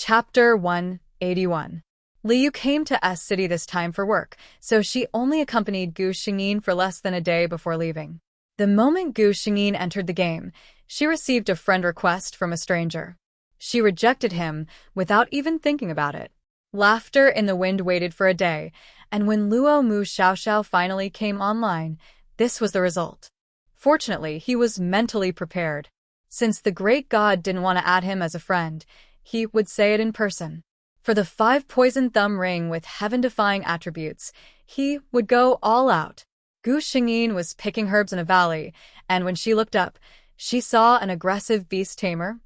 Chapter 181. Liu came to S City this time for work, so she only accompanied Gu Xingyin for less than a day before leaving. The moment Gu Xingyin entered the game, she received a friend request from a stranger. She rejected him without even thinking about it. Laughter in the Wind waited for a day, and when Luo Mu Xiaoxiao finally came online, this was the result. Fortunately, he was mentally prepared. Since the great god didn't want to add him as a friend, he would say it in person. For the 5 poison thumb ring with heaven-defying attributes, he would go all out. Gu Xingyin was picking herbs in a valley, and when she looked up, she saw an aggressive beast tamer,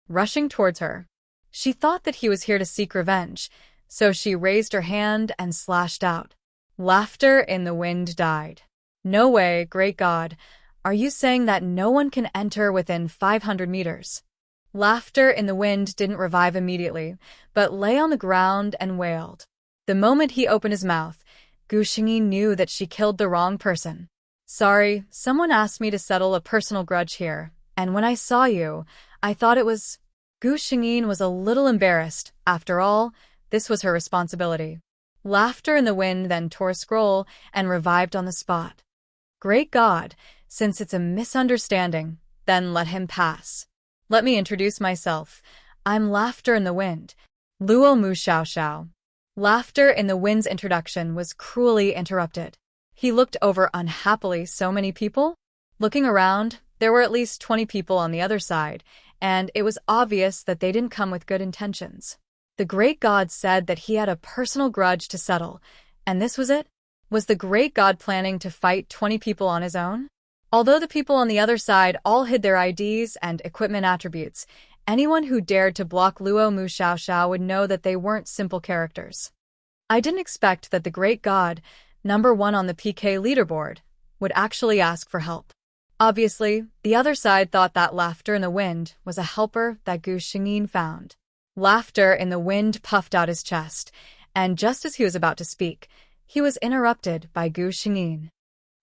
rushing towards her. She thought that he was here to seek revenge, so she raised her hand and slashed out. Laughter in the Wind died. No way, great god. Are you saying that no one can enter within 500 meters? Laughter in the Wind didn't revive immediately, but lay on the ground and wailed. The moment he opened his mouth, Gu Xingyin knew that she killed the wrong person. Sorry, someone asked me to settle a personal grudge here, and when I saw you, I thought it was... Gu Xingyin was a little embarrassed. After all, this was her responsibility. Laughter in the Wind then tore a scroll and revived on the spot. Great God, since it's a misunderstanding, then let him pass. Let me introduce myself. I'm Laughter in the Wind. Luo Mu Xiaoxiao. Laughter in the Wind's introduction was cruelly interrupted. He looked over unhappily. So many people? Looking around, there were at least 20 people on the other side, and it was obvious that they didn't come with good intentions. The great god said that he had a personal grudge to settle, and this was it? Was the great god planning to fight 20 people on his own? Although the people on the other side all hid their IDs and equipment attributes, anyone who dared to block Luo Mu Xiaoxiao would know that they weren't simple characters. I didn't expect that the great god, number 1 on the PK leaderboard, would actually ask for help. Obviously, the other side thought that Laughter in the Wind was a helper that Gu Xingyin found. Laughter in the Wind puffed out his chest, and just as he was about to speak, he was interrupted by Gu Xingyin.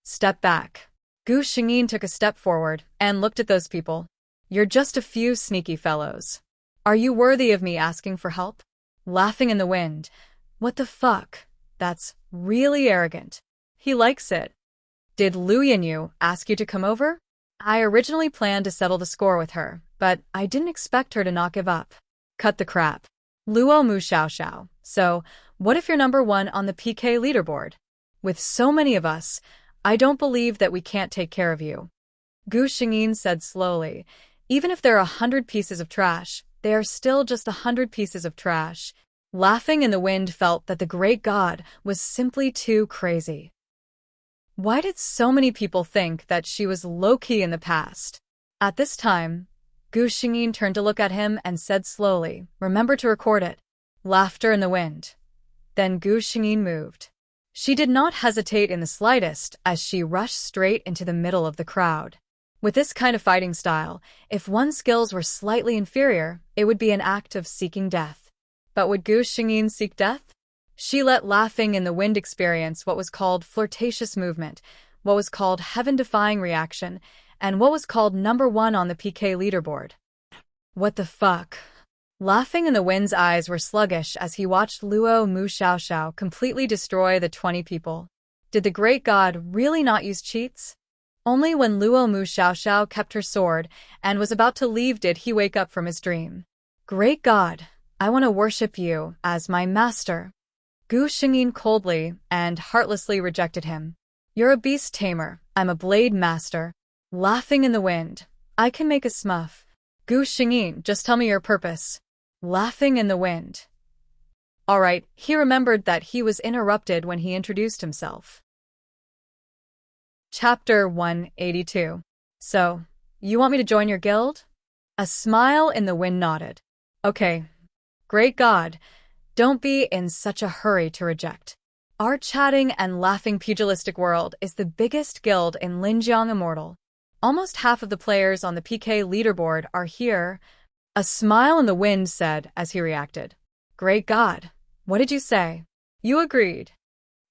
Step back. Gu Xingyin took a step forward and looked at those people. You're just a few sneaky fellows. Are you worthy of me asking for help? Laughing in the Wind. What the fuck? That's really arrogant. He likes it. Did Lu Yanyu ask you to come over? I originally planned to settle the score with her, but I didn't expect her to not give up. Cut the crap. Luo Mu Xiaoxiao. So, what if you're number 1 on the PK leaderboard? With so many of us, I don't believe that we can't take care of you. Gu Xingyin said slowly. Even if there are 100 pieces of trash, they are still just 100 pieces of trash. Laughing in the Wind felt that the great god was simply too crazy. Why did so many people think that she was low-key in the past? At this time, Gu Xingyin turned to look at him and said slowly, remember to record it. Laughter in the Wind. Then Gu Xingyin moved. She did not hesitate in the slightest as she rushed straight into the middle of the crowd. With this kind of fighting style, if one's skills were slightly inferior, it would be an act of seeking death. But would Gu Xingyin seek death? She let Laughing in the Wind experience what was called flirtatious movement, what was called heaven-defying reaction, and what was called number 1 on the PK leaderboard. What the fuck? Laughing in the Wind's eyes were sluggish as he watched Luo Mu Xiaoxiao completely destroy the 20 people. Did the great god really not use cheats? Only when Luo Mu Xiaoxiao kept her sword and was about to leave did he wake up from his dream. Great god, I want to worship you as my master. Gu Xingyin coldly and heartlessly rejected him. You're a beast tamer, I'm a blade master. Laughing in the Wind. I can make a smuff. Gu Xingyin, just tell me your purpose. Laughing in the Wind. Alright, he remembered that he was interrupted when he introduced himself. Chapter 182. So, you want me to join your guild? A smile in the Wind nodded. Okay. Great God, don't be in such a hurry to reject. Our chatting and laughing pugilistic world is the biggest guild in Linjiang Immortal. Almost half of the players on the PK leaderboard are here. A smile in the Wind said as he reacted. Great God, what did you say? You agreed.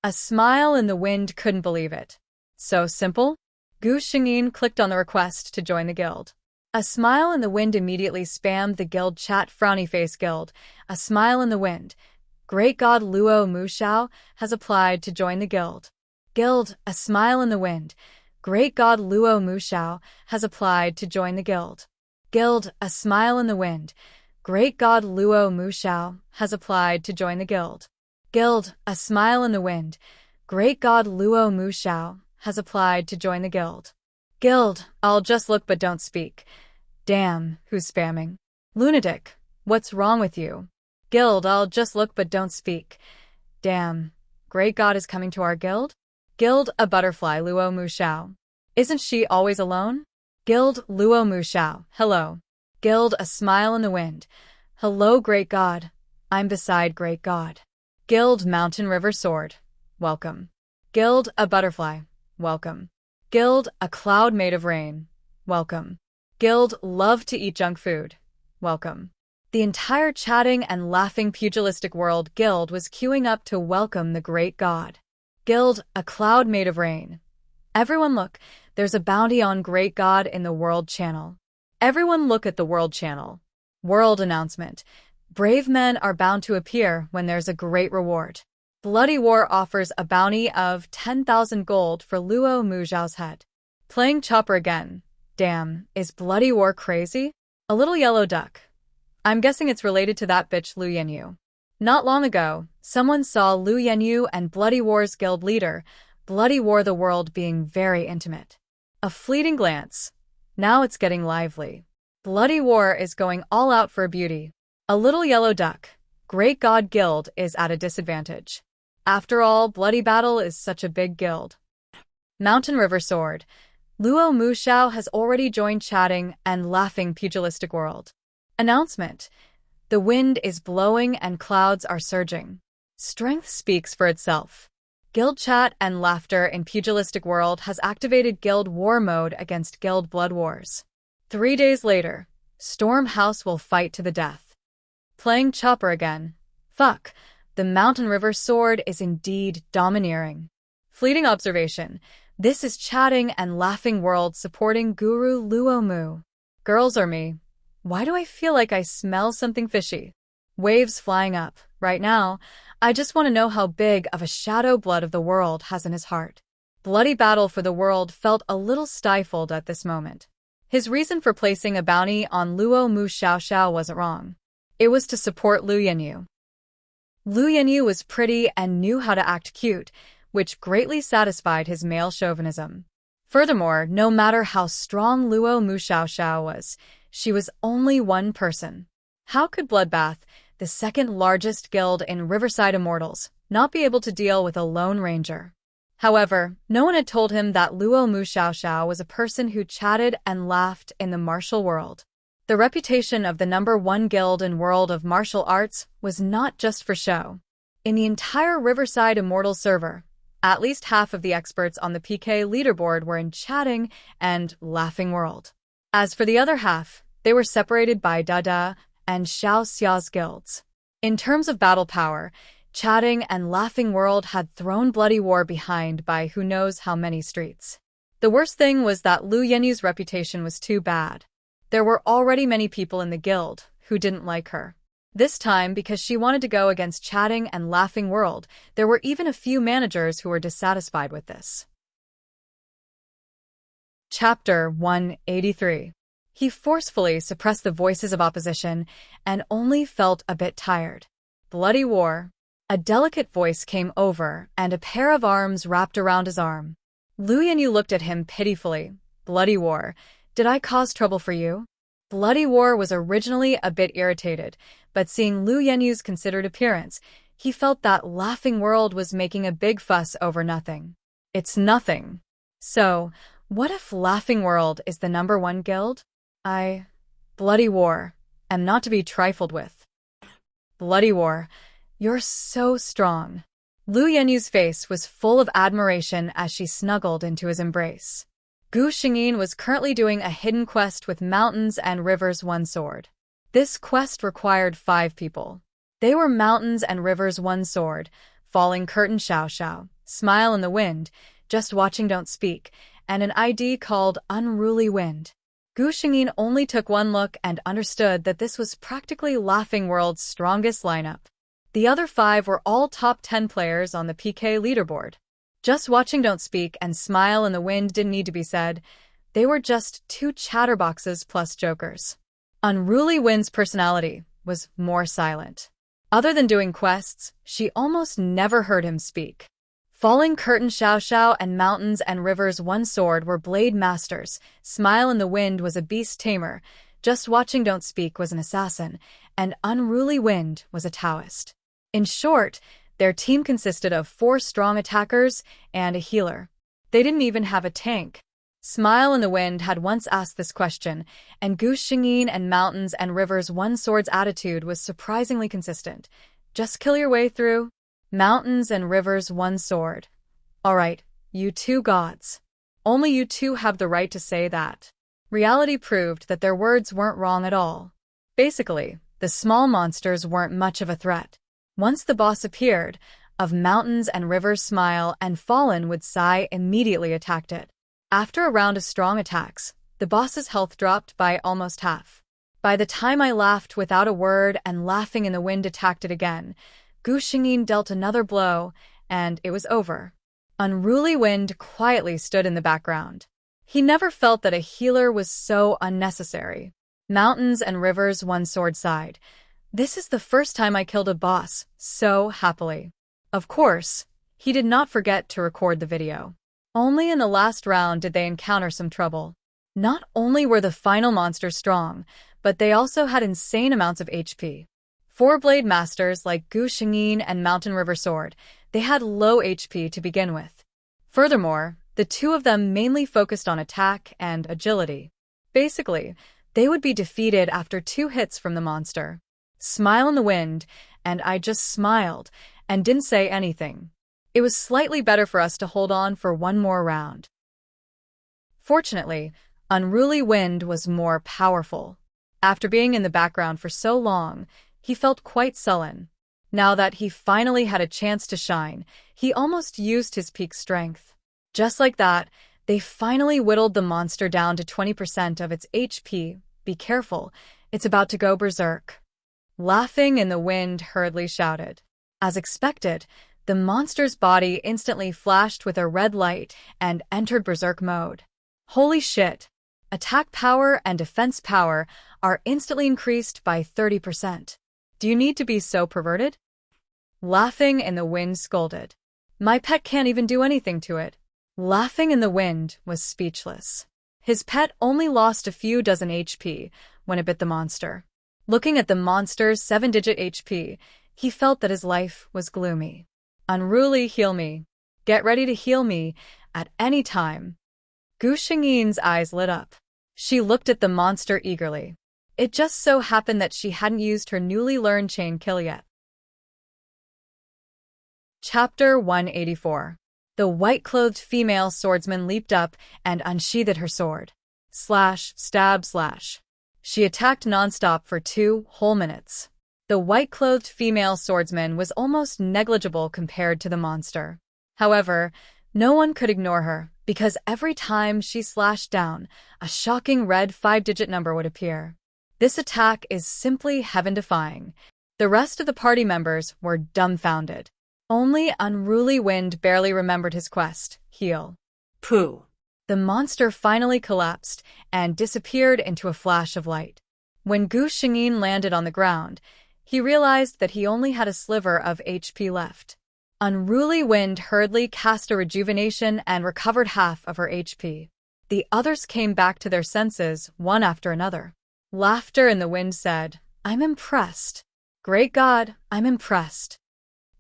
A smile in the Wind couldn't believe it. So simple? Gu Xingyin clicked on the request to join the guild. A smile in the wind immediately spammed the guild chat. Frowny face guild. A smile in the wind. Great god Luo Mu Shao has applied to join the guild. Guild. A smile in the wind. Great god Luo Mu Shao has applied to join the guild. Guild. A smile in the wind. Great god Luo Mu Shao has applied to join the guild. Guild. A smile in the wind. Great god Luo Mu Shao has applied to join the guild. Guild. I'll just look but don't speak. Damn, who's spamming? Lunatic. What's wrong with you? Guild. I'll just look but don't speak. Damn. Great god is coming to our guild? Guild. A butterfly Luo Mu Shao. Isn't she always alone? Guild. Luo Mu Shao. Hello. Guild. A smile in the wind. Hello, great god. I'm beside great god. Guild. Mountain River Sword. Welcome. Guild. A butterfly. Welcome. Guild. A cloud made of rain. Welcome. Guild. Love to eat junk food. Welcome. The entire chatting and laughing pugilistic world guild was queuing up to welcome the great god. Guild. A cloud made of rain. Everyone look, there's a bounty on great god in the world channel. Everyone look at the world channel. World announcement. Brave men are bound to appear when there's a great reward. Bloody War offers a bounty of 10,000 gold for Luo Mu Shao's head. Playing Chopper again. Damn, is Bloody War crazy? A little yellow duck. I'm guessing it's related to that bitch Lu Yanyu. Not long ago, someone saw Lu Yanyu and Bloody War's guild leader, Bloody War the world, being very intimate. A fleeting glance. Now it's getting lively. Bloody War is going all out for beauty. A little yellow duck. Great god guild is at a disadvantage. After all, Bloody Battle is such a big guild. Mountain River Sword. Luo Mu Shao has already joined chatting and laughing pugilistic world. Announcement. The wind is blowing and clouds are surging. Strength speaks for itself. Guild chat and laughter in pugilistic world has activated guild war mode against guild blood wars. 3 days later, Storm House will fight to the death. Playing Chopper again. Fuck. The Mountain River Sword is indeed domineering. Fleeting observation. This is chatting and laughing world supporting Guru Luo Mu. Girls or me? Why do I feel like I smell something fishy? Waves flying up. Right now, I just want to know how big of a shadow blood of the world has in his heart. Bloody Battle for the world felt a little stifled at this moment. His reason for placing a bounty on Luo Mu Shao wasn't wrong. It was to support Lu Yanyu. Lu Yanyu was pretty and knew how to act cute, which greatly satisfied his male chauvinism. Furthermore, no matter how strong Luo Mu Shao was, she was only one person. How could Bloodbath, the second largest guild in Riverside Immortals, not be able to deal with a lone ranger? However, no one had told him that Luo Mu Shao was a person who chatted and laughed in the martial world. The reputation of the #1 guild in world of martial arts was not just for show. In the entire Riverside Immortal server, at least half of the experts on the PK leaderboard were in chatting and laughing world. As for the other half, they were separated by Dada and Xiao Xiao's guilds. In terms of battle power, chatting and laughing world had thrown Bloody War behind by who knows how many streets. The worst thing was that Lu Yanyu's reputation was too bad. There were already many people in the guild who didn't like her. This time, because she wanted to go against chatting and laughing world, there were even a few managers who were dissatisfied with this. Chapter 183. He forcefully suppressed the voices of opposition and only felt a bit tired. Bloody War. A delicate voice came over and a pair of arms wrapped around his arm. Lu Yanyu looked at him pitifully. Bloody War. Did I cause trouble for you? Bloody War was originally a bit irritated, but seeing Lu Yanyu's considered appearance, he felt that laughing world was making a big fuss over nothing. It's nothing. So, what if laughing world is the #1 guild? Bloody War, am not to be trifled with. Bloody War, you're so strong. Lu Yanyu's face was full of admiration as she snuggled into his embrace. Gu Xingyin was currently doing a hidden quest with Mountains and Rivers 1 Sword. This quest required 5 people. They were Mountains and Rivers 1 Sword, Falling Curtain Xiao, Smile in the Wind, Just Watching Don't Speak, and an ID called Unruly Wind. Gu Xingyin only took one look and understood that this was practically Laughing World's strongest lineup. The other 5 were all top 10 players on the PK leaderboard. Just watching Don't Speak and Smile in the Wind didn't need to be said. They were just 2 chatterboxes plus jokers. Unruly Wind's personality was more silent. Other than doing quests, she almost never heard him speak. Falling Curtain Xiao Xiao and Mountains and Rivers One Sword were blade masters. Smile in the Wind was a beast tamer. Just Watching Don't Speak was an assassin. And Unruly Wind was a Taoist. In short, their team consisted of 4 strong attackers and a healer. They didn't even have a tank. Smile in the Wind had once asked this question, and Gu Xingyin and Mountains and Rivers One Sword's attitude was surprisingly consistent. Just kill your way through. Mountains and Rivers One Sword. Alright, you 2 gods. Only you 2 have the right to say that. Reality proved that their words weren't wrong at all. Basically, the small monsters weren't much of a threat. Once the boss appeared, of Mountains and Rivers Smile and Fallen would sigh immediately attacked it. After a round of strong attacks, the boss's health dropped by almost half. By the time I laughed without a word and Laughing in the Wind attacked it again, Gu Xingyin dealt another blow, and it was over. Unruly Wind quietly stood in the background. He never felt that a healer was so unnecessary. Mountains and Rivers One Sword sighed. This is the first time I killed a boss so happily. Of course, he did not forget to record the video. Only in the last round did they encounter some trouble. Not only were the final monsters strong, but they also had insane amounts of HP. 4 blade masters like Gu Xingyin and Mountain River Sword, they had low HP to begin with. Furthermore, the 2 of them mainly focused on attack and agility. Basically, they would be defeated after 2 hits from the monster. Smile in the Wind, and I just smiled and didn't say anything. It was slightly better for us to hold on for one more round. Fortunately, Unruly Wind was more powerful. After being in the background for so long, he felt quite sullen. Now that he finally had a chance to shine, he almost used his peak strength. Just like that, they finally whittled the monster down to 20% of its HP. Be careful, it's about to go berserk. Laughing in the Wind hurriedly shouted. As expected, the monster's body instantly flashed with a red light and entered berserk mode. Holy shit! Attack power and defense power are instantly increased by 30%. Do you need to be so perverted? Laughing in the Wind scolded. My pet can't even do anything to it. Laughing in the Wind was speechless. His pet only lost a few dozen HP when it bit the monster. Looking at the monster's 7-digit HP, he felt that his life was gloomy. Unruly, heal me. Get ready to heal me at any time. Gu Xingyin's eyes lit up. She looked at the monster eagerly. It just so happened that she hadn't used her newly learned chain kill yet. Chapter 184. The white-clothed female swordsman leaped up and unsheathed her sword. Slash, stab, slash. She attacked non-stop for 2 whole minutes. The white-clothed female swordsman was almost negligible compared to the monster. However, no one could ignore her, because every time she slashed down, a shocking red 5-digit number would appear. This attack is simply heaven-defying. The rest of the party members were dumbfounded. Only Unruly Wind barely remembered his quest, heal. Pooh. The monster finally collapsed and disappeared into a flash of light. When Gu Xingyin landed on the ground, he realized that he only had a sliver of HP left. Unruly Wind hurriedly cast a rejuvenation and recovered half of her HP. The others came back to their senses, one after another. Laughter in the Wind said, I'm impressed. Great God, I'm impressed.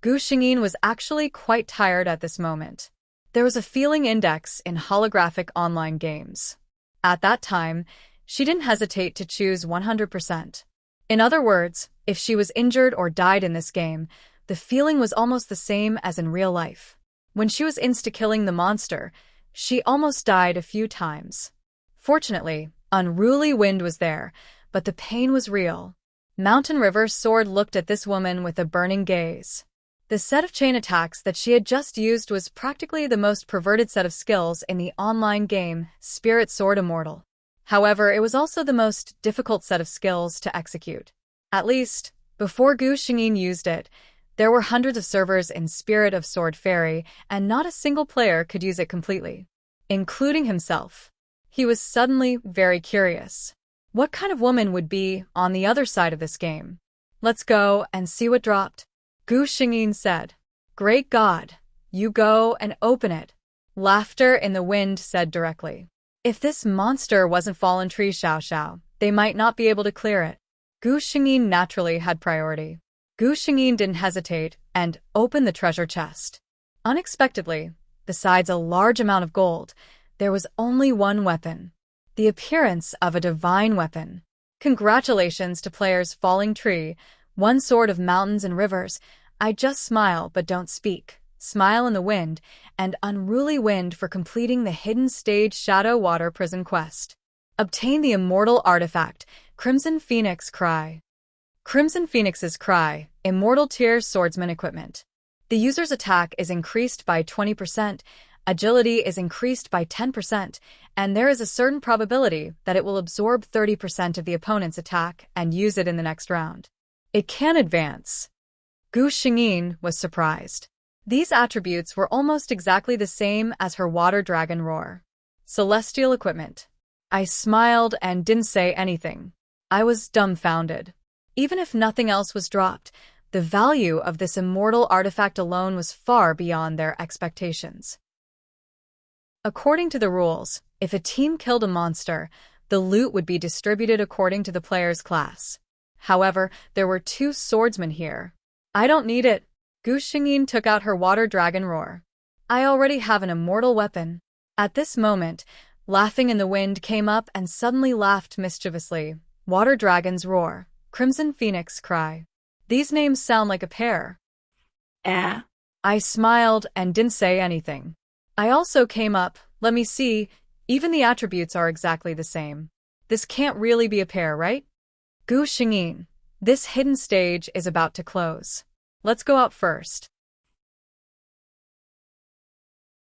Gu Xingyin was actually quite tired at this moment. There was a feeling index in holographic online games. At that time, she didn't hesitate to choose 100%. In other words, if she was injured or died in this game, the feeling was almost the same as in real life. When she was insta-killing the monster, she almost died a few times. Fortunately, Unruly Wind was there, but the pain was real. Mountain River Sword looked at this woman with a burning gaze. The set of chain attacks that she had just used was practically the most perverted set of skills in the online game Spirit Sword Immortal. However, it was also the most difficult set of skills to execute. At least, before Gu Xingyin used it, there were hundreds of servers in Spirit of Sword Fairy, and not a single player could use it completely, including himself. He was suddenly very curious. What kind of woman would be on the other side of this game? Let's go and see what dropped. Gu Xingyin said. Great God, you go and open it. Laughter in the Wind said directly. If this monster wasn't fallen tree Xiao Xiao, they might not be able to clear it. Gu Xingyin naturally had priority. Gu Xingyin didn't hesitate and opened the treasure chest. Unexpectedly, besides a large amount of gold, there was only one weapon. The appearance of a divine weapon. Congratulations to players Falling Tree, One Sword of Mountains and Rivers, I Just Smile But Don't Speak, Smile in the Wind, and Unruly Wind for completing the hidden stage Shadow Water Prison quest. Obtain the immortal artifact, Crimson Phoenix Cry. Crimson Phoenix's Cry, Immortal Tier Swordsman Equipment. The user's attack is increased by 20%, agility is increased by 10%, and there is a certain probability that it will absorb 30% of the opponent's attack and use it in the next round. It can advance. Gu Xingyin was surprised. These attributes were almost exactly the same as her Water Dragon Roar. Celestial Equipment. I smiled and didn't say anything. I was dumbfounded. Even if nothing else was dropped, the value of this immortal artifact alone was far beyond their expectations. According to the rules, if a team killed a monster, the loot would be distributed according to the player's class. However, there were 2 swordsmen here. I don't need it. Gu Xingyin took out her Water Dragon Roar. I already have an immortal weapon. At this moment, Laughing in the Wind came up and suddenly laughed mischievously. Water Dragon's Roar. Crimson Phoenix Cry. These names sound like a pair. I smiled and didn't say anything. I also came up, let me see, even the attributes are exactly the same. This can't really be a pair, right? Gu Xingyin, this hidden stage is about to close. Let's go out first.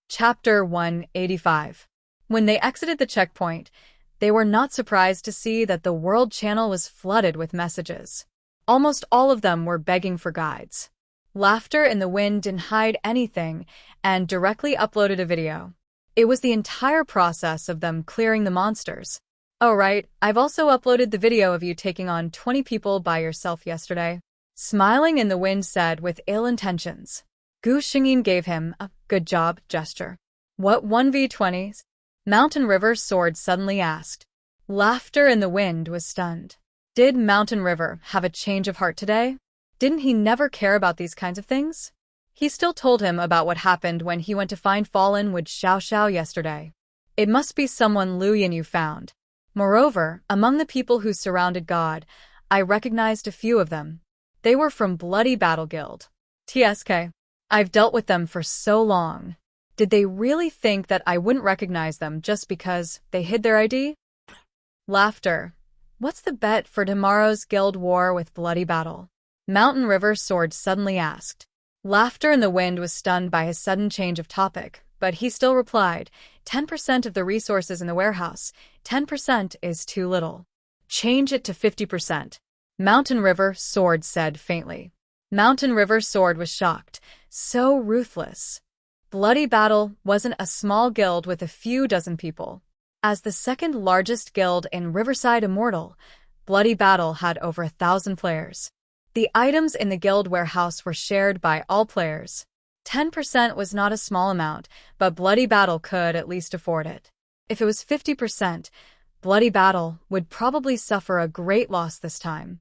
Chapter 185. When they exited the checkpoint, they were not surprised to see that the world channel was flooded with messages. Almost all of them were begging for guides. Laughter in the Wind didn't hide anything and directly uploaded a video. It was the entire process of them clearing the monsters. Oh right, I've also uploaded the video of you taking on 20 people by yourself yesterday. Smiling in the Wind said with ill intentions. Gu Xingyin gave him a good job gesture. What 1v20s? Mountain River's sword suddenly asked. Laughter in the Wind was stunned. Did Mountain River have a change of heart today? Didn't he never care about these kinds of things? He still told him about what happened when he went to find Fallen Wood Xiao Xiao yesterday. It must be someone Lu Yanyu found. Moreover, among the people who surrounded God, I recognized a few of them. They were from Bloody Battle Guild. TSK. I've dealt with them for so long. Did they really think that I wouldn't recognize them just because they hid their ID? Laughter. What's the bet for tomorrow's guild war with Bloody Battle? Mountain River's sword suddenly asked. Laughter in the Wind was stunned by his sudden change of topic, but he still replied, 10% of the resources in the warehouse, 10% is too little. Change it to 50%. Mountain River's sword said faintly. Mountain River's sword was shocked. So ruthless. Bloody Battle wasn't a small guild with a few dozen people. As the second largest guild in Riverside Immortal, Bloody Battle had over 1,000 players. The items in the guild warehouse were shared by all players. 10% was not a small amount, but Bloody Battle could at least afford it. If it was 50%, Bloody Battle would probably suffer a great loss this time.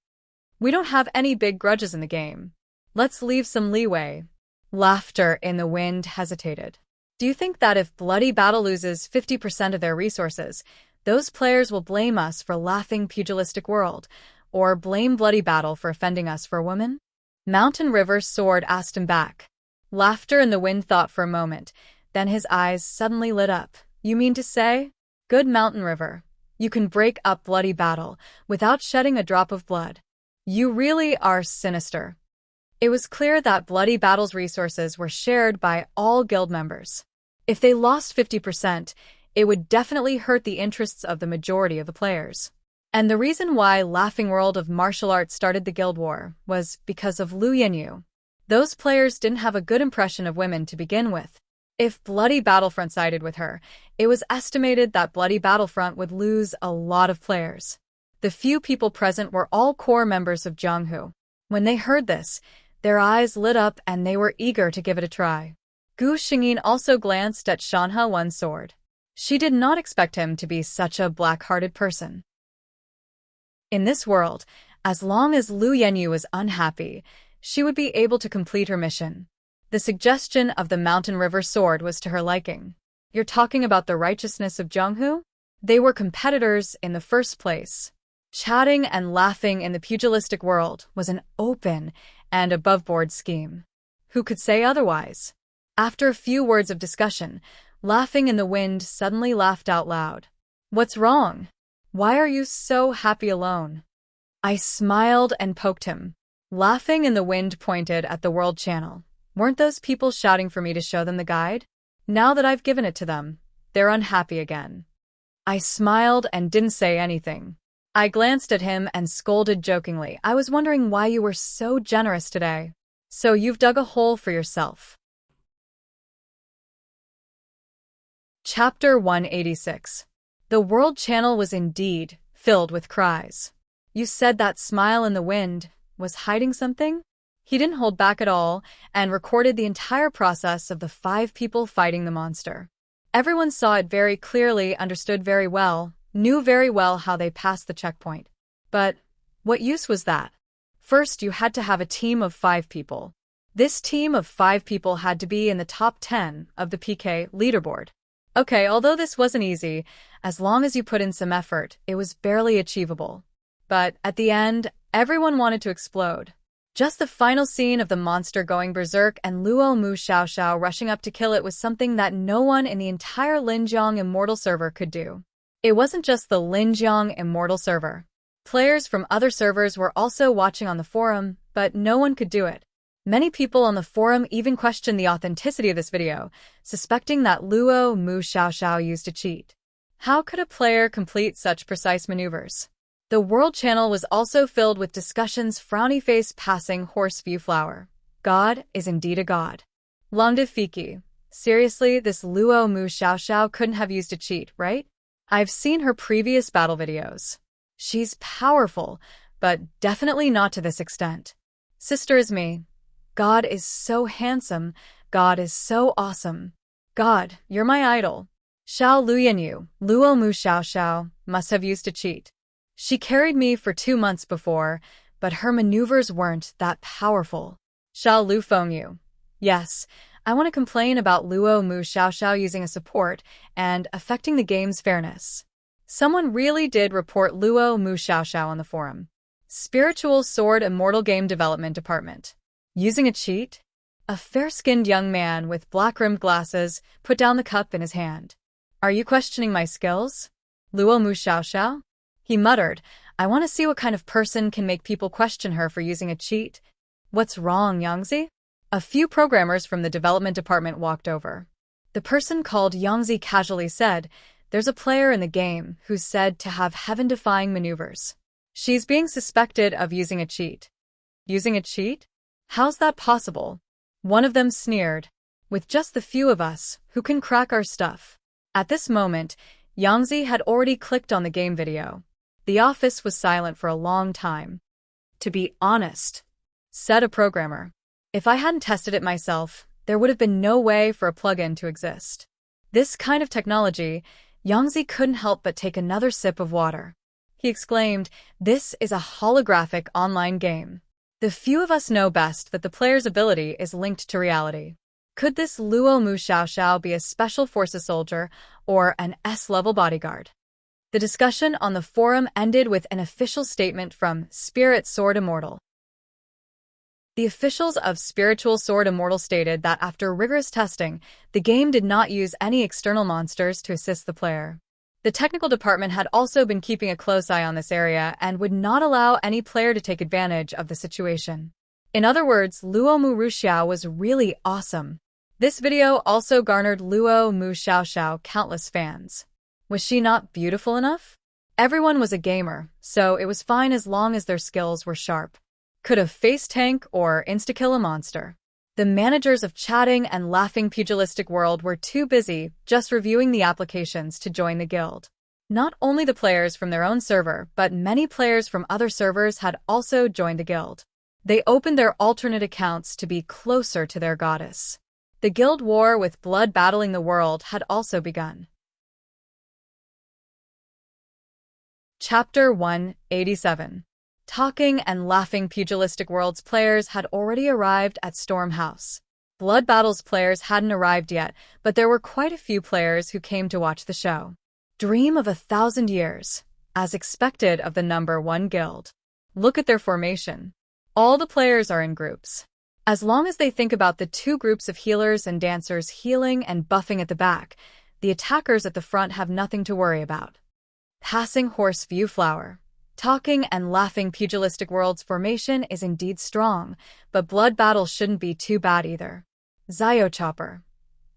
We don't have any big grudges in the game. Let's leave some leeway. Laughter in the Wind hesitated. Do you think that if Bloody Battle loses 50% of their resources, those players will blame us for laughing pugilistic world, or blame Bloody Battle for offending us for a woman? Mountain River's sword asked him back. Laughter in the Wind thought for a moment, then his eyes suddenly lit up. You mean to say? Good Mountain River. You can break up Bloody Battle without shedding a drop of blood. You really are sinister. It was clear that Bloody Battle's resources were shared by all guild members. If they lost 50%, it would definitely hurt the interests of the majority of the players. And the reason why Laughing World of Martial Arts started the Guild War was because of Liu Yanyu. Those players didn't have a good impression of women to begin with. If Bloody Battlefront sided with her, it was estimated that Bloody Battlefront would lose a lot of players. The few people present were all core members of Jianghu. When they heard this, their eyes lit up and they were eager to give it a try. Gu Xingyin also glanced at Shanhe Wen's sword. She did not expect him to be such a black-hearted person. In this world, as long as Liu Yanyu was unhappy, she would be able to complete her mission. The suggestion of the Mountain River sword was to her liking. You're talking about the righteousness of Jianghu? They were competitors in the first place. Chatting and laughing in the pugilistic world was an open and above-board scheme. Who could say otherwise? After a few words of discussion, Laughing in the Wind suddenly laughed out loud. What's wrong? Why are you so happy alone? I smiled and poked him. Laughing in the Wind pointed at the World Channel. Weren't those people shouting for me to show them the guide? Now that I've given it to them, they're unhappy again. I smiled and didn't say anything. I glanced at him and scolded jokingly. I was wondering why you were so generous today. So you've dug a hole for yourself. Chapter 186. The World Channel was indeed filled with cries. You said that smile in the wind was hiding something? He didn't hold back at all and recorded the entire process of the 5 people fighting the monster. Everyone saw it very clearly, understood very well, knew very well how they passed the checkpoint. But what use was that? First, you had to have a team of 5 people. This team of 5 people had to be in the top 10 of the PK leaderboard. Okay, although this wasn't easy, as long as you put in some effort, it was barely achievable. But at the end, everyone wanted to explode. Just the final scene of the monster going berserk and Luo Mu Xiaoxiao rushing up to kill it was something that no one in the entire Linjiang Immortal server could do. It wasn't just the Linjiang Immortal server. Players from other servers were also watching on the forum, but no one could do it. Many people on the forum even questioned the authenticity of this video, suspecting that Luo Mu Xiaoxiao used a cheat. How could a player complete such precise maneuvers? The World Channel was also filled with discussions, frowny face passing horse view flower. God is indeed a god. Longdiv Fiki. Seriously, this Luo Mu Xiaoxiao couldn't have used a cheat, right? I've seen her previous battle videos. She's powerful, but definitely not to this extent. Sister is me. God is so handsome. God is so awesome. God, you're my idol. Xiao Liu Yanyu, Luo Mu Xiaoxiao, must have used a cheat. She carried me for 2 months before, but her maneuvers weren't that powerful. Xiao Lu Fengyu. Yes, I want to complain about Luo Mu Xiaoxiao using a support and affecting the game's fairness. Someone really did report Luo Mu Xiaoxiao on the forum. Spiritual Sword Immortal Game Development Department. Using a cheat? A fair-skinned young man with black-rimmed glasses put down the cup in his hand. Are you questioning my skills? Luo Mu Xiaoxiao? He muttered, I want to see what kind of person can make people question her for using a cheat. What's wrong, Yangzi? A few programmers from the development department walked over. The person called Yangzi casually said, there's a player in the game who's said to have heaven-defying maneuvers. She's being suspected of using a cheat. Using a cheat? How's that possible? One of them sneered. With just the few of us who can crack our stuff. At this moment, Yangzi had already clicked on the game video. The office was silent for a long time. To be honest, said a programmer, if I hadn't tested it myself, there would have been no way for a plugin to exist. This kind of technology, Yangzi couldn't help but take another sip of water. He exclaimed, this is a holographic online game. The few of us know best that the player's ability is linked to reality. Could this Luo Mu Xiaoxiao be a Special Forces soldier or an S-level bodyguard? The discussion on the forum ended with an official statement from Spirit Sword Immortal. The officials of Spiritual Sword Immortal stated that after rigorous testing, the game did not use any external monsters to assist the player. The technical department had also been keeping a close eye on this area and would not allow any player to take advantage of the situation. In other words, Luo Mu Xiao was really awesome. This video also garnered Luo Mu Xiaoxiao countless fans. Was she not beautiful enough? Everyone was a gamer, so it was fine as long as their skills were sharp. Could have face tank or insta-kill a monster. The managers of Chatting and Laughing Pugilistic World were too busy just reviewing the applications to join the guild. Not only the players from their own server, but many players from other servers had also joined the guild. They opened their alternate accounts to be closer to their goddess. The guild war with blood battling the world had also begun. Chapter 187. Talking and Laughing Pugilistic World's players had already arrived at Storm House. Blood Battle's players hadn't arrived yet, but there were quite a few players who came to watch the show. Dream of 1,000 years, as expected of the number 1 guild. Look at their formation. All the players are in groups. As long as they think about the 2 groups of healers and dancers healing and buffing at the back, the attackers at the front have nothing to worry about. Passing Horse View Flower. Talking and Laughing Pugilistic World's formation is indeed strong, but Blood Battle shouldn't be too bad either. Zio Chopper.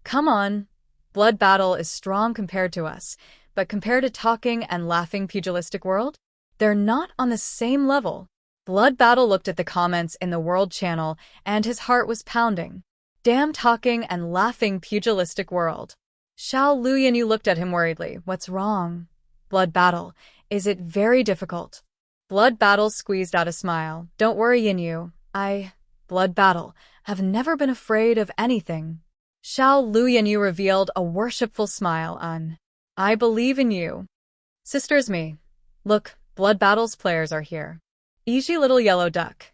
Come on. Blood Battle is strong compared to us, but compared to Talking and Laughing Pugilistic World, they're not on the same level. Blood Battle looked at the comments in the World channel, and his heart was pounding. Damn Talking and Laughing Pugilistic World. Xiao Luyanyu looked at him worriedly. What's wrong? Blood Battle. Is it very difficult? Blood Battle squeezed out a smile. Don't worry, Yinyu. Blood Battle, have never been afraid of anything. Xiao Luyanyu revealed a worshipful smile on. I believe in you. Sisters me. Look, Blood Battle's players are here. Easy little yellow duck.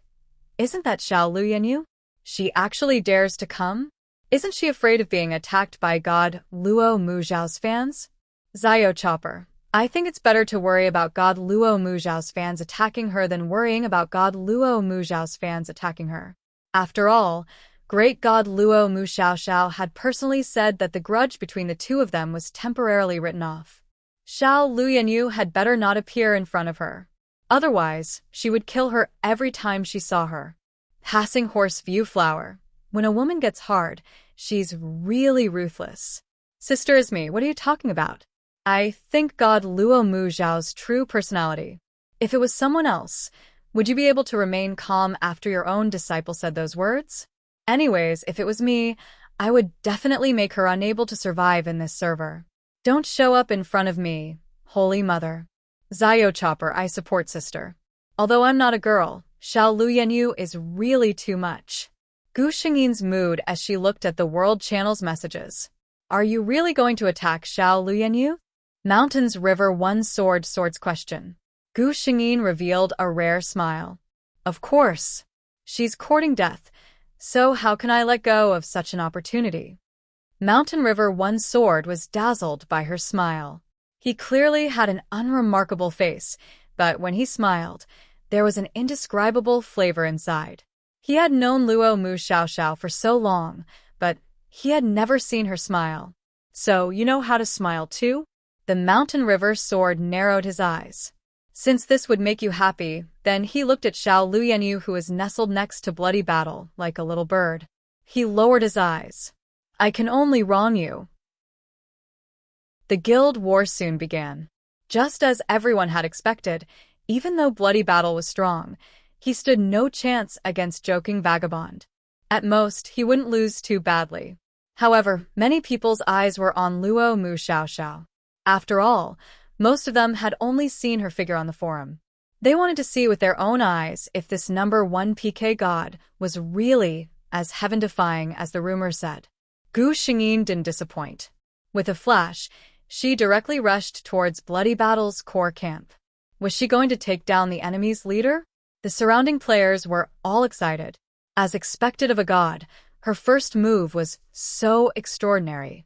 Isn't that Xiao Luyanyu? She actually dares to come? Isn't she afraid of being attacked by God Luo Mu Zhao's fans? Zio Chopper. I think it's better to worry about God Luo Mu Zhao's fans attacking her than worrying about God Luo Mu Zhao's fans attacking her. After all, great God Luo Mu Xiaoxiao had personally said that the grudge between the 2 of them was temporarily written off. Xiao Luyanyu had better not appear in front of her. Otherwise, she would kill her every time she saw her. Passing Horse View Flower. When a woman gets hard, she's really ruthless. Sister Ismi, what are you talking about? I think God Luo Mu Zhao's true personality. If it was someone else, would you be able to remain calm after your own disciple said those words? Anyways, if it was me, I would definitely make her unable to survive in this server. Don't show up in front of me, Holy Mother. Zio Chopper, I support sister. Although I'm not a girl, Xiao Luyanyu is really too much. Gu Xingyin's mood as she looked at the World Channel's messages. Are you really going to attack Xiao Luyanyu? Mountains River 1 Swords question. Gu Xingyin revealed a rare smile. Of course. She's courting death, so how can I let go of such an opportunity? Mountain River 1 Sword was dazzled by her smile. He clearly had an unremarkable face, but when he smiled, there was an indescribable flavor inside. He had known Luo Mu Xiaoxiao for so long, but he had never seen her smile. So, you know how to smile too? The Mountain River Sword narrowed his eyes. Since this would make you happy, then he looked at Xiao Luyanyu, who was nestled next to Bloody Battle, like a little bird. He lowered his eyes. I can only wrong you. The guild war soon began. Just as everyone had expected, even though Bloody Battle was strong, he stood no chance against Joking Vagabond. At most, he wouldn't lose too badly. However, many people's eyes were on Luo Mu Xiaoxiao. After all, most of them had only seen her figure on the forum. They wanted to see with their own eyes if this number 1 PK god was really as heaven-defying as the rumor said. Gu Xingyin didn't disappoint. With a flash, she directly rushed towards Bloody Battle's core camp. Was she going to take down the enemy's leader? The surrounding players were all excited. As expected of a god, her first move was so extraordinary.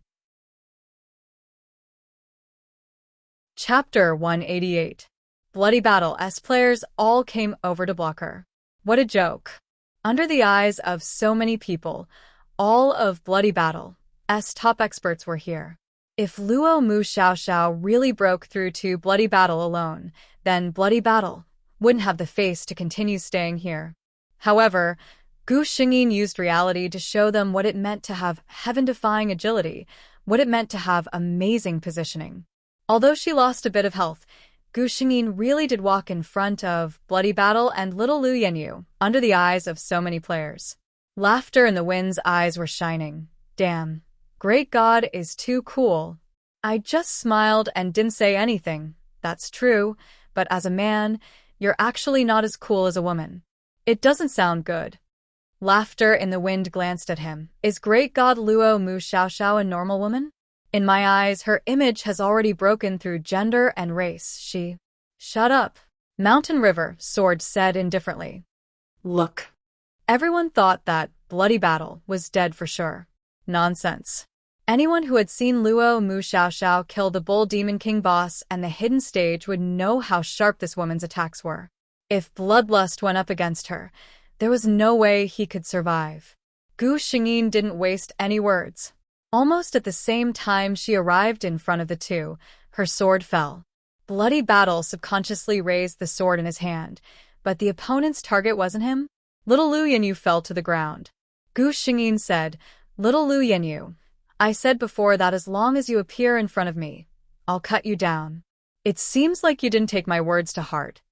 Chapter 188. Bloody Battle. Players all came over to block her. What a joke. Under the eyes of so many people, all of Bloody Battle's top experts were here. If Luo Mu Xiaoxiao really broke through to Bloody Battle alone, then Bloody Battle wouldn't have the face to continue staying here. However, Gu Xingyin used reality to show them what it meant to have heaven-defying agility, what it meant to have amazing positioning. Although she lost a bit of health, Gu Xingyin really did walk in front of Bloody Battle and little Lu Yanyu, under the eyes of so many players. Laughter in the wind's eyes were shining. Damn. Great God is too cool. I just smiled and didn't say anything. That's true, but as a man, you're actually not as cool as a woman. It doesn't sound good. Laughter in the wind glanced at him. Is Great God Luo Mu Xiaoxiao a normal woman? In my eyes, her image has already broken through gender and race. She... Shut up. Mountain River, Sword said indifferently. Look. Everyone thought that Bloody Battle was dead for sure. Nonsense. Anyone who had seen Luo Mu Xiaoxiao kill the Bull Demon King boss and the hidden stage would know how sharp this woman's attacks were. If Bloodlust went up against her, there was no way he could survive. Gu Xingyin didn't waste any words. Almost at the same time she arrived in front of the two, her sword fell. Bloody Battle subconsciously raised the sword in his hand, but the opponent's target wasn't him. Little Lu Yanyu fell to the ground. Gu Xingyin said, Little Lu Yanyu, I said before that as long as you appear in front of me, I'll cut you down. It seems like you didn't take my words to heart.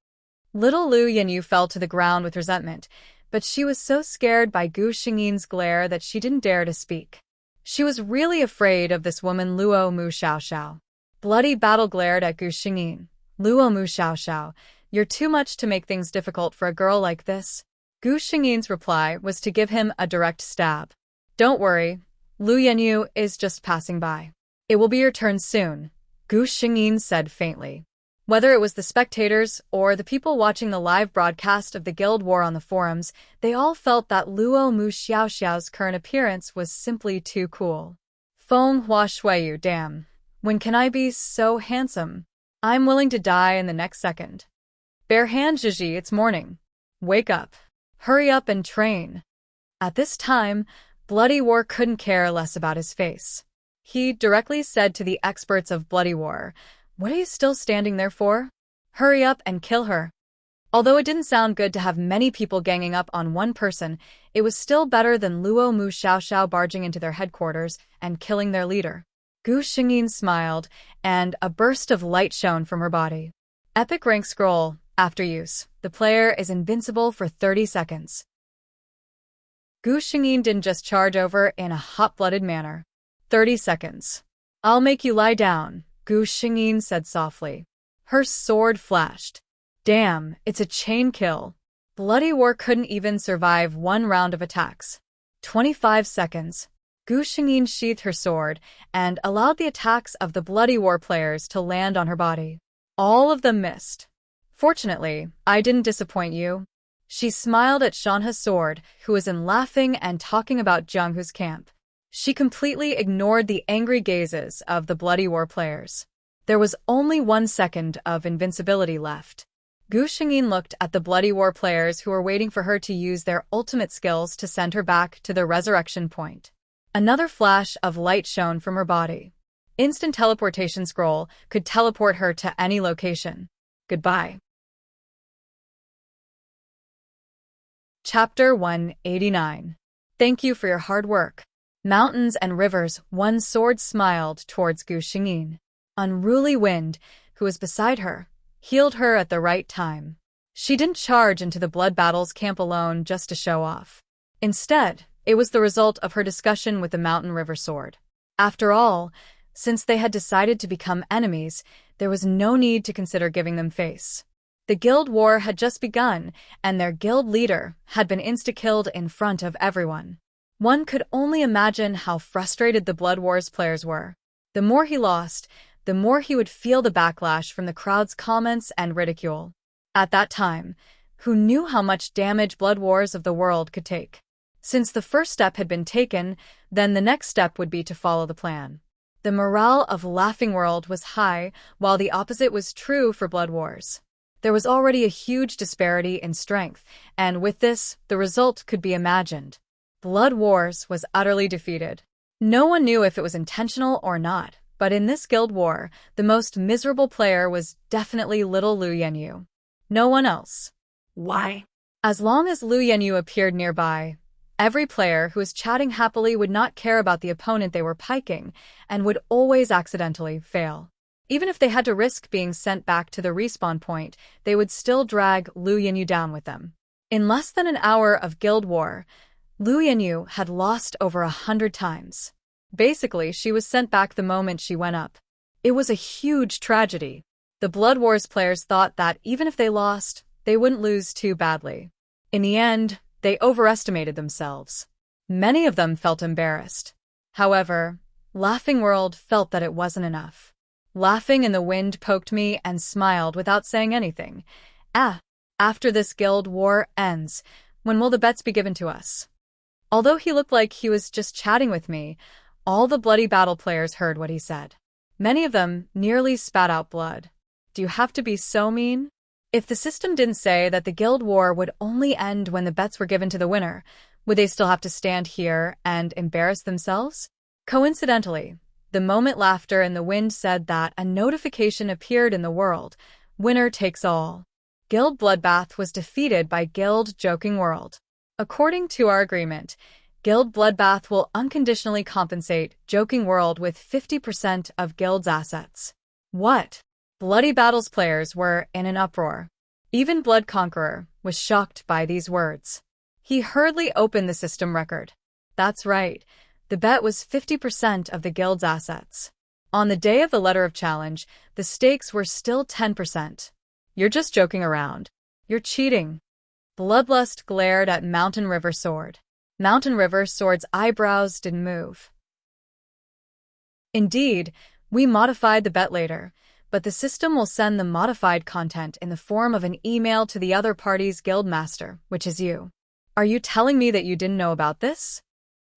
Little Lu Yanyu fell to the ground with resentment, but she was so scared by Gu Xingyin's glare that she didn't dare to speak. She was really afraid of this woman Luo Mu Xiaoxiao. Bloody Battle glared at Gu Xingyin. Luo Mu Xiaoxiao, you're too much to make things difficult for a girl like this. Gu Xingyin's reply was to give him a direct stab. Don't worry, Lu Yanyu is just passing by. It will be your turn soon, Gu Xingyin said faintly. Whether it was the spectators or the people watching the live broadcast of the Guild War on the forums, they all felt that Luo Mu Xiaoxiao's current appearance was simply too cool. Feng Hua Shuiyu, damn. When can I be so handsome? I'm willing to die in the next second. Bare hand Zhizhi, it's morning. Wake up. Hurry up and train. At this time, Bloody War couldn't care less about his face. He directly said to the experts of Bloody War, What are you still standing there for? Hurry up and kill her. Although it didn't sound good to have many people ganging up on one person, it was still better than Luo Mu Xiaoxiao barging into their headquarters and killing their leader. Gu Xingyin smiled, and a burst of light shone from her body. Epic rank scroll. After use, the player is invincible for 30 seconds. Gu Xingyin didn't just charge over in a hot-blooded manner. 30 seconds. I'll make you lie down, Gu Xingyin said softly. Her sword flashed. Damn, it's a chain kill. Bloody War couldn't even survive one round of attacks. 25 seconds. Gu Xingyin sheathed her sword and allowed the attacks of the Bloody War players to land on her body. All of them missed. Fortunately, I didn't disappoint you. She smiled at Shanha's sword, who was in laughing and talking about Jianghu's camp. She completely ignored the angry gazes of the Bloody War players. There was only 1 second of invincibility left. Gu Xingyin looked at the Bloody War players who were waiting for her to use their ultimate skills to send her back to the resurrection point. Another flash of light shone from her body. Instant teleportation scroll could teleport her to any location. Goodbye. Chapter 189. Thank you for your hard work. Mountains and rivers, one sword smiled towards Gu Xingyin. Unruly wind, who was beside her, healed her at the right time. She didn't charge into the Blood Battle's camp alone just to show off. Instead, it was the result of her discussion with the Mountain River Sword. After all, since they had decided to become enemies, there was no need to consider giving them face. The guild war had just begun, and their guild leader had been insta-killed in front of everyone. One could only imagine how frustrated the Blood Wars players were. The more he lost, the more he would feel the backlash from the crowd's comments and ridicule. At that time, who knew how much damage Blood Wars of the world could take? Since the first step had been taken, then the next step would be to follow the plan. The morale of Laughing World was high, while the opposite was true for Blood Wars. There was already a huge disparity in strength, and with this, the result could be imagined. Blood Wars was utterly defeated. No one knew if it was intentional or not, but in this guild war, the most miserable player was definitely little Lu Yanyu. No one else. Why? As long as Lu Yanyu appeared nearby, Every player who was chatting happily would not care about the opponent they were piking and would always accidentally fail. Even if they had to risk being sent back to the respawn point, they would still drag Lu Yanyu down with them. In less than an hour of guild war, Lu Yanyu had lost over 100 times. Basically, she was sent back the moment she went up. It was a huge tragedy. The Blood Wars players thought that even if they lost, they wouldn't lose too badly. In the end, they overestimated themselves. Many of them felt embarrassed. However, Laughing World felt that it wasn't enough. Laughing in the Wind poked me and smiled without saying anything. After this guild war ends, when will the bets be given to us? Although he looked like he was just chatting with me, all the Bloody Battle players heard what he said. Many of them nearly spat out blood. Do you have to be so mean? If the system didn't say that the guild war would only end when the bets were given to the winner, would they still have to stand here and embarrass themselves? Coincidentally, the moment Laughter in the Wind said that, a notification appeared in the world. Winner takes all. Guild Bloodbath was defeated by Guild Joking World. According to our agreement, Guild Bloodbath will unconditionally compensate Joking World with 50% of Guild's assets. What? Bloody Battles players were in an uproar. Even Blood Conqueror was shocked by these words. He hurriedly opened the system record. That's right, the bet was 50% of the Guild's assets. On the day of the Letter of Challenge, the stakes were still 10%. You're just joking around. You're cheating. Bloodlust glared at Mountain River Sword. Mountain River Sword's eyebrows didn't move. Indeed, we modified the bet later, but the system will send the modified content in the form of an email to the other party's guild master, which is you. Are you telling me that you didn't know about this?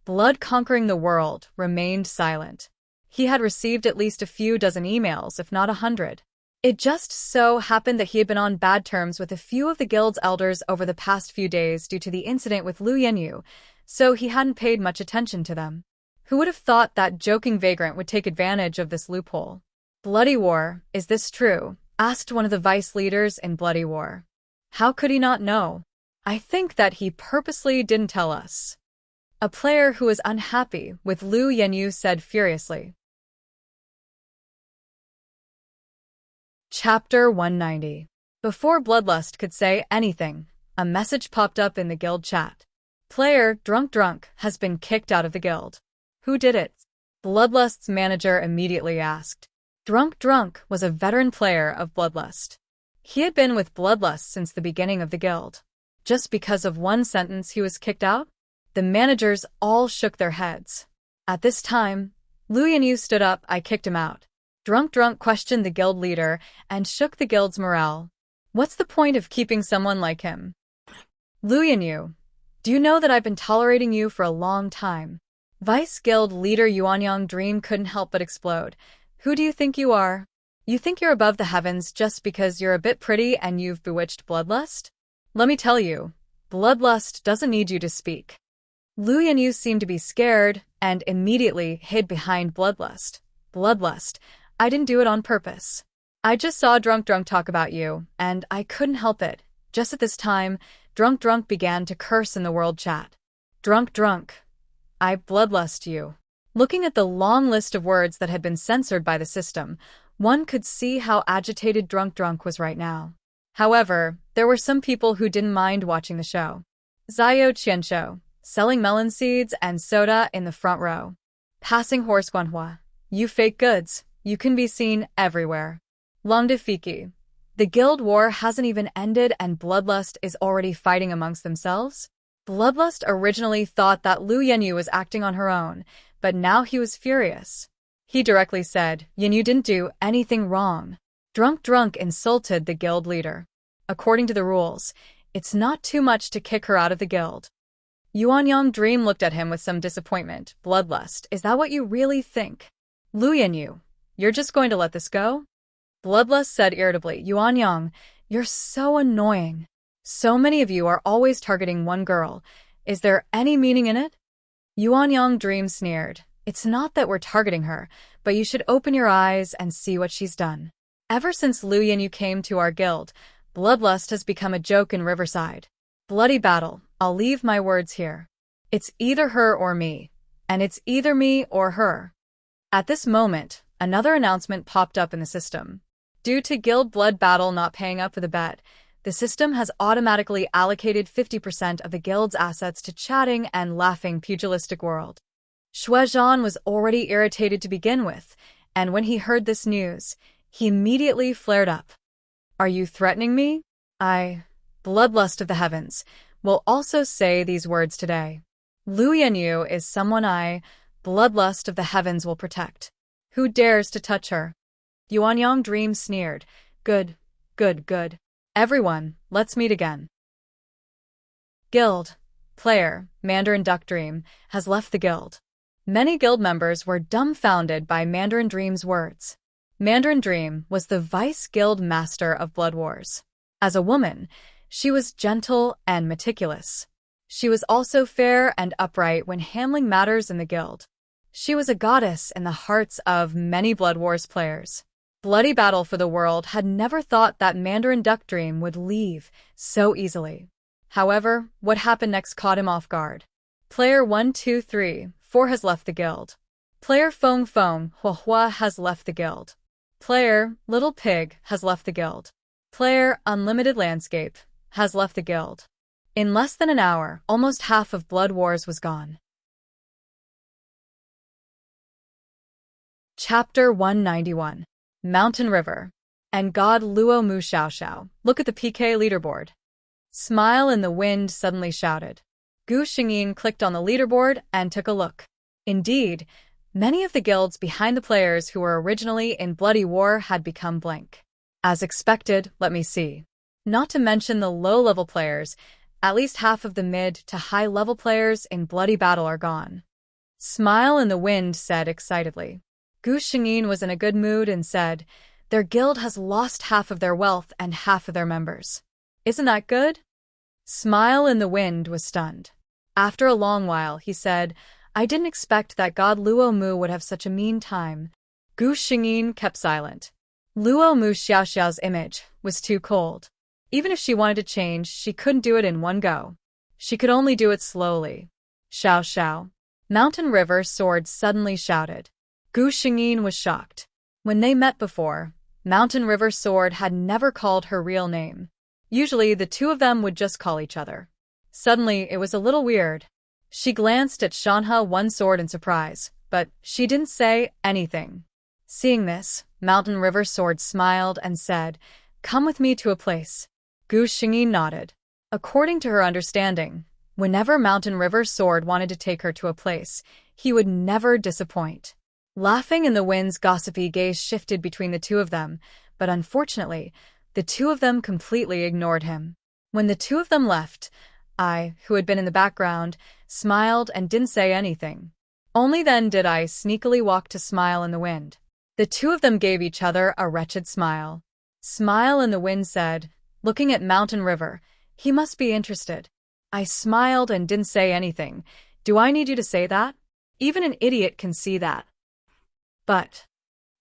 Blood Conquering the World remained silent. He had received at least a few dozen emails, if not 100. It just so happened that he had been on bad terms with a few of the guild's elders over the past few days due to the incident with Lu Yanyu, so he hadn't paid much attention to them. Who would have thought that Joking Vagrant would take advantage of this loophole? Bloody War, is this true? Asked one of the vice leaders in Bloody War. How could he not know? I think that he purposely didn't tell us. A player who was unhappy with Lu Yanyu said furiously. Chapter 190. Before Bloodlust could say anything, a message popped up in the guild chat. Player Drunk has been kicked out of the guild. Who did it? Bloodlust's manager immediately asked. Drunk was a veteran player of Bloodlust. He had been with Bloodlust since the beginning of the guild. Just because of one sentence he was kicked out? The managers all shook their heads. At this time, Lu Yanyu stood up. I kicked him out. Drunk questioned the guild leader and shook the guild's morale. What's the point of keeping someone like him? Lu Yanyu, do you know that I've been tolerating you for a long time? Vice guild leader Yuanyang Dream couldn't help but explode. Who do you think you are? You think you're above the heavens just because you're a bit pretty and you've bewitched Bloodlust? Let me tell you, Bloodlust doesn't need you to speak. Lu Yanyu seemed to be scared and immediately hid behind Bloodlust. Bloodlust, I didn't do it on purpose. I just saw Drunk talk about you, and I couldn't help it. Just at this time, Drunk began to curse in the world chat. Drunk, I bloodlust you. Looking at the long list of words that had been censored by the system, one could see how agitated Drunk was right now. However, there were some people who didn't mind watching the show. Zio Qianshou, selling melon seeds and soda in the front row. Passing horse Guanhua. You fake goods, you can be seen everywhere. Longdefiki. The guild war hasn't even ended and Bloodlust is already fighting amongst themselves? Bloodlust originally thought that Lu Yanyu was acting on her own, but now he was furious. He directly said, Yanyu didn't do anything wrong. Drunk insulted the guild leader. According to the rules, it's not too much to kick her out of the guild. Yuanyang Dream looked at him with some disappointment. Bloodlust, is that what you really think? Lu Yanyu, you're just going to let this go? Bloodlust said irritably, Yuanyang, you're so annoying. So many of you are always targeting one girl. Is there any meaning in it? Yuanyang Dream sneered. It's not that we're targeting her, but you should open your eyes and see what she's done. Ever since Lu Yanyu came to our guild, Bloodlust has become a joke in Riverside. Bloody Battle, I'll leave my words here. It's either her or me, and it's either me or her. At this moment, another announcement popped up in the system. Due to Guild Blood Battle not paying up for the bet, the system has automatically allocated 50% of the guild's assets to chatting and laughing pugilistic world. Shuezhan was already irritated to begin with, and when he heard this news, he immediately flared up. Are you threatening me? I, bloodlust of the heavens, will also say these words today. Lu Yanyu is someone I, bloodlust of the heavens, will protect. Who dares to touch her? Yuanyang Dream sneered. Good, good, good. Everyone, let's meet again. Guild. Player, Mandarin Duck Dream, has left the guild. Many guild members were dumbfounded by Mandarin Dream's words. Mandarin Dream was the vice guild master of Blood Wars. As a woman, she was gentle and meticulous. She was also fair and upright when handling matters in the guild. She was a goddess in the hearts of many Blood Wars players. Bloody Battle for the World had never thought that Mandarin Duck Dream would leave so easily. However, what happened next caught him off guard. Player 1234 has left the guild. Player Fong Fong Hua has left the guild. Player Little Pig has left the guild. Player Unlimited Landscape has left the guild. In less than an hour, almost half of Blood Wars was gone. Chapter 191. Mountain River. And God Luo Mu Xiao Xiao, look at the PK leaderboard. Smile in the Wind suddenly shouted. Gu Xingyin clicked on the leaderboard and took a look. Indeed, many of the guilds behind the players who were originally in Bloody War had become blank. As expected, let me see. Not to mention the low-level players, at least half of the mid to high-level players in Bloody Battle are gone. Smile in the Wind said excitedly. Gu Xingyin was in a good mood and said, their guild has lost half of their wealth and half of their members. Isn't that good? Smile in the Wind was stunned. After a long while, he said, I didn't expect that God Luo Mu would have such a mean time. Gu Xingyin kept silent. Luo Mu Xiaoxiao's image was too cold. Even if she wanted to change, she couldn't do it in one go. She could only do it slowly. Xiao Xiao. Mountain River Sword suddenly shouted. Gu Xingyin was shocked. When they met before, Mountain River Sword had never called her real name. Usually, the two of them would just call each other. Suddenly, it was a little weird. She glanced at Shanhe One Sword in surprise, but she didn't say anything. Seeing this, Mountain River Sword smiled and said, come with me to a place. Gu Xingyin nodded. According to her understanding, whenever Mountain River Sword wanted to take her to a place, he would never disappoint. Laughing in the Wind's gossipy gaze shifted between the two of them, but unfortunately, the two of them completely ignored him. When the two of them left, I, who had been in the background, smiled and didn't say anything. Only then did I sneakily walk to Smile in the Wind. The two of them gave each other a wretched smile. Smile in the Wind said, looking at Mountain River, he must be interested. I smiled and didn't say anything. Do I need you to say that? Even an idiot can see that. But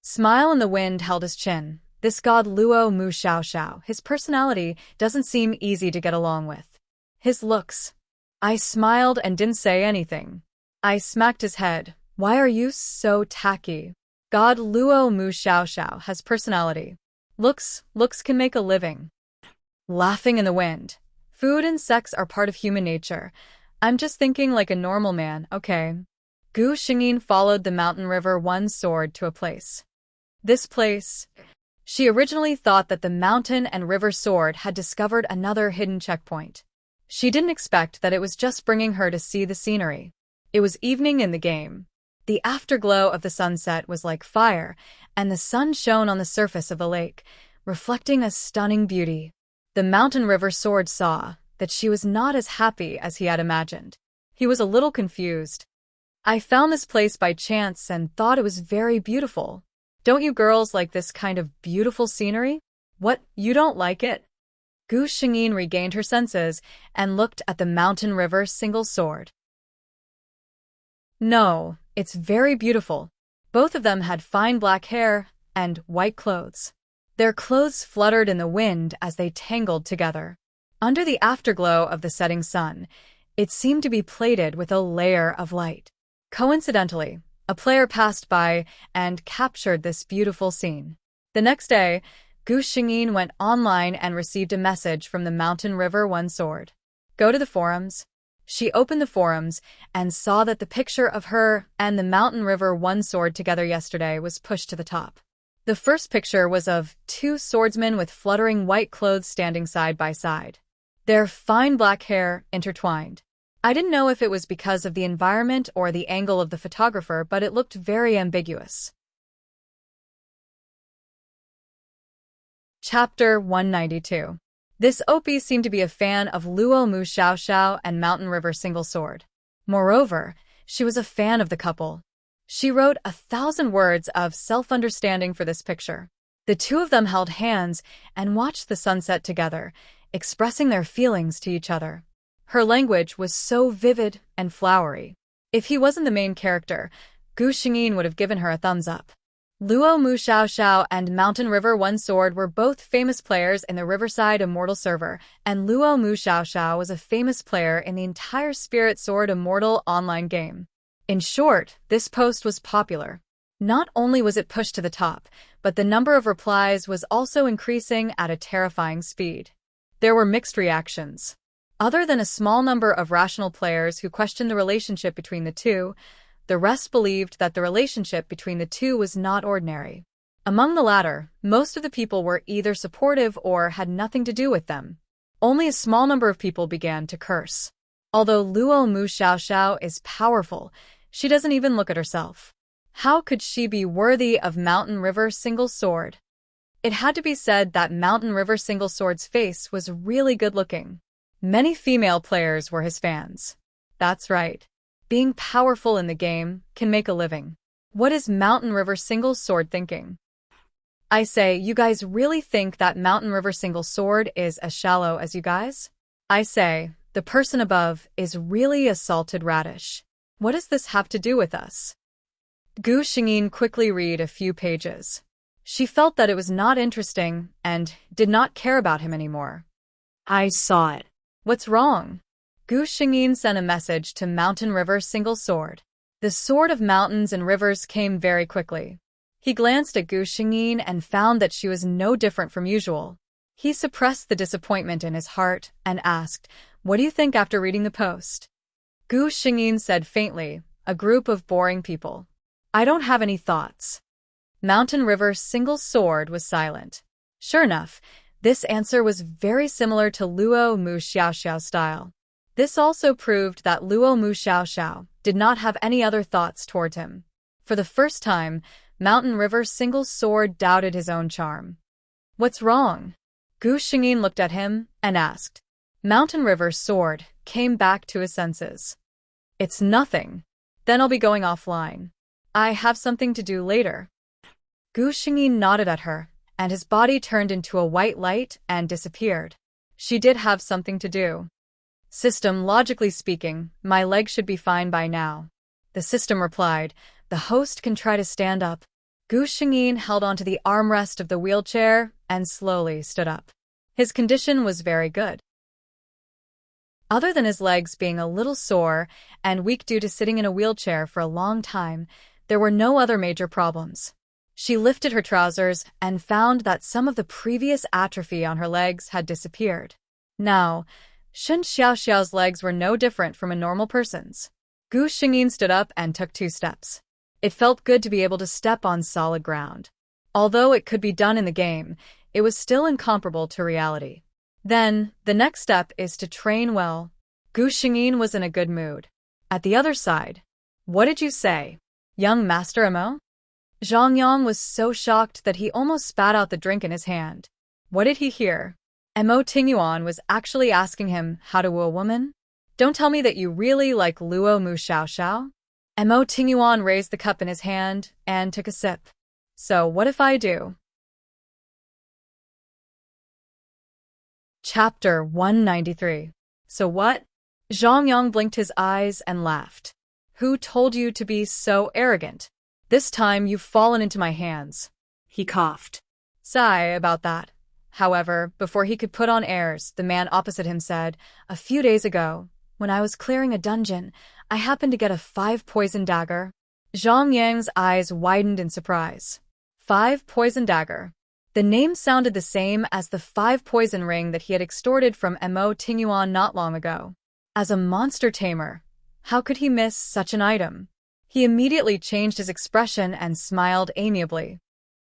Smile in the Wind held his chin. This god Luo Mu Xiao Xiao, his personality doesn't seem easy to get along with. His looks. I smiled and didn't say anything. I smacked his head. Why are you so tacky? God Luo Mu Xiao Xiao has personality. Looks can make a living. Laughing in the Wind. Food and sex are part of human nature. I'm just thinking like a normal man, okay? Gu Xingyin followed the Mountain River One Sword to a place. This place. She originally thought that the Mountain and River Sword had discovered another hidden checkpoint. She didn't expect that it was just bringing her to see the scenery. It was evening in the game. The afterglow of the sunset was like fire, and the sun shone on the surface of the lake, reflecting a stunning beauty. The Mountain River Sword saw that she was not as happy as he had imagined. He was a little confused. I found this place by chance and thought it was very beautiful. Don't you girls like this kind of beautiful scenery? What, you don't like it? Gu Xingyin regained her senses and looked at the Mountain River single sword. No, it's very beautiful. Both of them had fine black hair and white clothes. Their clothes fluttered in the wind as they tangled together. Under the afterglow of the setting sun, It seemed to be plated with a layer of light. Coincidentally, a player passed by and captured this beautiful scene. The next day, Gu Xingyin went online and received a message from the Mountain River One Sword. Go to the forums. She opened the forums and saw that the picture of her and the Mountain River One Sword together yesterday was pushed to the top. The first picture was of two swordsmen with fluttering white clothes standing side by side. Their fine black hair intertwined. I didn't know if it was because of the environment or the angle of the photographer, but it looked very ambiguous. Chapter 192. This OP seemed to be a fan of Luo Mu Xiaoxiao and Mountain River Single Sword. Moreover, she was a fan of the couple. She wrote 1,000 words of self-understanding for this picture. The two of them held hands and watched the sunset together, expressing their feelings to each other. Her language was so vivid and flowery. If he wasn't the main character, Gu Xingyin would have given her a thumbs up. Luo Mu Xiaoxiao and Mountain River One Sword were both famous players in the Riverside Immortal server, and Luo Mu Xiaoxiao was a famous player in the entire Spirit Sword Immortal online game. In short, this post was popular. Not only was it pushed to the top, but the number of replies was also increasing at a terrifying speed. There were mixed reactions. Other than a small number of rational players who questioned the relationship between the two, the rest believed that the relationship between the two was not ordinary. Among the latter, most of the people were either supportive or had nothing to do with them. Only a small number of people began to curse. Although Luo Mu Xiaoxiao is powerful, she doesn't even look at herself. How could she be worthy of Mountain River Single Sword? It had to be said that Mountain River Single Sword's face was really good-looking. Many female players were his fans. That's right. Being powerful in the game can make a living. What is Mountain River Single Sword thinking? I say, you guys really think that Mountain River Single Sword is as shallow as you guys? I say, the person above is really a salted radish. What does this have to do with us? Gu Xingyin quickly read a few pages. She felt that it was not interesting and did not care about him anymore. I saw it. What's wrong? Gu Xingyin sent a message to Mountain River Single Sword. The Sword of Mountains and Rivers came very quickly. He glanced at Gu Xingyin and found that she was no different from usual. He suppressed the disappointment in his heart and asked, "What do you think after reading the post?" Gu Xingyin said faintly, "A group of boring people. I don't have any thoughts." Mountain River Single Sword was silent. Sure enough, this answer was very similar to Luo Mu Xiaoxiao's style. This also proved that Luo Mu Xiaoxiao did not have any other thoughts towards him. For the first time, Mountain River Single Sword doubted his own charm. What's wrong? Gu Xingyin looked at him and asked. Mountain River Sword came back to his senses. It's nothing. Then I'll be going offline. I have something to do later. Gu Xingyin nodded at her, and his body turned into a white light and disappeared. She did have something to do. System, logically speaking, my leg should be fine by now. The system replied, the host can try to stand up. Gu Xingyin held onto the armrest of the wheelchair and slowly stood up. His condition was very good. Other than his legs being a little sore and weak due to sitting in a wheelchair for a long time, there were no other major problems. She lifted her trousers and found that some of the previous atrophy on her legs had disappeared. Now, Shun Xiaoxiao's legs were no different from a normal person's. Gu Xingyin stood up and took 2 steps. It felt good to be able to step on solid ground. Although it could be done in the game, it was still incomparable to reality. Then, the next step is to train well. Gu Xingyin was in a good mood. At the other side, what did you say? Young Master Emo? Zhang Yang was so shocked that he almost spat out the drink in his hand. What did he hear? Emo Tingyuan was actually asking him how to woo a woman? Don't tell me that you really like Luo Mu Xiaoxiao? Emo Tingyuan raised the cup in his hand and took a sip. So what if I do? Chapter 193. So what? Zhang Yang blinked his eyes and laughed. Who told you to be so arrogant? This time you've fallen into my hands. He coughed. Sigh about that. However, before he could put on airs, the man opposite him said, a few days ago, When I was clearing a dungeon, I happened to get a 5 poison dagger. Zhang Yang's eyes widened in surprise. 5 poison dagger. The name sounded the same as the 5 poison ring that he had extorted from Mo Tingyuan not long ago. As a monster tamer, how could he miss such an item? He immediately changed his expression and smiled amiably.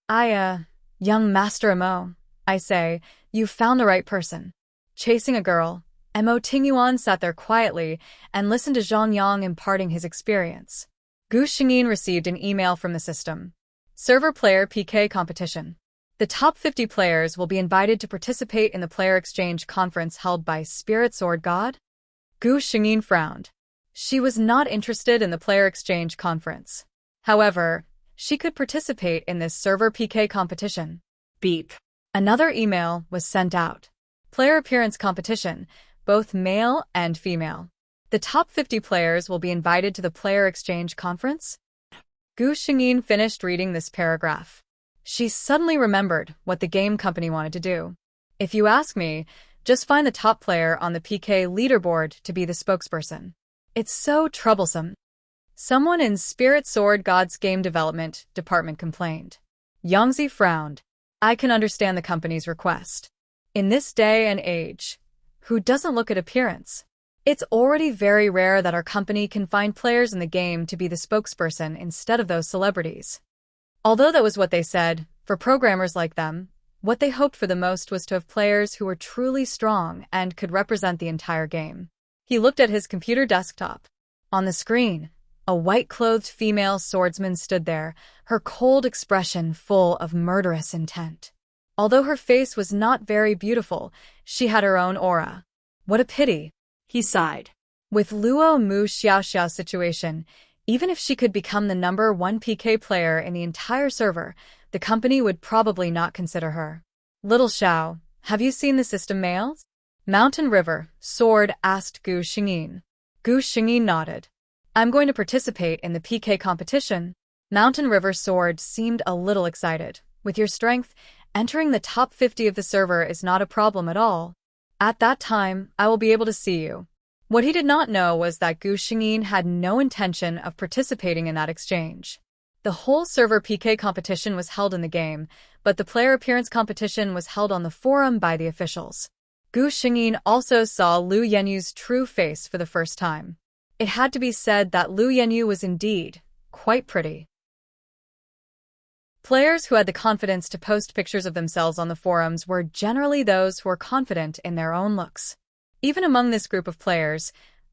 Young Master Mo, I say, you found the right person. Chasing a girl, Mo Tingyuan sat there quietly and listened to Zhang Yang imparting his experience. Gu Xingyin received an email from the system. Server player PK competition. The top 50 players will be invited to participate in the player exchange conference held by Spirit Sword God? Gu Xingyin frowned. She was not interested in the player exchange conference. However, she could participate in this server PK competition. Beep. Another email was sent out. Player appearance competition, both male and female. The top 50 players will be invited to the player exchange conference? Gu Xingyin finished reading this paragraph. She suddenly remembered what the game company wanted to do. If you ask me, just find the top player on the PK leaderboard to be the spokesperson. It's so troublesome. Someone in Spirit Sword God's game development department complained. Yangzi frowned. I can understand the company's request. In this day and age, who doesn't look at appearance? It's already very rare that our company can find players in the game to be the spokesperson instead of those celebrities. Although that was what they said, for programmers like them, what they hoped for the most was to have players who were truly strong and could represent the entire game. He looked at his computer desktop. On the screen, a white-clothed female swordsman stood there, her cold expression full of murderous intent. Although her face was not very beautiful, she had her own aura. What a pity, he sighed. With Luo Mu Xiaoxiao's situation, even if she could become the number 1 PK player in the entire server, the company would probably not consider her. Little Xiao, have you seen the system mails? Mountain River, Sword asked Gu Xingyin. Gu Xingyin nodded. I'm going to participate in the PK competition. Mountain River Sword seemed a little excited. With your strength, entering the top 50 of the server is not a problem at all. At that time, I will be able to see you. What he did not know was that Gu Xingyin had no intention of participating in that exchange. The whole server PK competition was held in the game, but the player appearance competition was held on the forum by the officials. Gu Xingyin also saw Lu Yenyu's true face for the first time. It had to be said that Lu Yenyu was indeed quite pretty. Players who had the confidence to post pictures of themselves on the forums were generally those who were confident in their own looks. Even among this group of players,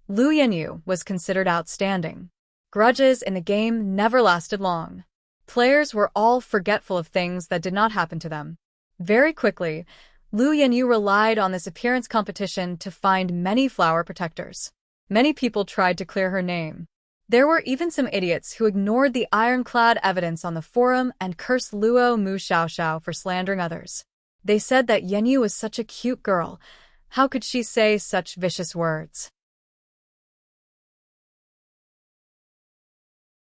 Lu Yenyu was considered outstanding. Grudges in the game never lasted long. Players were all forgetful of things that did not happen to them. Very quickly, Lu Yenyu relied on this appearance competition to find many flower protectors. Many people tried to clear her name. There were even some idiots who ignored the ironclad evidence on the forum and cursed Luo Mu Xiaoxiao for slandering others. They said that Yenyu was such a cute girl. How could she say such vicious words?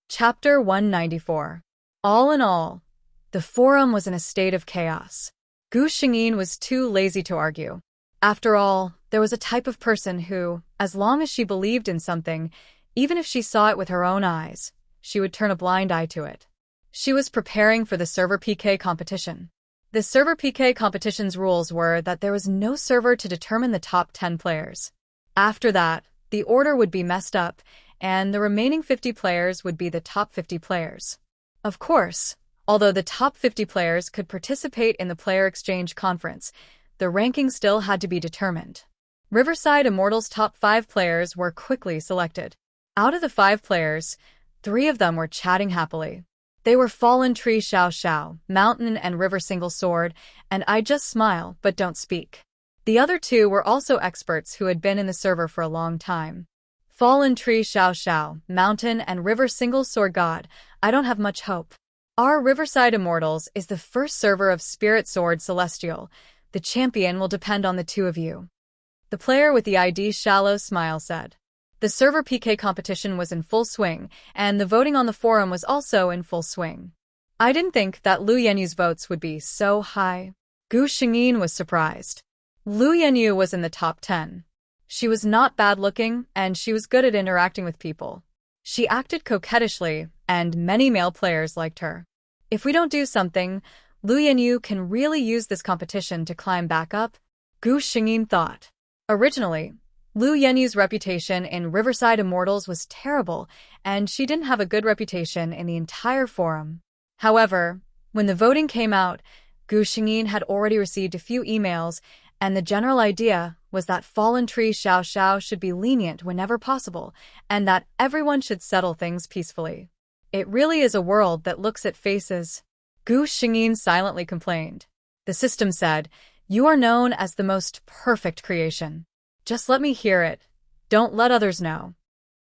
Chapter 194. All in all, the forum was in a state of chaos. Gu Xingyin was too lazy to argue. After all, there was a type of person who, as long as she believed in something, even if she saw it with her own eyes, she would turn a blind eye to it. She was preparing for the server PK competition. The server PK competition's rules were that there was no server to determine the top 10 players. After that, the order would be messed up, and the remaining 50 players would be the top 50 players. Of course, although the top 50 players could participate in the player exchange conference, the ranking still had to be determined. Riverside Immortals' top 5 players were quickly selected. Out of the 5 players, 3 of them were chatting happily. They were Fallen Tree Xiao Xiao, Mountain and River Single Sword, and I Just Smile but Don't Speak. The other 2 were also experts who had been in the server for a long time. Fallen Tree Xiao Xiao, Mountain and River Single Sword God, I don't have much hope. Our Riverside Immortals is the first server of Spirit Sword Celestial. The champion will depend on the 2 of you. The player with the ID Shallow Smile said. The server PK competition was in full swing, and the voting on the forum was also in full swing. I didn't think that Lu Yenyu's votes would be so high. Gu Xingyin was surprised. Lu Yenyu was in the top 10. She was not bad-looking, and she was good at interacting with people. She acted coquettishly, and many male players liked her. If we don't do something, Lu Yanyu can really use this competition to climb back up, Gu Xingyin thought. Originally, Lu Yanyu's reputation in Riverside Immortals was terrible, and she didn't have a good reputation in the entire forum. However, when the voting came out, Gu Xingyin had already received a few emails, and the general idea was that Fallen Tree Xiao Xiao should be lenient whenever possible, and that everyone should settle things peacefully. It really is a world that looks at faces, Gu Xingyin silently complained. The system said, "You are known as the most perfect creation. Just let me hear it. Don't let others know.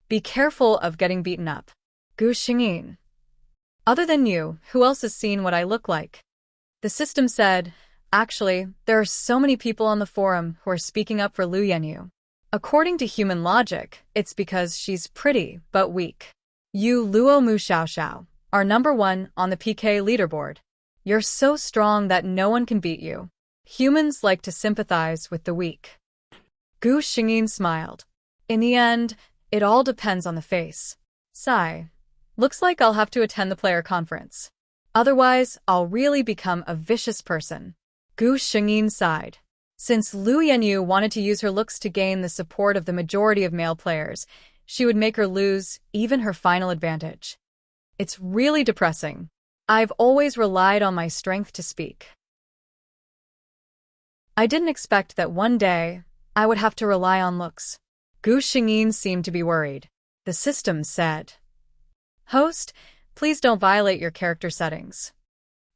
Be careful of getting beaten up." Gu Xingyin. Other than you, who else has seen what I look like? The system said, "Actually, there are so many people on the forum who are speaking up for Lu Yanyu. According to human logic, it's because she's pretty but weak. You Luo Mu Xiao Xiao are #1 on the PK leaderboard. You're so strong that no one can beat you. Humans like to sympathize with the weak." Gu Xingyin smiled. In the end, it all depends on the face. Sigh. Looks like I'll have to attend the player conference. Otherwise, I'll really become a vicious person. Gu Xingyin sighed. Since Lu Yanyu wanted to use her looks to gain the support of the majority of male players, she would make her lose even her final advantage. It's really depressing. I've always relied on my strength to speak. I didn't expect that one day I would have to rely on looks. Gu Xingyin seemed to be worried. The system said, "Host, please don't violate your character settings."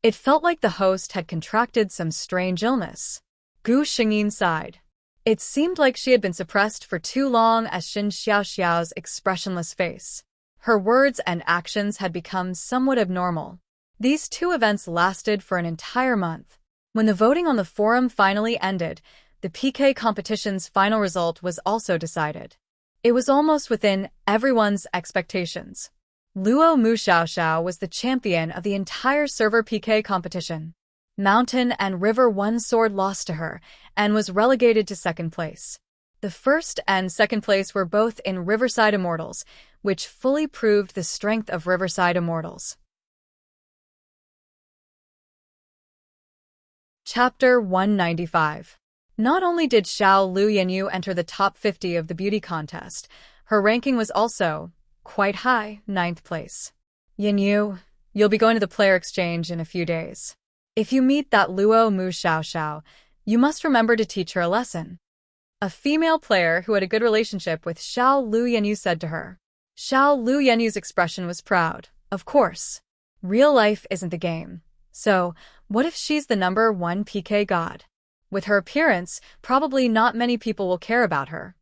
It felt like the host had contracted some strange illness. Gu Xingyin sighed. It seemed like she had been suppressed for too long as Xin Xiaoxiao's expressionless face. Her words and actions had become somewhat abnormal. These two events lasted for an entire month. When the voting on the forum finally ended, the PK competition's final result was also decided. It was almost within everyone's expectations. Luo Mu Xiaoxiao was the champion of the entire server PK competition. Mountain and River One Sword lost to her and was relegated to second place. The first and second place were both in Riverside Immortals, which fully proved the strength of Riverside Immortals. Chapter 195. Not only did Xiao Lu Yanyu enter the top 50 of the beauty contest, her ranking was also quite high, 9th place. Yanyu, you'll be going to the player exchange in a few days. If you meet that Luo Mu Xiaoxiao, you must remember to teach her a lesson. A female player who had a good relationship with Xiao Lu Yanyu said to her. Xiao Lu Yanyu's expression was proud. Of course. Real life isn't the game. So, what if she's the #1 PK god? With her appearance, probably not many people will care about her.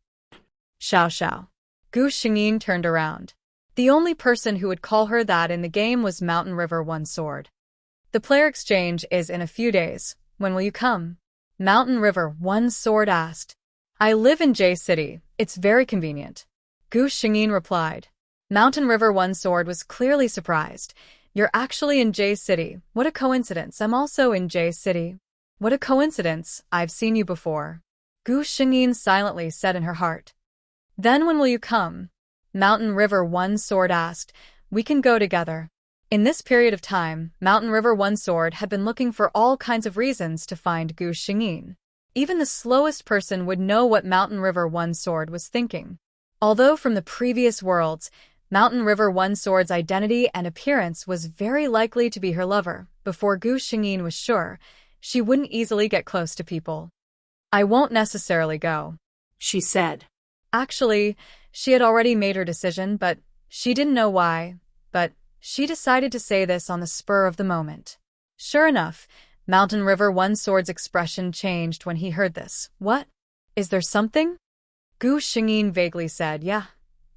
Xiao Xiao. Gu Xingyin turned around. The only person who would call her that in the game was Mountain River One Sword. The player exchange is in a few days. When will you come? Mountain River One Sword asked. I live in J City. It's very convenient. Gu Xingyin replied. Mountain River One Sword was clearly surprised. You're actually in J City. What a coincidence. I'm also in J City. What a coincidence. I've seen you before. Gu Xingyin silently said in her heart. Then when will you come? Mountain River One Sword asked. We can go together. In this period of time, Mountain River One Sword had been looking for all kinds of reasons to find Gu Xingyin. Even the slowest person would know what Mountain River One Sword was thinking. Although from the previous worlds, Mountain River One Sword's identity and appearance was very likely to be her lover, before Gu Xingyin was sure, she wouldn't easily get close to people. I won't necessarily go, she said. Actually, she had already made her decision, but she didn't know why. But she decided to say this on the spur of the moment. Sure enough, Mountain River One Sword's expression changed when he heard this. What? Is there something? Gu Xingyin vaguely said, yeah,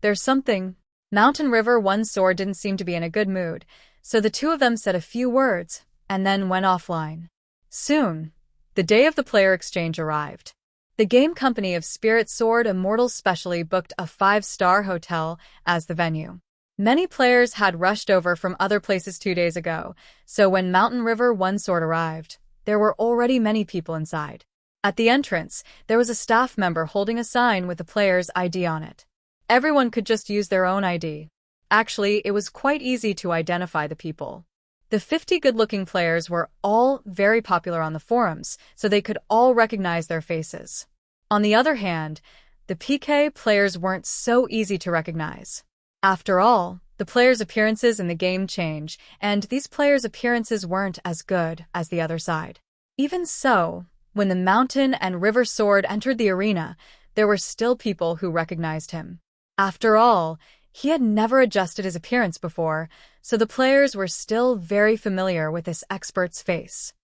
there's something. Mountain River One Sword didn't seem to be in a good mood, so the two of them said a few words, and then went offline. Soon, the day of the player exchange arrived. The game company of Spirit Sword Immortals specially booked a 5-star hotel as the venue. Many players had rushed over from other places 2 days ago, so when Mountain River One Sword arrived, there were already many people inside. At the entrance, there was a staff member holding a sign with the player's ID on it. Everyone could just use their own ID. Actually, it was quite easy to identify the people. The 50 good-looking players were all very popular on the forums, so they could all recognize their faces. On the other hand, the PK players weren't so easy to recognize. After all, the players' appearances in the game change, and these players' appearances weren't as good as the other side. Even so, when the Mountain and River Sword entered the arena, there were still people who recognized him. After all, he had never adjusted his appearance before, so the players were still very familiar with this expert's face.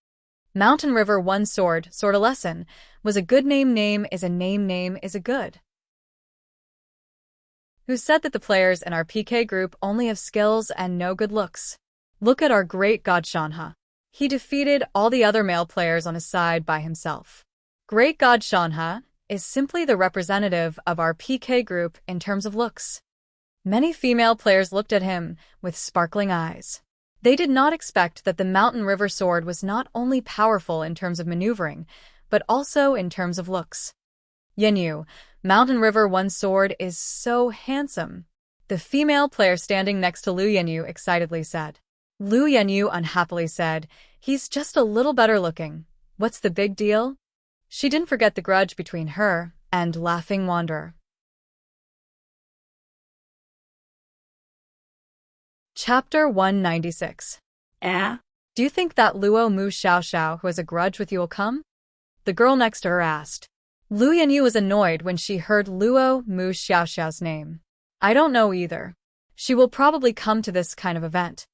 Mountain River One Sword, Sorta Lesson, was a good name is a name is a good. Who said that the players in our PK group only have skills and no good looks? Look at our great god Shanha. He defeated all the other male players on his side by himself. Great god Shanha is simply the representative of our PK group in terms of looks. Many female players looked at him with sparkling eyes. They did not expect that the Mountain River Sword was not only powerful in terms of maneuvering, but also in terms of looks. Yenyu, Mountain River One Sword is so handsome. The female player standing next to Lu Yenyu excitedly said. Lu Yenyu unhappily said, he's just a little better looking. What's the big deal? She didn't forget the grudge between her and Laughing Wanderer. Chapter 196. Do you think that Luo Mu Xiaoxiao who has a grudge with you will come? The girl next to her asked. Lu Yanyu was annoyed when she heard Luo Mu Xiaoxiao's name. I don't know either. She will probably come to this kind of event.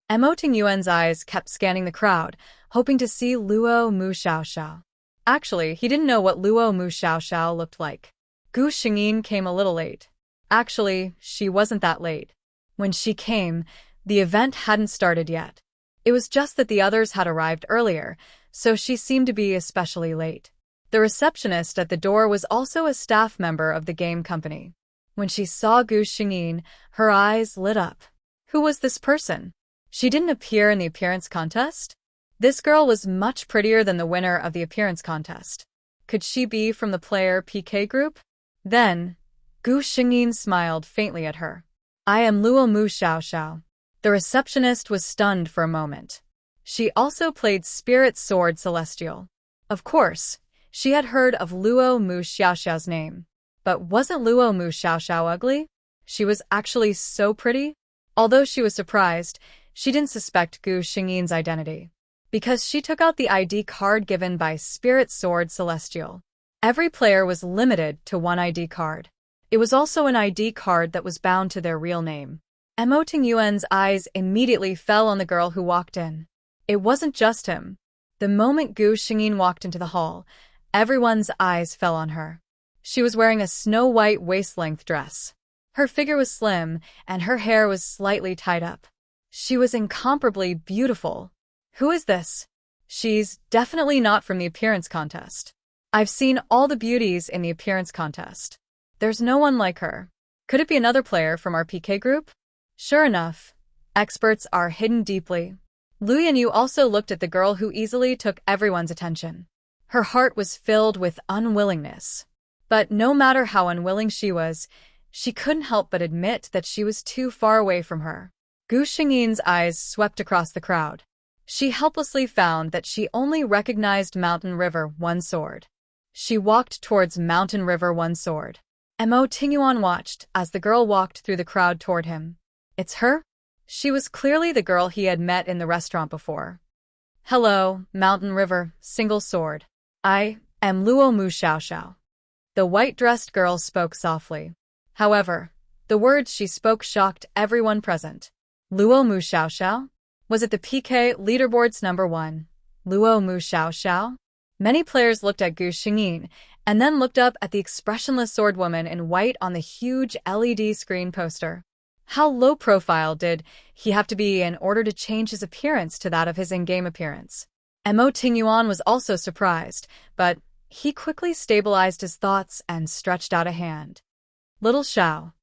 Mo Tingyuan's eyes kept scanning the crowd, hoping to see Luo Mu Xiaoxiao. Actually, he didn't know what Luo Mu Xiaoxiao looked like. Gu Xingyin came a little late. Actually, she wasn't that late. When she came, the event hadn't started yet. It was just that the others had arrived earlier, so she seemed to be especially late. The receptionist at the door was also a staff member of the game company. When she saw Gu Xingyin, her eyes lit up. Who was this person? She didn't appear in the appearance contest? This girl was much prettier than the winner of the appearance contest. Could she be from the player PK group? Then, Gu Xingyin smiled faintly at her. I am Luo Mu Xiaoxiao. The receptionist was stunned for a moment. She also played Spirit Sword Celestial. Of course, she had heard of Luo Mu Xiaoxiao's name. But wasn't Luo Mu Xiaoxiao ugly? She was actually so pretty. Although she was surprised, she didn't suspect Gu Xingyin's identity. Because she took out the ID card given by Spirit Sword Celestial. Every player was limited to one ID card. It was also an ID card that was bound to their real name. Mo Tingyuan's eyes immediately fell on the girl who walked in. It wasn't just him. The moment Gu Xingyin walked into the hall, everyone's eyes fell on her. She was wearing a snow-white waist-length dress. Her figure was slim, and her hair was slightly tied up. She was incomparably beautiful. Who is this? She's definitely not from the appearance contest. I've seen all the beauties in the appearance contest. There's no one like her. Could it be another player from our PK group? Sure enough, experts are hidden deeply. Lu Yanyu also looked at the girl who easily took everyone's attention. Her heart was filled with unwillingness. But no matter how unwilling she was, she couldn't help but admit that she was too far away from her. Gu Xingyin's eyes swept across the crowd. She helplessly found that she only recognized Mountain River One Sword. She walked towards Mountain River One Sword. Mo Tingyuan watched as the girl walked through the crowd toward him. It's her? She was clearly the girl he had met in the restaurant before. Hello, Mountain River, Single Sword. I am Luo Mu Xiaoxiao. The white-dressed girl spoke softly. However, the words she spoke shocked everyone present. Luo Mu Xiaoxiao? Was it the PK leaderboard's number one? Luo Mu Xiaoxiao? Many players looked at Gu Xingyin, and then looked up at the expressionless sword woman in white on the huge LED screen poster. How low profile did he have to be in order to change his appearance to that of his in-game appearance? Mo Tingyuan was also surprised, but he quickly stabilized his thoughts and stretched out a hand. Little Xiao.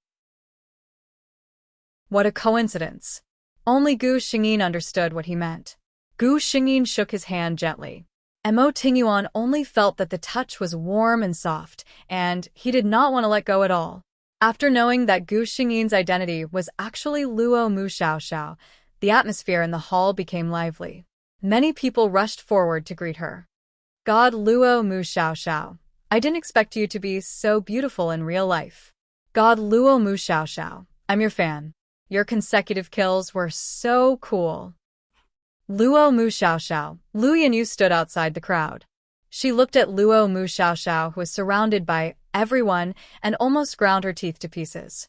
What a coincidence. Only Gu Xingyin understood what he meant. Gu Xingyin shook his hand gently. Mo Tingyuan only felt that the touch was warm and soft, and he did not want to let go at all. After knowing that Gu Xingyin's identity was actually Luo Mu Xiaoxiao, the atmosphere in the hall became lively. Many people rushed forward to greet her. God Luo Mu Xiaoxiao, I didn't expect you to be so beautiful in real life. God Luo Mu Xiaoxiao, I'm your fan. Your consecutive kills were so cool. Luo Mu Xiaoxiao, Lu Yanyu stood outside the crowd. She looked at Luo Mu Xiaoxiao, who was surrounded by everyone, and almost ground her teeth to pieces.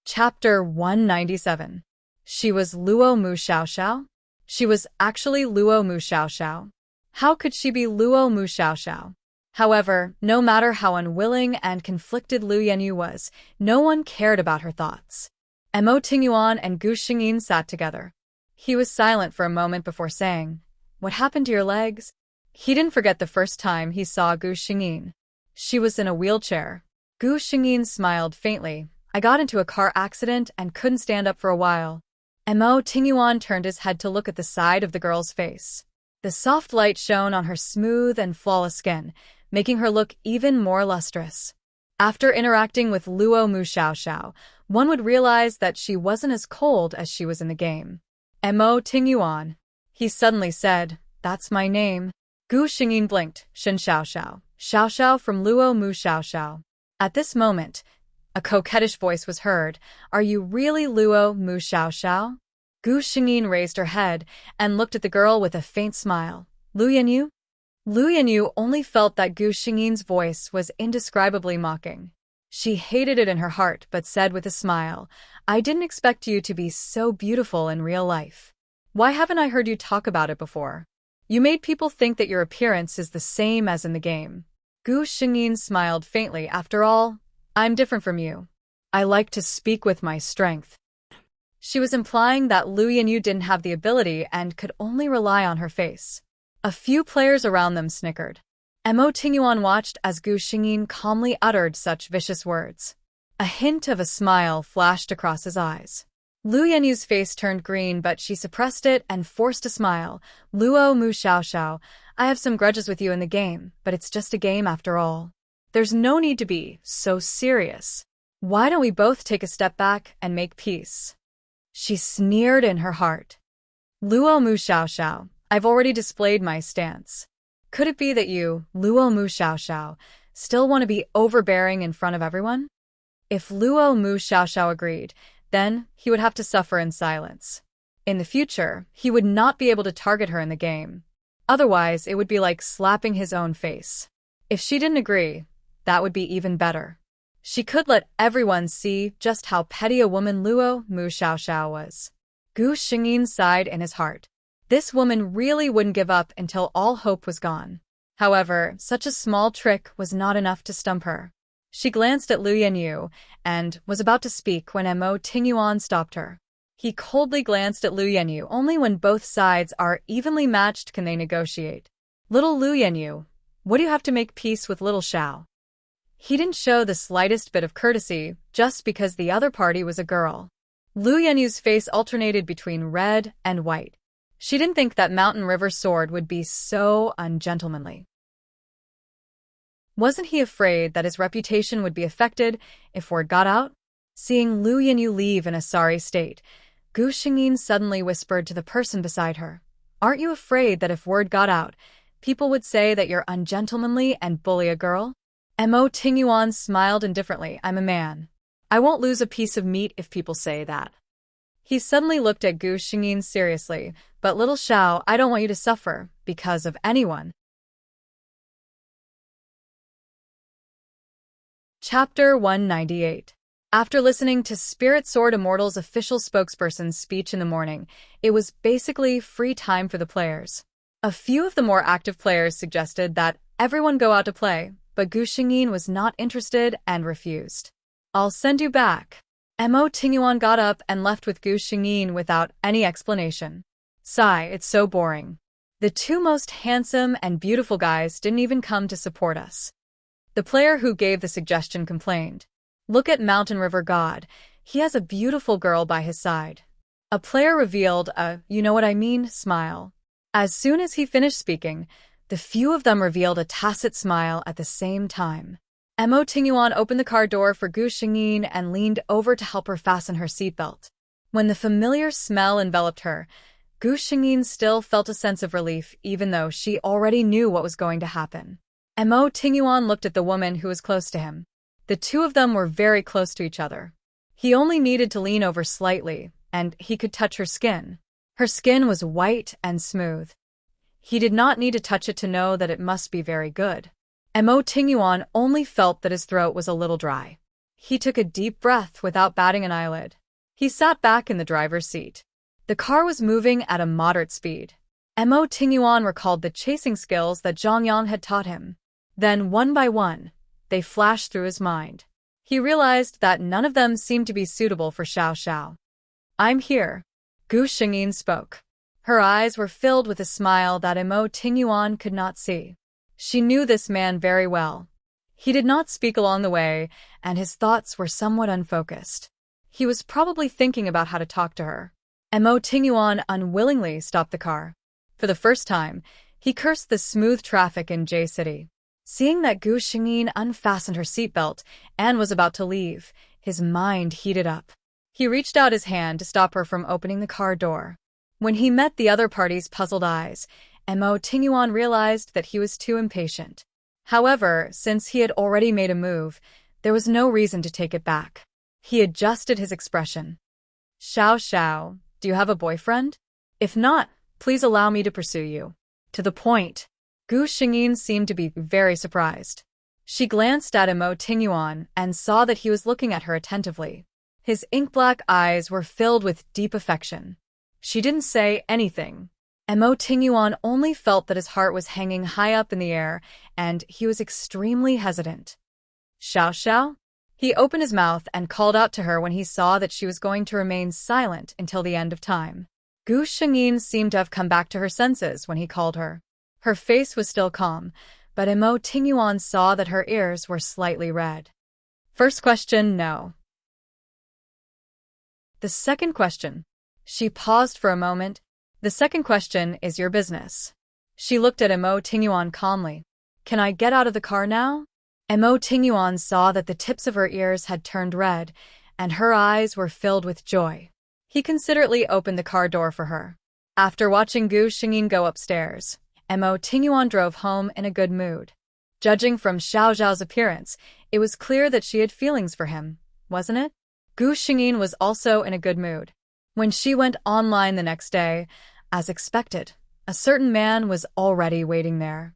Chapter 197. She was Luo Mu Xiaoxiao? She was actually Luo Mu Xiaoxiao. How could she be Luo Mu Xiaoxiao? However, no matter how unwilling and conflicted Lu Yanyu was, no one cared about her thoughts. Mo Tingyuan and Gu Xingyin sat together. He was silent for a moment before saying, "What happened to your legs?" He didn't forget the first time he saw Gu Xingyin. She was in a wheelchair. Gu Xingyin smiled faintly. "I got into a car accident and couldn't stand up for a while." Mo Tingyuan turned his head to look at the side of the girl's face. The soft light shone on her smooth and flawless skin, making her look even more lustrous. After interacting with Luo Mu Xiaoxiao, one would realize that she wasn't as cold as she was in the game. Mo Tingyuan. He suddenly said, "That's my name." Gu Xingyin blinked. "Shen Xiaoxiao. Xiaoxiao from Luo Mu Xiaoxiao." At this moment, a coquettish voice was heard. "Are you really Luo Mu Xiaoxiao?" Gu Xingyin raised her head and looked at the girl with a faint smile. "Lu Yanyu?" Lu Yanyu only felt that Gu Xingyin's voice was indescribably mocking. She hated it in her heart but said with a smile, "I didn't expect you to be so beautiful in real life. Why haven't I heard you talk about it before? You made people think that your appearance is the same as in the game." Gu Xingyin smiled faintly. "After all, I'm different from you. I like to speak with my strength." She was implying that Lu Yanyu didn't have the ability and could only rely on her face. A few players around them snickered. Mo Tingyuan watched as Gu Xingyin calmly uttered such vicious words. A hint of a smile flashed across his eyes. Lu Yanyu's face turned green, but she suppressed it and forced a smile. "Luo Mu Xiaoxiao, I have some grudges with you in the game, but it's just a game after all. There's no need to be so serious. Why don't we both take a step back and make peace?" She sneered in her heart. "Luo Mu Xiaoxiao, I've already displayed my stance. Could it be that you, Luo Mu Xiaoxiao, still want to be overbearing in front of everyone?" If Luo Mu Xiaoxiao agreed, then he would have to suffer in silence. In the future, he would not be able to target her in the game. Otherwise, it would be like slapping his own face. If she didn't agree, that would be even better. She could let everyone see just how petty a woman Luo Mu Xiaoxiao was. Gu Xingyin sighed in his heart. This woman really wouldn't give up until all hope was gone. However, such a small trick was not enough to stump her. She glanced at Lu Yanyu and was about to speak when Mo Tingyuan stopped her. He coldly glanced at Lu Yanyu. Only when both sides are evenly matched can they negotiate. "Little Lu Yanyu, what do you have to make peace with little Xiao?" He didn't show the slightest bit of courtesy just because the other party was a girl. Lu Yanyu's face alternated between red and white. She didn't think that Mountain River Sword would be so ungentlemanly. Wasn't he afraid that his reputation would be affected if word got out? Seeing Lu Yanyu leave in a sorry state, Gu Xingyin suddenly whispered to the person beside her, "Aren't you afraid that if word got out, people would say that you're ungentlemanly and bully a girl?" Mo Tingyuan smiled indifferently. "I'm a man. I won't lose a piece of meat if people say that." He suddenly looked at Gu Xingyin seriously. "But little Xiao, I don't want you to suffer because of anyone." Chapter 198. After listening to Spirit Sword Immortal's official spokesperson's speech in the morning, it was basically free time for the players. A few of the more active players suggested that everyone go out to play, but Gu Xingyin was not interested and refused. "I'll send you back." Mo Tingyuan got up and left with Gu Xingyin without any explanation. "Sigh, it's so boring. The two most handsome and beautiful guys didn't even come to support us." The player who gave the suggestion complained. "Look at Mountain River God. He has a beautiful girl by his side." A player revealed a "you know what I mean" smile. As soon as he finished speaking, the few of them revealed a tacit smile at the same time. Mo Tingyuan opened the car door for Gu Xingyin and leaned over to help her fasten her seatbelt. When the familiar smell enveloped her, Gu Xingyin still felt a sense of relief even though she already knew what was going to happen. Mo Tingyuan looked at the woman who was close to him. The two of them were very close to each other. He only needed to lean over slightly, and he could touch her skin. Her skin was white and smooth. He did not need to touch it to know that it must be very good. Mo Tingyuan only felt that his throat was a little dry. He took a deep breath without batting an eyelid. He sat back in the driver's seat. The car was moving at a moderate speed. Mo Tingyuan recalled the chasing skills that Zhang Yang had taught him. Then, one by one, they flashed through his mind. He realized that none of them seemed to be suitable for Xiao Xiao. "I'm here," Gu Xingyin spoke. Her eyes were filled with a smile that Mo Tingyuan could not see. She knew this man very well. He did not speak along the way, and his thoughts were somewhat unfocused. He was probably thinking about how to talk to her. Mo Tingyuan unwillingly stopped the car. For the first time, he cursed the smooth traffic in J City. Seeing that Gu Xingyin unfastened her seatbelt and was about to leave, his mind heated up. He reached out his hand to stop her from opening the car door. When he met the other party's puzzled eyes, Mo Tingyuan realized that he was too impatient. However, since he had already made a move, there was no reason to take it back. He adjusted his expression. "Xiao Xiao, do you have a boyfriend? If not, please allow me to pursue you." To the point. Gu Xingyin seemed to be very surprised. She glanced at Mo Tingyuan and saw that he was looking at her attentively. His ink-black eyes were filled with deep affection. She didn't say anything. Mo Tingyuan only felt that his heart was hanging high up in the air, and he was extremely hesitant. "Xiao Xiao?" He opened his mouth and called out to her when he saw that she was going to remain silent until the end of time. Gu Xingyin seemed to have come back to her senses when he called her. Her face was still calm, but Mo Tingyuan saw that her ears were slightly red. "First question, no." "The second question." She paused for a moment. "The second question is your business." She looked at Mo Tingyuan calmly. "Can I get out of the car now?" Mo Tingyuan saw that the tips of her ears had turned red, and her eyes were filled with joy. He considerately opened the car door for her. After watching Gu Xingyin go upstairs, Mo Tingyuan drove home in a good mood. Judging from Xiao Zhao's appearance, it was clear that she had feelings for him, wasn't it? Gu Xingyin was also in a good mood. When she went online the next day, as expected, a certain man was already waiting there.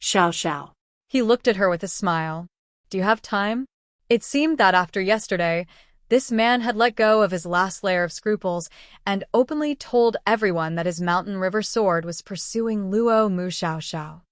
"Xiao Xiao." He looked at her with a smile. "Do you have time?" It seemed that after yesterday, this man had let go of his last layer of scruples and openly told everyone that his mountain river sword was pursuing Luo Mu Xiao Xiao.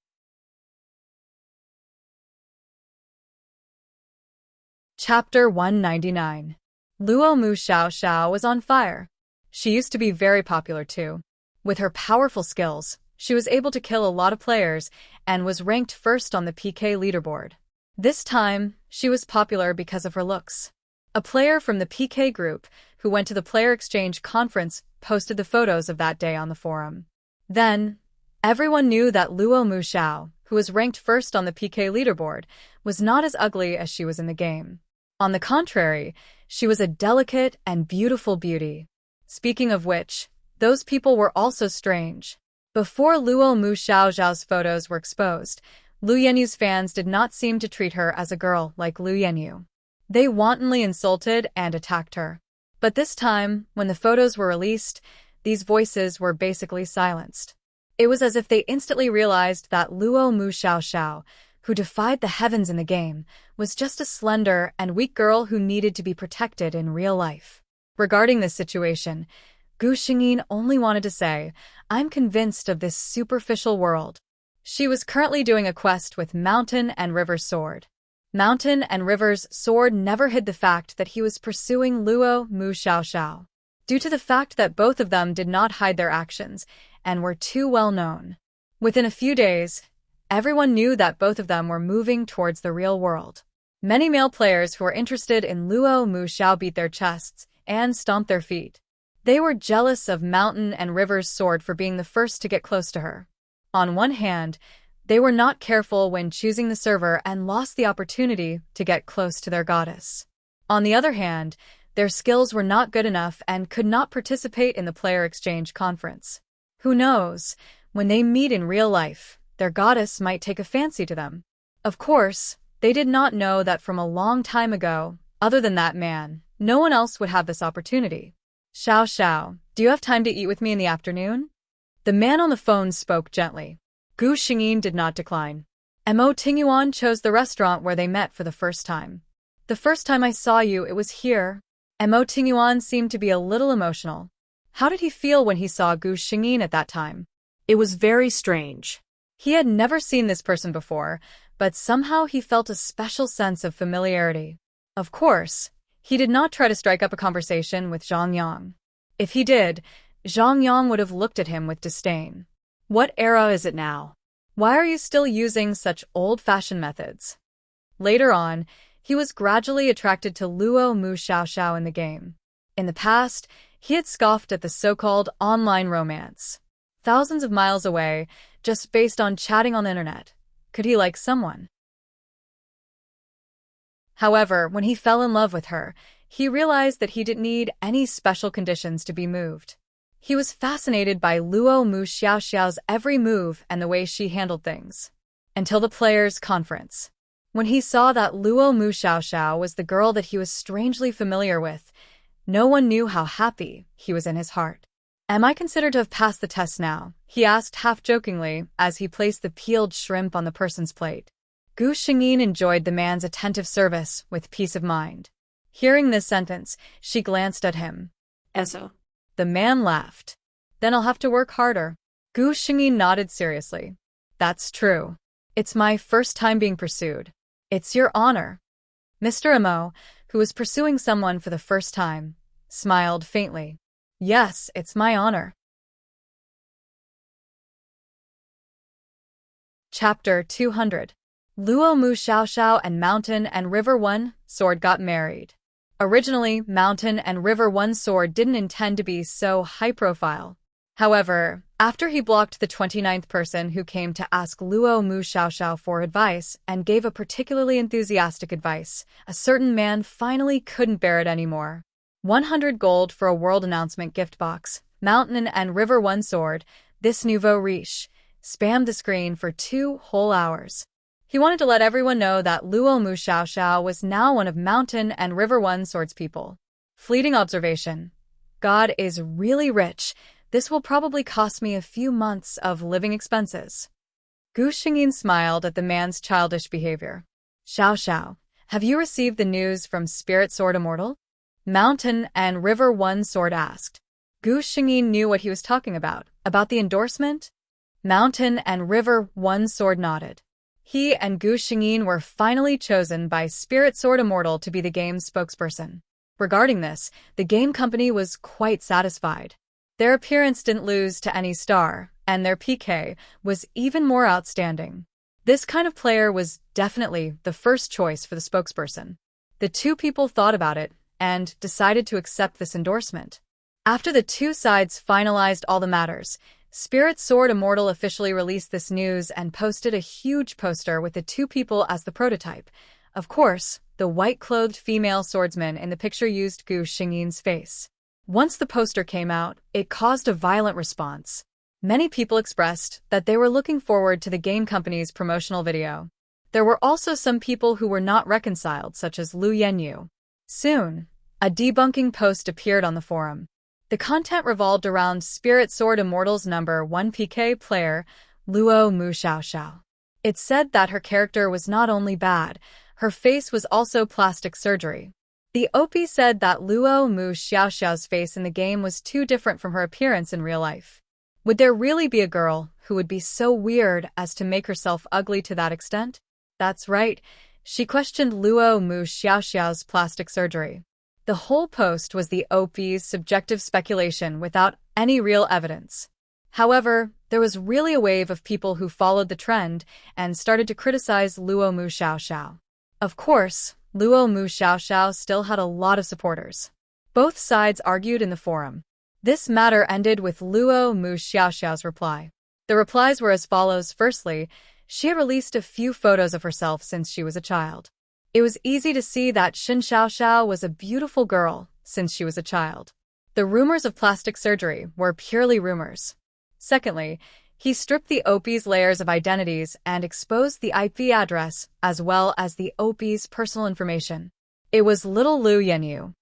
Chapter 199. Luo Mu Xiao Xiao was on fire. She used to be very popular too. With her powerful skills, she was able to kill a lot of players and was ranked first on the PK leaderboard. This time, she was popular because of her looks. A player from the PK group, who went to the player exchange conference, posted the photos of that day on the forum. Then, everyone knew that Luo Mu Xiao, who was ranked first on the PK leaderboard, was not as ugly as she was in the game. On the contrary, she was a delicate and beautiful beauty. Speaking of which, those people were also strange. Before Luo Mu Xiao Zhao's photos were exposed, Lu Yenyu's fans did not seem to treat her as a girl like Lu Yenyu. They wantonly insulted and attacked her. But this time, when the photos were released, these voices were basically silenced. It was as if they instantly realized that Luo Mu Xiao Xiao, who defied the heavens in the game, was just a slender and weak girl who needed to be protected in real life. Regarding this situation, Gu Xingyin only wanted to say, "I'm convinced of this superficial world." She was currently doing a quest with Mountain and River's sword. Mountain and River's sword never hid the fact that he was pursuing Luo Mu Xiao Xiao, due to the fact that both of them did not hide their actions and were too well known. Within a few days, everyone knew that both of them were moving towards the real world. Many male players who were interested in Luo Mu Xiao beat their chests and stomped their feet. They were jealous of Mountain and River's sword for being the first to get close to her. On one hand, they were not careful when choosing the server and lost the opportunity to get close to their goddess. On the other hand, their skills were not good enough and could not participate in the player exchange conference. Who knows, when they meet in real life, their goddess might take a fancy to them. Of course, they did not know that from a long time ago, other than that man, no one else would have this opportunity. Xiao Xiao, do you have time to eat with me in the afternoon? The man on the phone spoke gently. Gu Xingyin did not decline. Mo Tingyuan chose the restaurant where they met for the first time. The first time I saw you, it was here. Mo Tingyuan seemed to be a little emotional. How did he feel when he saw Gu Xingyin at that time? It was very strange. He had never seen this person before, but somehow he felt a special sense of familiarity. Of course, he did not try to strike up a conversation with Zhang Yang. If he did, Zhang Yang would have looked at him with disdain. What era is it now? Why are you still using such old-fashioned methods? Later on, he was gradually attracted to Luo Mu Xiaoxiao in the game. In the past, he had scoffed at the so-called online romance. Thousands of miles away, just based on chatting on the internet. Could he like someone? However, when he fell in love with her, he realized that he didn't need any special conditions to be moved. He was fascinated by Luo Mu Xiaoxiao's every move and the way she handled things. Until the players' conference. When he saw that Luo Mu Xiaoxiao was the girl that he was strangely familiar with, no one knew how happy he was in his heart. Am I considered to have passed the test now? He asked half-jokingly as he placed the peeled shrimp on the person's plate. Gu Xingyin enjoyed the man's attentive service with peace of mind. Hearing this sentence, she glanced at him. Eso. The man laughed. Then I'll have to work harder. Gu Xingyin nodded seriously. That's true. It's my first time being pursued. It's your honor. Mr. Mo, who was pursuing someone for the first time, smiled faintly. Yes, it's my honor. Chapter 200. Luo Mu Xiaoxiao and Mountain and River One Sword got married. Originally, Mountain and River One Sword didn't intend to be so high-profile. However, after he blocked the 29th person who came to ask Luo Mu Xiaoxiao for advice and gave a particularly enthusiastic advice, a certain man finally couldn't bear it anymore. 100 gold for a world announcement gift box, Mountain and River One Sword, this nouveau riche, spammed the screen for 2 whole hours. He wanted to let everyone know that Luo Mu Xiaoxiao was now one of Mountain and River One Sword's people. Fleeting observation. God is really rich. This will probably cost me a few months of living expenses. Gu Xingyin smiled at the man's childish behavior. Xiaoxiao, have you received the news from Spirit Sword Immortal? Mountain and River One Sword asked. Gu Xingyin knew what he was talking about the endorsement? Mountain and River One Sword nodded. He and Gu Xingyin were finally chosen by Spirit Sword Immortal to be the game's spokesperson. Regarding this, the game company was quite satisfied. Their appearance didn't lose to any star, and their PK was even more outstanding. This kind of player was definitely the first choice for the spokesperson. The two people thought about it and decided to accept this endorsement. After the two sides finalized all the matters, Spirit Sword Immortal officially released this news and posted a huge poster with the two people as the prototype. Of course, the white-clothed female swordsman in the picture used Gu Xingyin's face. Once the poster came out, it caused a violent response. Many people expressed that they were looking forward to the game company's promotional video. There were also some people who were not reconciled, such as Lu Yenyu. Soon, a debunking post appeared on the forum. The content revolved around Spirit Sword Immortal's number 1 PK player, Luo Mu Xiaoxiao. It said that her character was not only bad, her face was also plastic surgery. The OP said that Luo Mu Xiaoxiao's face in the game was too different from her appearance in real life. Would there really be a girl who would be so weird as to make herself ugly to that extent? That's right, she questioned Luo Mu Xiaoxiao's plastic surgery. The whole post was the OP's subjective speculation without any real evidence. However, there was really a wave of people who followed the trend and started to criticize Luo Mu Xiaoxiao. Of course, Luo Mu Xiaoxiao still had a lot of supporters. Both sides argued in the forum. This matter ended with Luo Mu Xiaoxiao's reply. The replies were as follows. Firstly, she had released a few photos of herself since she was a child. It was easy to see that Xin Xiaoxiao was a beautiful girl since she was a child. The rumors of plastic surgery were purely rumors. Secondly, he stripped the OP's layers of identities and exposed the IP address as well as the OP's personal information. It was little Lu Yenyu.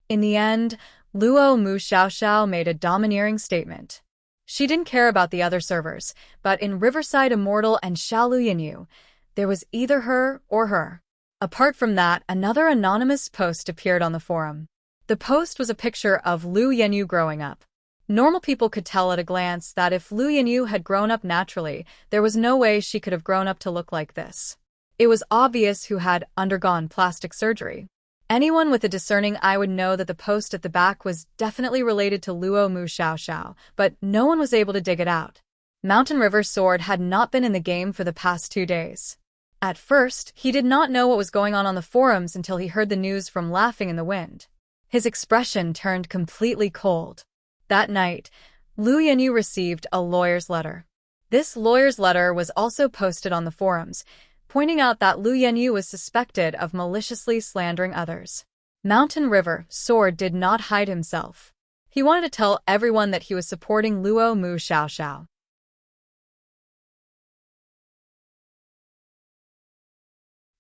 In the end, Luo Mu Xiaoxiao made a domineering statement. She didn't care about the other servers, but in Riverside Immortal and Xiaolu Yenyu, there was either her or her. Apart from that, another anonymous post appeared on the forum. The post was a picture of Lu Yenyu growing up. Normal people could tell at a glance that if Lu Yenyu had grown up naturally, there was no way she could have grown up to look like this. It was obvious who had undergone plastic surgery. Anyone with a discerning eye would know that the post at the back was definitely related to Luo Mu Xiaoxiao, but no one was able to dig it out. Mountain River's sword had not been in the game for the past 2 days. At first, he did not know what was going on the forums until he heard the news from Laughing in the Wind. His expression turned completely cold. That night, Lu Yenyu received a lawyer's letter. This lawyer's letter was also posted on the forums, pointing out that Lu Yenyu was suspected of maliciously slandering others. Mountain River Sword did not hide himself. He wanted to tell everyone that he was supporting Luo Mu Xiaoxiao.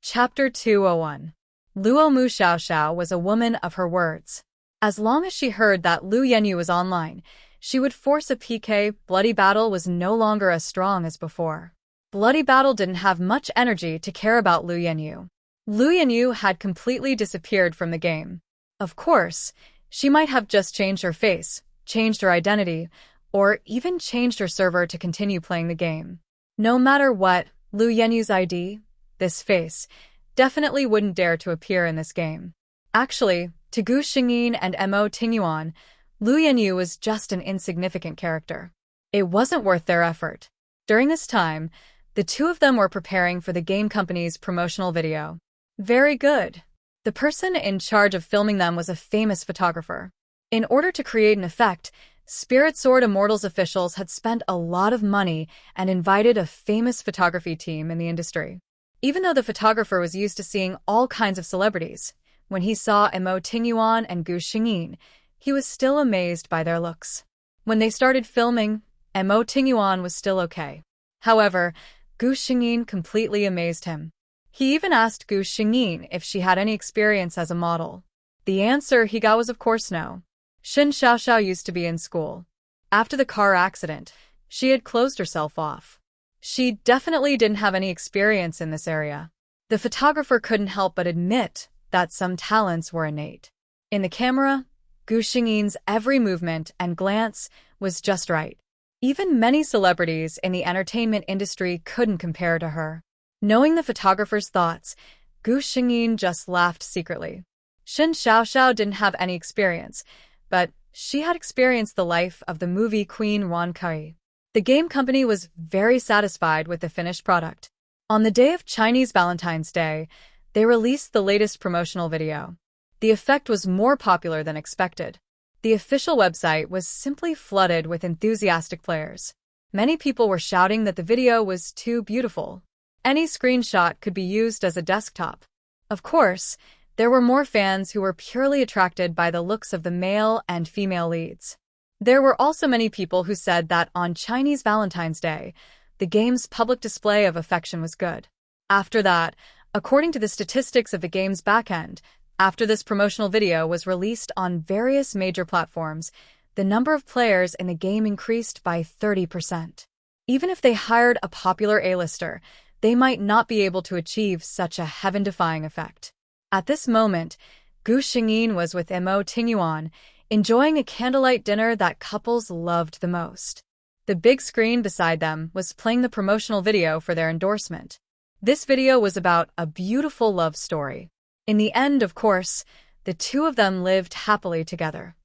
Chapter 201. Luo Mu Xiaoxiao was a woman of her words. As long as she heard that Lu Yenyu was online, she would force a PK. Bloody Battle was no longer as strong as before. Bloody Battle didn't have much energy to care about Lu Yenyu. Lu Yenyu had completely disappeared from the game. Of course, she might have just changed her face, changed her identity, or even changed her server to continue playing the game. No matter what, Lu Yenyu's ID, this face, definitely wouldn't dare to appear in this game. Actually, to Gu Xingyin and Mo Tingyuan, Lu Yenyu was just an insignificant character. It wasn't worth their effort. During this time, the two of them were preparing for the game company's promotional video. Very good. The person in charge of filming them was a famous photographer. In order to create an effect, Spirit Sword Immortals officials had spent a lot of money and invited a famous photography team in the industry. Even though the photographer was used to seeing all kinds of celebrities, when he saw Mo Tingyuan and Gu Xingyin, he was still amazed by their looks. When they started filming, Mo Tingyuan was still okay. However, Gu Xingyin completely amazed him. He even asked Gu Xingyin if she had any experience as a model. The answer he got was of course no. Xin Xiaoxiao used to be in school. After the car accident, she had closed herself off. She definitely didn't have any experience in this area. The photographer couldn't help but admit that some talents were innate. In the camera, Gu Xingyin's every movement and glance was just right. Even many celebrities in the entertainment industry couldn't compare to her. Knowing the photographer's thoughts, Gu Xingyin just laughed secretly. Xin Xiaoxiao didn't have any experience, but she had experienced the life of the movie queen Wan Kai. The game company was very satisfied with the finished product. On the day of Chinese Valentine's Day, they released the latest promotional video. The effect was more popular than expected. The official website was simply flooded with enthusiastic players. Many people were shouting that the video was too beautiful. Any screenshot could be used as a desktop. Of course, there were more fans who were purely attracted by the looks of the male and female leads. There were also many people who said that on Chinese Valentine's Day, the game's public display of affection was good. After that, according to the statistics of the game's backend, after this promotional video was released on various major platforms, the number of players in the game increased by 30%. Even if they hired a popular A-lister, they might not be able to achieve such a heaven-defying effect. At this moment, Gu Xingyin was with Mo Tingyuan, enjoying a candlelight dinner that couples loved the most. The big screen beside them was playing the promotional video for their endorsement. This video was about a beautiful love story. In the end, of course, the two of them lived happily together.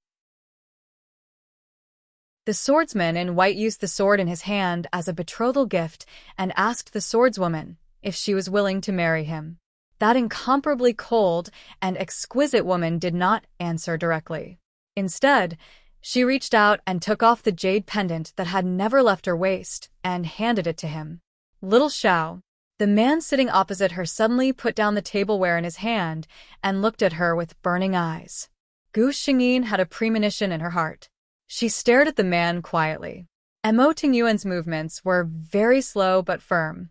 The swordsman in white used the sword in his hand as a betrothal gift and asked the swordswoman if she was willing to marry him. That incomparably cold and exquisite woman did not answer directly. Instead, she reached out and took off the jade pendant that had never left her waist and handed it to him. Little Xiao, the man sitting opposite her, suddenly put down the tableware in his hand and looked at her with burning eyes. Gu Xingyin had a premonition in her heart. She stared at the man quietly. Mo Tingyuan's movements were very slow but firm.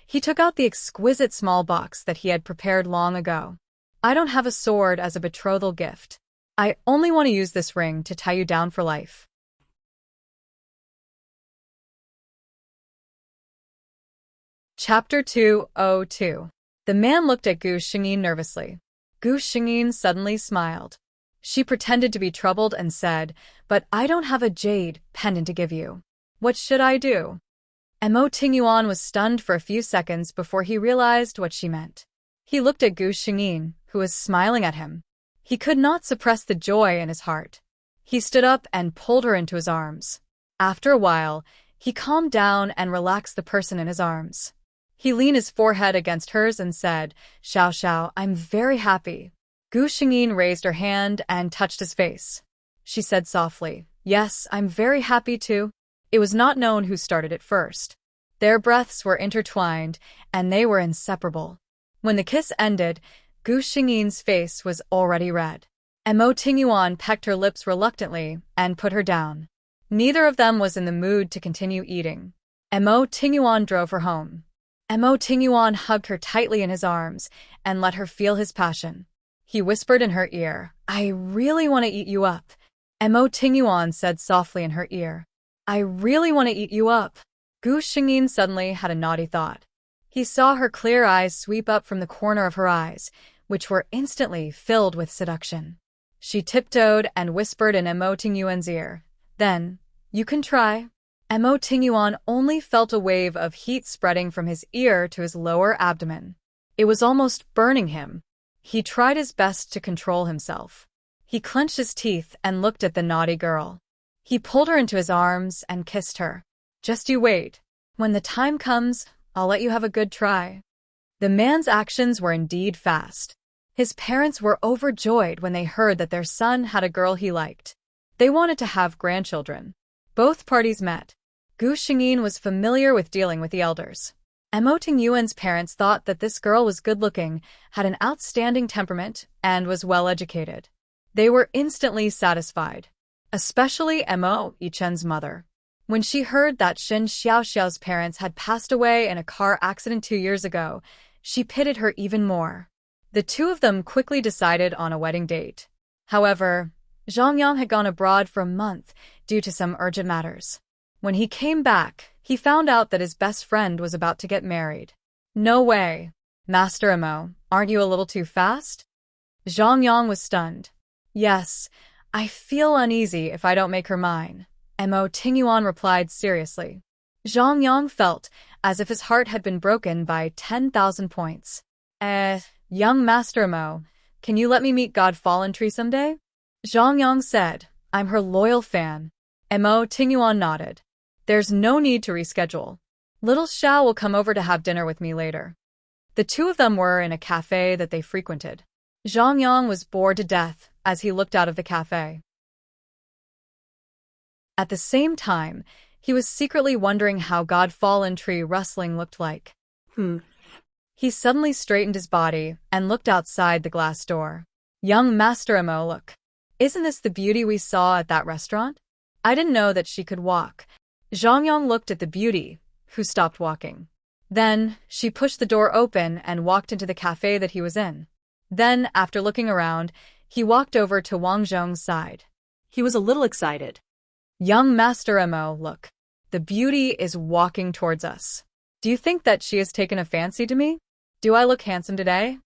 He took out the exquisite small box that he had prepared long ago. I don't have a sword as a betrothal gift. I only want to use this ring to tie you down for life. Chapter 202. The man looked at Gu Xingyin nervously. Gu Xingyin suddenly smiled. She pretended to be troubled and said, "But I don't have a jade pendant to give you. What should I do?" Mo Tingyuan was stunned for a few seconds before he realized what she meant. He looked at Gu Xingyin, who was smiling at him. He could not suppress the joy in his heart. He stood up and pulled her into his arms. After a while, he calmed down and relaxed the person in his arms. He leaned his forehead against hers and said, "Xiao Xiao, I'm very happy." Gu Xingyin raised her hand and touched his face. She said softly, "Yes, I'm very happy too." It was not known who started it first. Their breaths were intertwined, and they were inseparable. When the kiss ended, Gu Xingyin's face was already red. Mo Tingyuan pecked her lips reluctantly and put her down. Neither of them was in the mood to continue eating. Mo Tingyuan drove her home. Mo Tingyuan hugged her tightly in his arms and let her feel his passion. He whispered in her ear, "I really want to eat you up." Mo Tingyuan said softly in her ear, "I really want to eat you up." Gu Xingyin suddenly had a naughty thought. He saw her clear eyes sweep up from the corner of her eyes, which were instantly filled with seduction. She tiptoed and whispered in Mo Tingyuan's ear, "Then, you can try." Mo Tingyuan only felt a wave of heat spreading from his ear to his lower abdomen. It was almost burning him. He tried his best to control himself. He clenched his teeth and looked at the naughty girl. He pulled her into his arms and kissed her. "Just you wait. When the time comes, I'll let you have a good try." The man's actions were indeed fast. His parents were overjoyed when they heard that their son had a girl he liked. They wanted to have grandchildren. Both parties met. Gu Xingyin was familiar with dealing with the elders. Mo Tingyuan's parents thought that this girl was good-looking, had an outstanding temperament, and was well-educated. They were instantly satisfied. Especially Mo Yichen's mother. When she heard that Xin Xiaoxiao's parents had passed away in a car accident 2 years ago, she pitied her even more. The two of them quickly decided on a wedding date. However, Zhang Yang had gone abroad for a month due to some urgent matters. When he came back, he found out that his best friend was about to get married. "No way. Master Mo, aren't you a little too fast?" Zhang Yang was stunned. "Yes, I feel uneasy if I don't make her mine," Mo Tingyuan replied seriously. Zhang Yang felt as if his heart had been broken by 10,000 points. Young Master Mo, can you let me meet God Fallen Tree someday?" Zhang Yang said, "I'm her loyal fan." Mo Tingyuan nodded. "There's no need to reschedule. Little Xiao will come over to have dinner with me later." The two of them were in a cafe that they frequented. Zhang Yang was bored to death as he looked out of the cafe. At the same time, he was secretly wondering how God Fallen Tree wrestling looked like. He suddenly straightened his body and looked outside the glass door. "Young Master Mo, look. Isn't this the beauty we saw at that restaurant? I didn't know that she could walk." Zhang Yang looked at the beauty, who stopped walking. Then, she pushed the door open and walked into the cafe that he was in. Then, after looking around, he walked over to Wang Zhong's side. He was a little excited. "Young Master Mo, look. The beauty is walking towards us. Do you think that she has taken a fancy to me? Do I look handsome today?"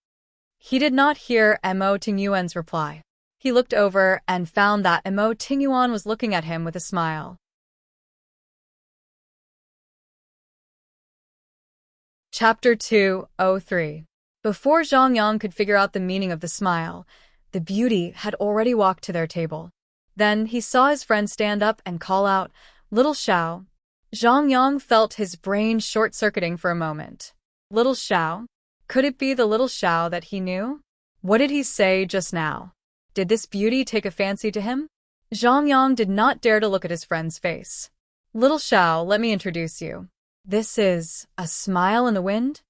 He did not hear Mo Tingyuan's reply. He looked over and found that Mo Tingyuan was looking at him with a smile. Chapter 203. Before Zhang Yang could figure out the meaning of the smile, the beauty had already walked to their table. Then he saw his friend stand up and call out, "Little Xiao." Zhang Yang felt his brain short-circuiting for a moment. Little Xiao? Could it be the Little Xiao that he knew? What did he say just now? Did this beauty take a fancy to him? Zhang Yang did not dare to look at his friend's face. Little Xiao, let me introduce you. This is a smile in the wind?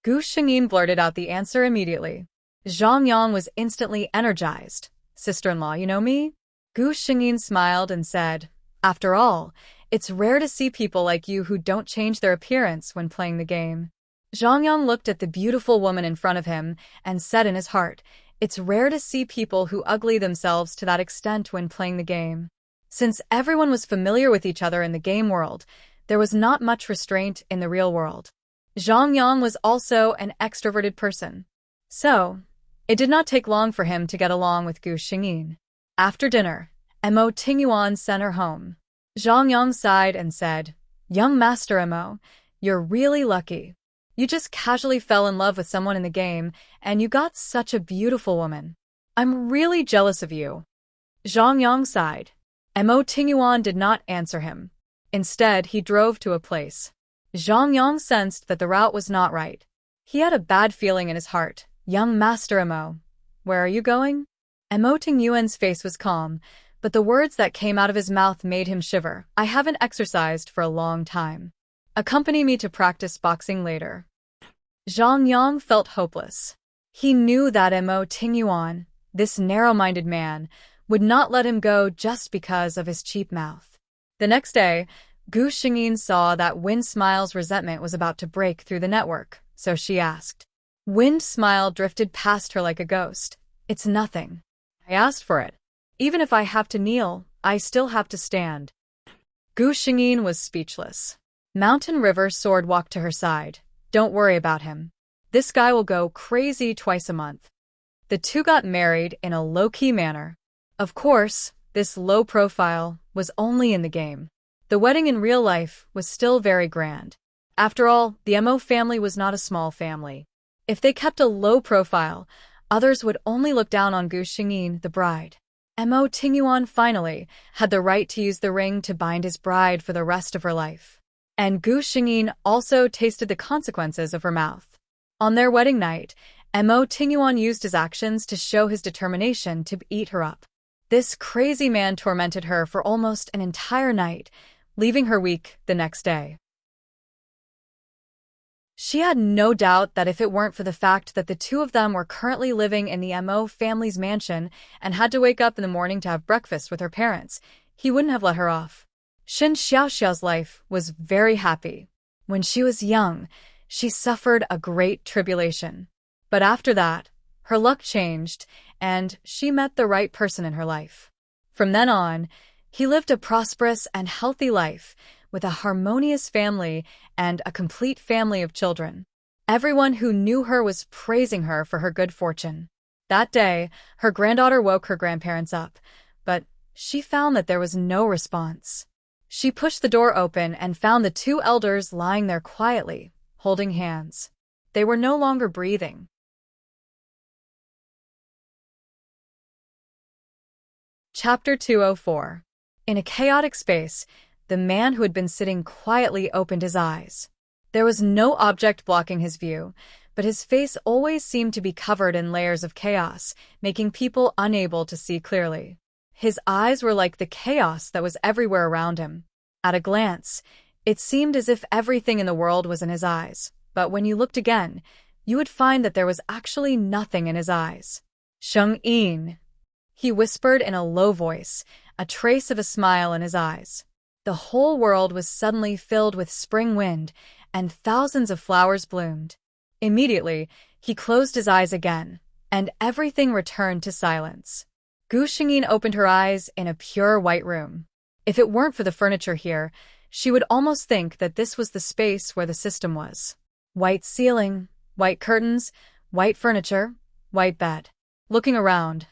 Gu Shengyin blurted out the answer immediately. Zhang Yang was instantly energized. Sister-in-law, you know me? Gu Shengyin smiled and said, after all, it's rare to see people like you who don't change their appearance when playing the game. Zhang Yang looked at the beautiful woman in front of him and said in his heart, it's rare to see people who ugly themselves to that extent when playing the game. Since everyone was familiar with each other in the game world, there was not much restraint in the real world. Zhang Yang was also an extroverted person. So, it did not take long for him to get along with Gu Shengyin. After dinner, Mo Tingyuan sent her home. Zhang Yang sighed and said, young Master Mo, you're really lucky. You just casually fell in love with someone in the game, and you got such a beautiful woman. I'm really jealous of you. Zhang Yang sighed. Mo Tingyuan did not answer him. Instead, he drove to a place. Zhang Yang sensed that the route was not right. He had a bad feeling in his heart. Young Master Mo, where are you going? Mo Tingyuan's face was calm, but the words that came out of his mouth made him shiver. I haven't exercised for a long time. Accompany me to practice boxing later. Zhang Yang felt hopeless. He knew that Mo Tingyuan, this narrow-minded man, would not let him go just because of his cheap mouth. The next day, Gu Shengyin saw that Wind Smile's resentment was about to break through the network, so she asked. Wind Smile drifted past her like a ghost. It's nothing. I asked for it. Even if I have to kneel, I still have to stand. Gu Shengyin was speechless. Mountain River Sword walked to her side. Don't worry about him. This guy will go crazy twice a month. The two got married in a low-key manner. Of course, this low profile was only in the game. The wedding in real life was still very grand. After all, the Mo family was not a small family. If they kept a low profile, others would only look down on Gu Shengyin, the bride. Mo Tingyuan finally had the right to use the ring to bind his bride for the rest of her life. And Gu Shengyin also tasted the consequences of her mouth. On their wedding night, Mo Tingyuan used his actions to show his determination to eat her up. This crazy man tormented her for almost an entire night, leaving her weak the next day. She had no doubt that if it weren't for the fact that the two of them were currently living in the Mo family's mansion and had to wake up in the morning to have breakfast with her parents, he wouldn't have let her off. Shen Xiaoxiao's life was very happy. When she was young, she suffered a great tribulation. But after that, her luck changed, and she met the right person in her life. From then on, he lived a prosperous and healthy life, with a harmonious family and a complete family of children. Everyone who knew her was praising her for her good fortune. That day, her granddaughter woke her grandparents up, but she found that there was no response. She pushed the door open and found the two elders lying there quietly, holding hands. They were no longer breathing. Chapter 204. In a chaotic space, the man who had been sitting quietly opened his eyes. There was no object blocking his view, but his face always seemed to be covered in layers of chaos, making people unable to see clearly. His eyes were like the chaos that was everywhere around him. At a glance, it seemed as if everything in the world was in his eyes, but when you looked again, you would find that there was actually nothing in his eyes. Sheng-yin, he whispered in a low voice, a trace of a smile in his eyes. The whole world was suddenly filled with spring wind, and thousands of flowers bloomed. Immediately, he closed his eyes again, and everything returned to silence. Gu Shengyin opened her eyes in a pure white room. If it weren't for the furniture here, she would almost think that this was the space where the system was. White ceiling, white curtains, white furniture, white bed. Looking around,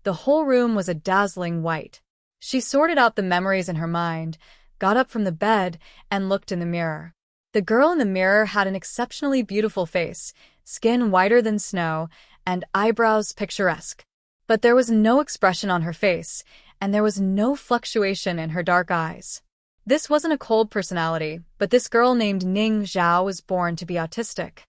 the whole room was a dazzling white. She sorted out the memories in her mind, got up from the bed, and looked in the mirror. The girl in the mirror had an exceptionally beautiful face, skin whiter than snow, and eyebrows picturesque. But there was no expression on her face, and there was no fluctuation in her dark eyes. This wasn't a cold personality, but this girl named Ning Zhao was born to be autistic.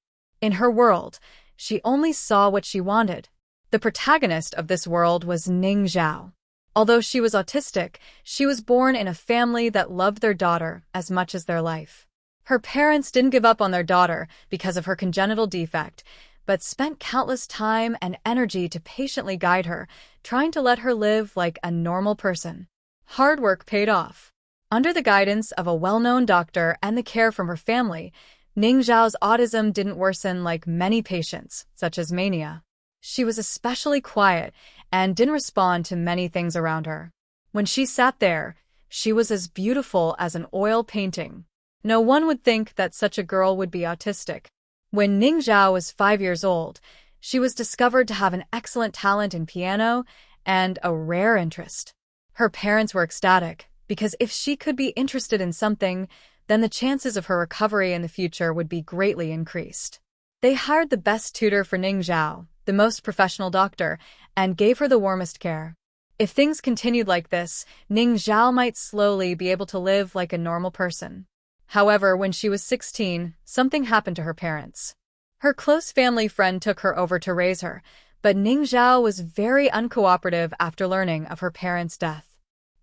In her world, she only saw what she wanted. The protagonist of this world was Ning Zhao. Although she was autistic, she was born in a family that loved their daughter as much as their life. Her parents didn't give up on their daughter because of her congenital defect, but spent countless time and energy to patiently guide her, trying to let her live like a normal person. Hard work paid off. Under the guidance of a well-known doctor and the care from her family, Ning Zhao's autism didn't worsen like many patients, such as mania. She was especially quiet and didn't respond to many things around her. When she sat there, she was as beautiful as an oil painting. No one would think that such a girl would be autistic. When Ning Zhao was 5 years old, she was discovered to have an excellent talent in piano and a rare interest. Her parents were ecstatic, because if she could be interested in something, then the chances of her recovery in the future would be greatly increased. They hired the best tutor for Ning Zhao, the most professional doctor, and gave her the warmest care. If things continued like this, Ning Zhao might slowly be able to live like a normal person. However, when she was 16, something happened to her parents. Her close family friend took her over to raise her, but Ning Zhao was very uncooperative after learning of her parents' death.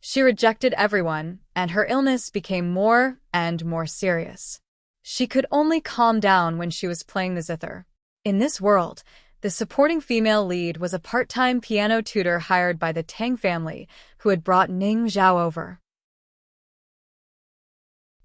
She rejected everyone, and her illness became more and more serious. She could only calm down when she was playing the zither. In this world, the supporting female lead was a part-time piano tutor hired by the Tang family, who had brought Ning Zhao over.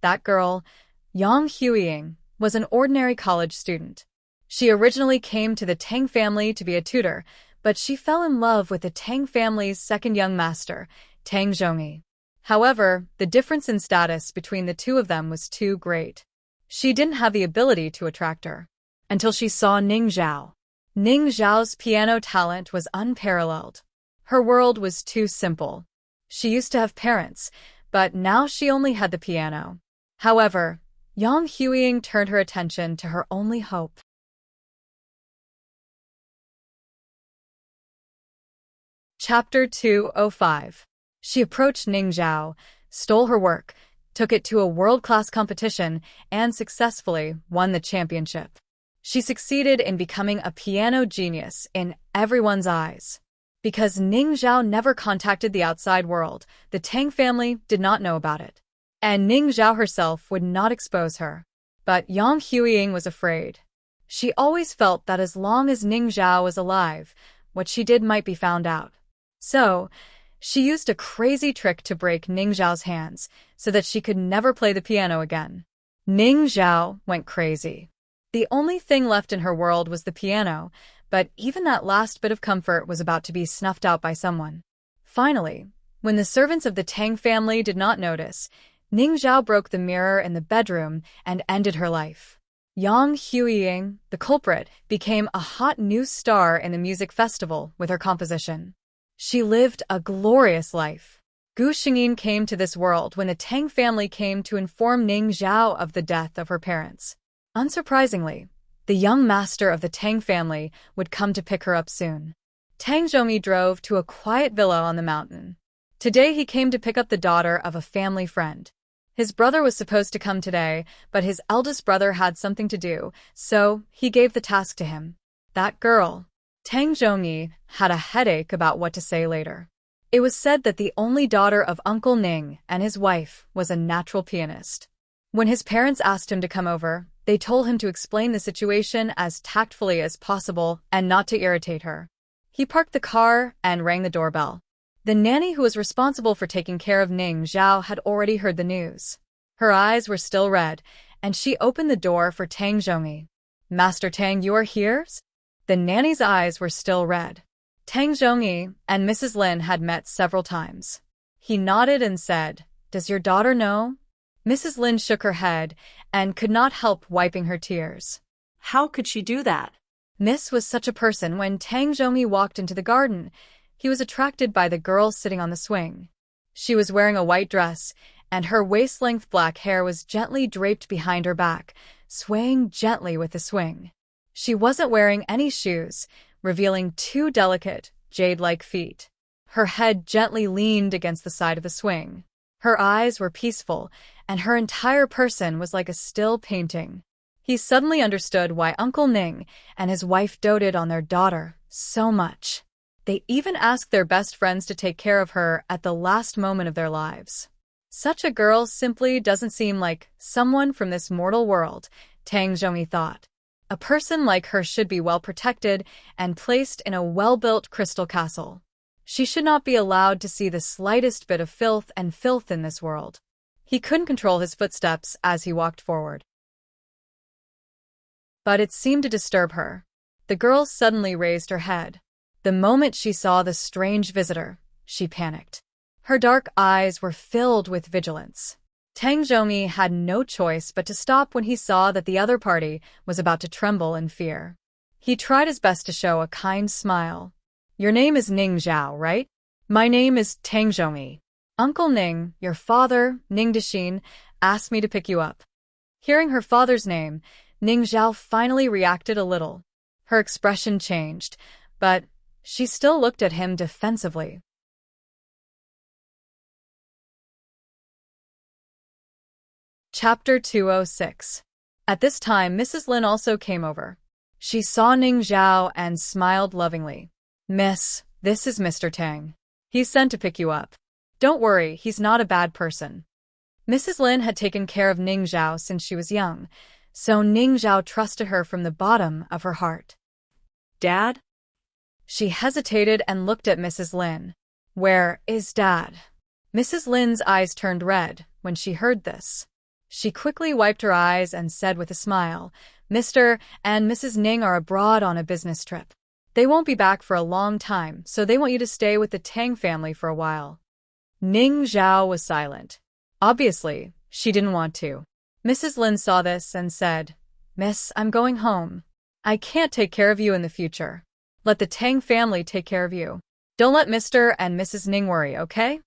That girl, Yang Huiying, was an ordinary college student. She originally came to the Tang family to be a tutor, but she fell in love with the Tang family's second young master, Tang Zhongyi. However, the difference in status between the two of them was too great. She didn't have the ability to attract her. Until she saw Ning Zhao. Ning Zhao's piano talent was unparalleled. Her world was too simple. She used to have parents, but now she only had the piano. However, Yang Huiying turned her attention to her only hope. Chapter 205. She approached Ning Zhao, stole her work, took it to a world-class competition, and successfully won the championship. She succeeded in becoming a piano genius in everyone's eyes. Because Ning Zhao never contacted the outside world, the Tang family did not know about it. And Ning Zhao herself would not expose her. But Yang Huiying was afraid. She always felt that as long as Ning Zhao was alive, what she did might be found out. So, she used a crazy trick to break Ning Zhao's hands so that she could never play the piano again. Ning Zhao went crazy. The only thing left in her world was the piano, but even that last bit of comfort was about to be snuffed out by someone. Finally, when the servants of the Tang family did not notice, Ning Zhao broke the mirror in the bedroom and ended her life. Yang Huiying, the culprit, became a hot new star in the music festival with her composition. She lived a glorious life. Gu Xingyin came to this world when the Tang family came to inform Ning Zhao of the death of her parents. Unsurprisingly, the young master of the Tang family would come to pick her up soon. Tang Zhongyi drove to a quiet villa on the mountain. Today he came to pick up the daughter of a family friend. His brother was supposed to come today, but his eldest brother had something to do, so he gave the task to him. That girl, Tang Zhongyi, had a headache about what to say later. It was said that the only daughter of Uncle Ning and his wife was a natural pianist. When his parents asked him to come over, they told him to explain the situation as tactfully as possible and not to irritate her. He parked the car and rang the doorbell. The nanny who was responsible for taking care of Ning Zhao had already heard the news. Her eyes were still red, and she opened the door for Tang Zhongyi. "Master Tang, you are here?" The nanny's eyes were still red. Tang Zhongyi and Mrs. Lin had met several times. He nodded and said, "Does your daughter know?" Mrs. Lin shook her head and could not help wiping her tears. How could she do that? Miss was such a person. When Tang Zhongyi walked into the garden, he was attracted by the girl sitting on the swing. She was wearing a white dress, and her waist-length black hair was gently draped behind her back, swaying gently with the swing. She wasn't wearing any shoes, revealing two delicate, jade-like feet. Her head gently leaned against the side of the swing. Her eyes were peaceful, and her entire person was like a still painting. He suddenly understood why Uncle Ning and his wife doted on their daughter so much. They even asked their best friends to take care of her at the last moment of their lives. Such a girl simply doesn't seem like someone from this mortal world, Tang Zhongyi thought. A person like her should be well protected and placed in a well-built crystal castle. She should not be allowed to see the slightest bit of filth in this world. He couldn't control his footsteps as he walked forward. But it seemed to disturb her. The girl suddenly raised her head. The moment she saw the strange visitor, she panicked. Her dark eyes were filled with vigilance. Tang Zhongyi had no choice but to stop when he saw that the other party was about to tremble in fear. He tried his best to show a kind smile. "Your name is Ning Zhao, right? My name is Tang Zhongyi. Uncle Ning, your father, Ning Dexin, asked me to pick you up." Hearing her father's name, Ning Zhao finally reacted a little. Her expression changed, but she still looked at him defensively. Chapter 206. At this time, Mrs. Lin also came over. She saw Ning Zhao and smiled lovingly. "Miss, this is Mr. Tang. He's sent to pick you up. Don't worry, he's not a bad person." Mrs. Lin had taken care of Ning Zhao since she was young, so Ning Zhao trusted her from the bottom of her heart. Dad? She hesitated and looked at Mrs. Lin. "Where is Dad?" Mrs. Lin's eyes turned red when she heard this. She quickly wiped her eyes and said with a smile, "Mr. and Mrs. Ning are abroad on a business trip. They won't be back for a long time, so they want you to stay with the Tang family for a while." Ning Zhao was silent. Obviously, she didn't want to. Mrs. Lin saw this and said, "Miss, I'm going home. I can't take care of you in the future. Let the Tang family take care of you. Don't let Mr. and Mrs. Ning worry, okay?"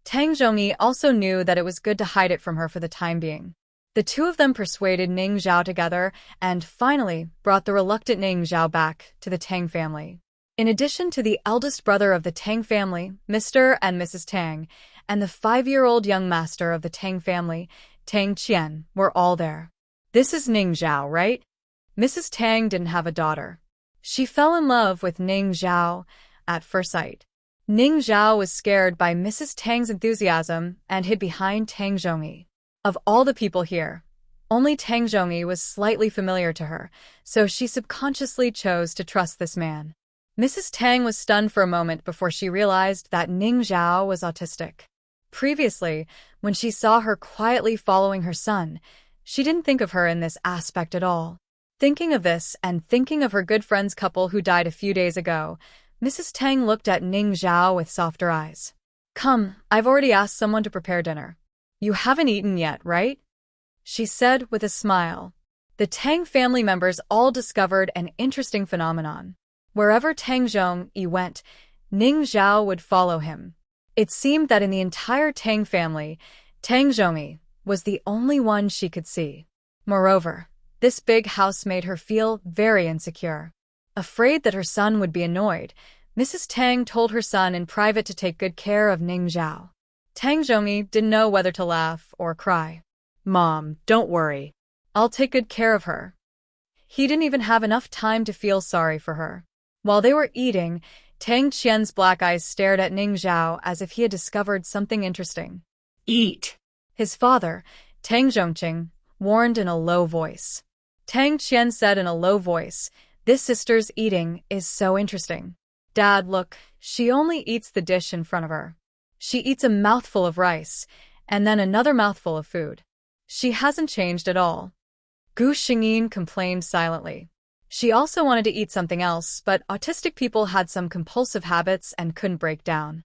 Tang Zhongyi also knew that it was good to hide it from her for the time being. The two of them persuaded Ning Zhao together and finally brought the reluctant Ning Zhao back to the Tang family. In addition to the eldest brother of the Tang family, Mr. and Mrs. Tang, and the 5-year-old young master of the Tang family, Tang Qian, were all there. "This is Ning Zhao, right?" Mrs. Tang didn't have a daughter. She fell in love with Ning Zhao at first sight. Ning Zhao was scared by Mrs. Tang's enthusiasm and hid behind Tang Zhongyi. Of all the people here, only Tang Zhongyi was slightly familiar to her, so she subconsciously chose to trust this man. Mrs. Tang was stunned for a moment before she realized that Ning Zhao was autistic. Previously, when she saw her quietly following her son, she didn't think of her in this aspect at all. Thinking of this and thinking of her good friend's couple who died a few days ago, Mrs. Tang looked at Ning Zhao with softer eyes. "Come, I've already asked someone to prepare dinner. You haven't eaten yet, right?" she said with a smile. The Tang family members all discovered an interesting phenomenon. Wherever Tang Zhongyi went, Ning Zhao would follow him. It seemed that in the entire Tang family, Tang Zhongyi was the only one she could see. Moreover, this big house made her feel very insecure. Afraid that her son would be annoyed, Mrs. Tang told her son in private to take good care of Ning Zhao. Tang Zhongyi didn't know whether to laugh or cry. "Mom, don't worry. I'll take good care of her." He didn't even have enough time to feel sorry for her. While they were eating, Tang Qian's black eyes stared at Ning Zhao as if he had discovered something interesting. "Eat." His father, Tang Zhongqing, warned in a low voice. Tang Qian said in a low voice, "This sister's eating is so interesting. Dad, look, she only eats the dish in front of her. She eats a mouthful of rice, and then another mouthful of food. She hasn't changed at all." Gu Xingyin complained silently. She also wanted to eat something else, but autistic people had some compulsive habits and couldn't break down.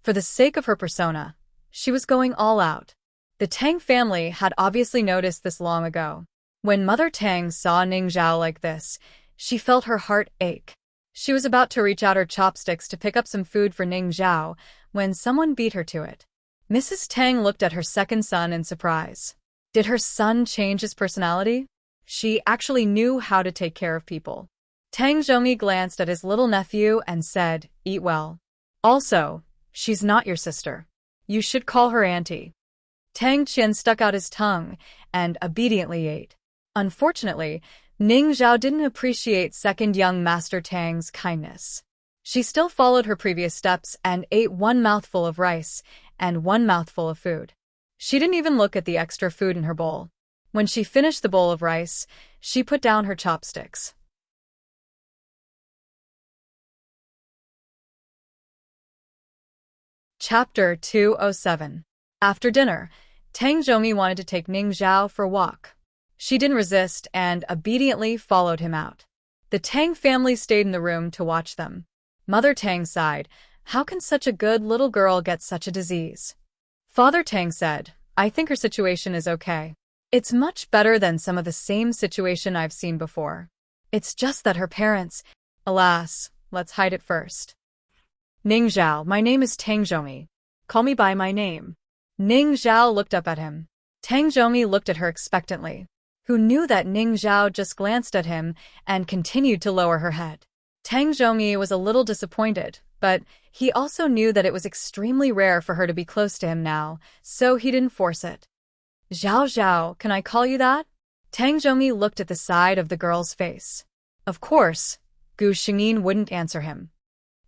For the sake of her persona, she was going all out. The Tang family had obviously noticed this long ago. When Mother Tang saw Ning Zhao like this, she felt her heart ache. She was about to reach out her chopsticks to pick up some food for Ning Zhao when someone beat her to it. Mrs. Tang looked at her second son in surprise. Did her son change his personality? She actually knew how to take care of people. Tang Zhongyi glanced at his little nephew and said, "Eat well. Also, she's not your sister. You should call her auntie." Tang Qian stuck out his tongue and obediently ate. Unfortunately, Ning Zhao didn't appreciate second young Master Tang's kindness. She still followed her previous steps and ate one mouthful of rice and one mouthful of food. She didn't even look at the extra food in her bowl. When she finished the bowl of rice, she put down her chopsticks. Chapter 207. After dinner, Tang Zhongmi wanted to take Ning Zhao for a walk. She didn't resist and obediently followed him out. The Tang family stayed in the room to watch them. Mother Tang sighed, "How can such a good little girl get such a disease?" Father Tang said, "I think her situation is okay. It's much better than some of the same situation I've seen before. It's just that her parents, alas, let's hide it first." "Ning Zhao, my name is Tang Zhongmi. Call me by my name." Ning Zhao looked up at him. Tang Zhongmi looked at her expectantly. Who knew that Ning Zhao just glanced at him and continued to lower her head? Tang Zhongmi was a little disappointed, but he also knew that it was extremely rare for her to be close to him now, so he didn't force it. "Zhao Zhao, can I call you that?" Tang Zhongmi looked at the side of the girl's face. Of course, Gu Xingyin wouldn't answer him.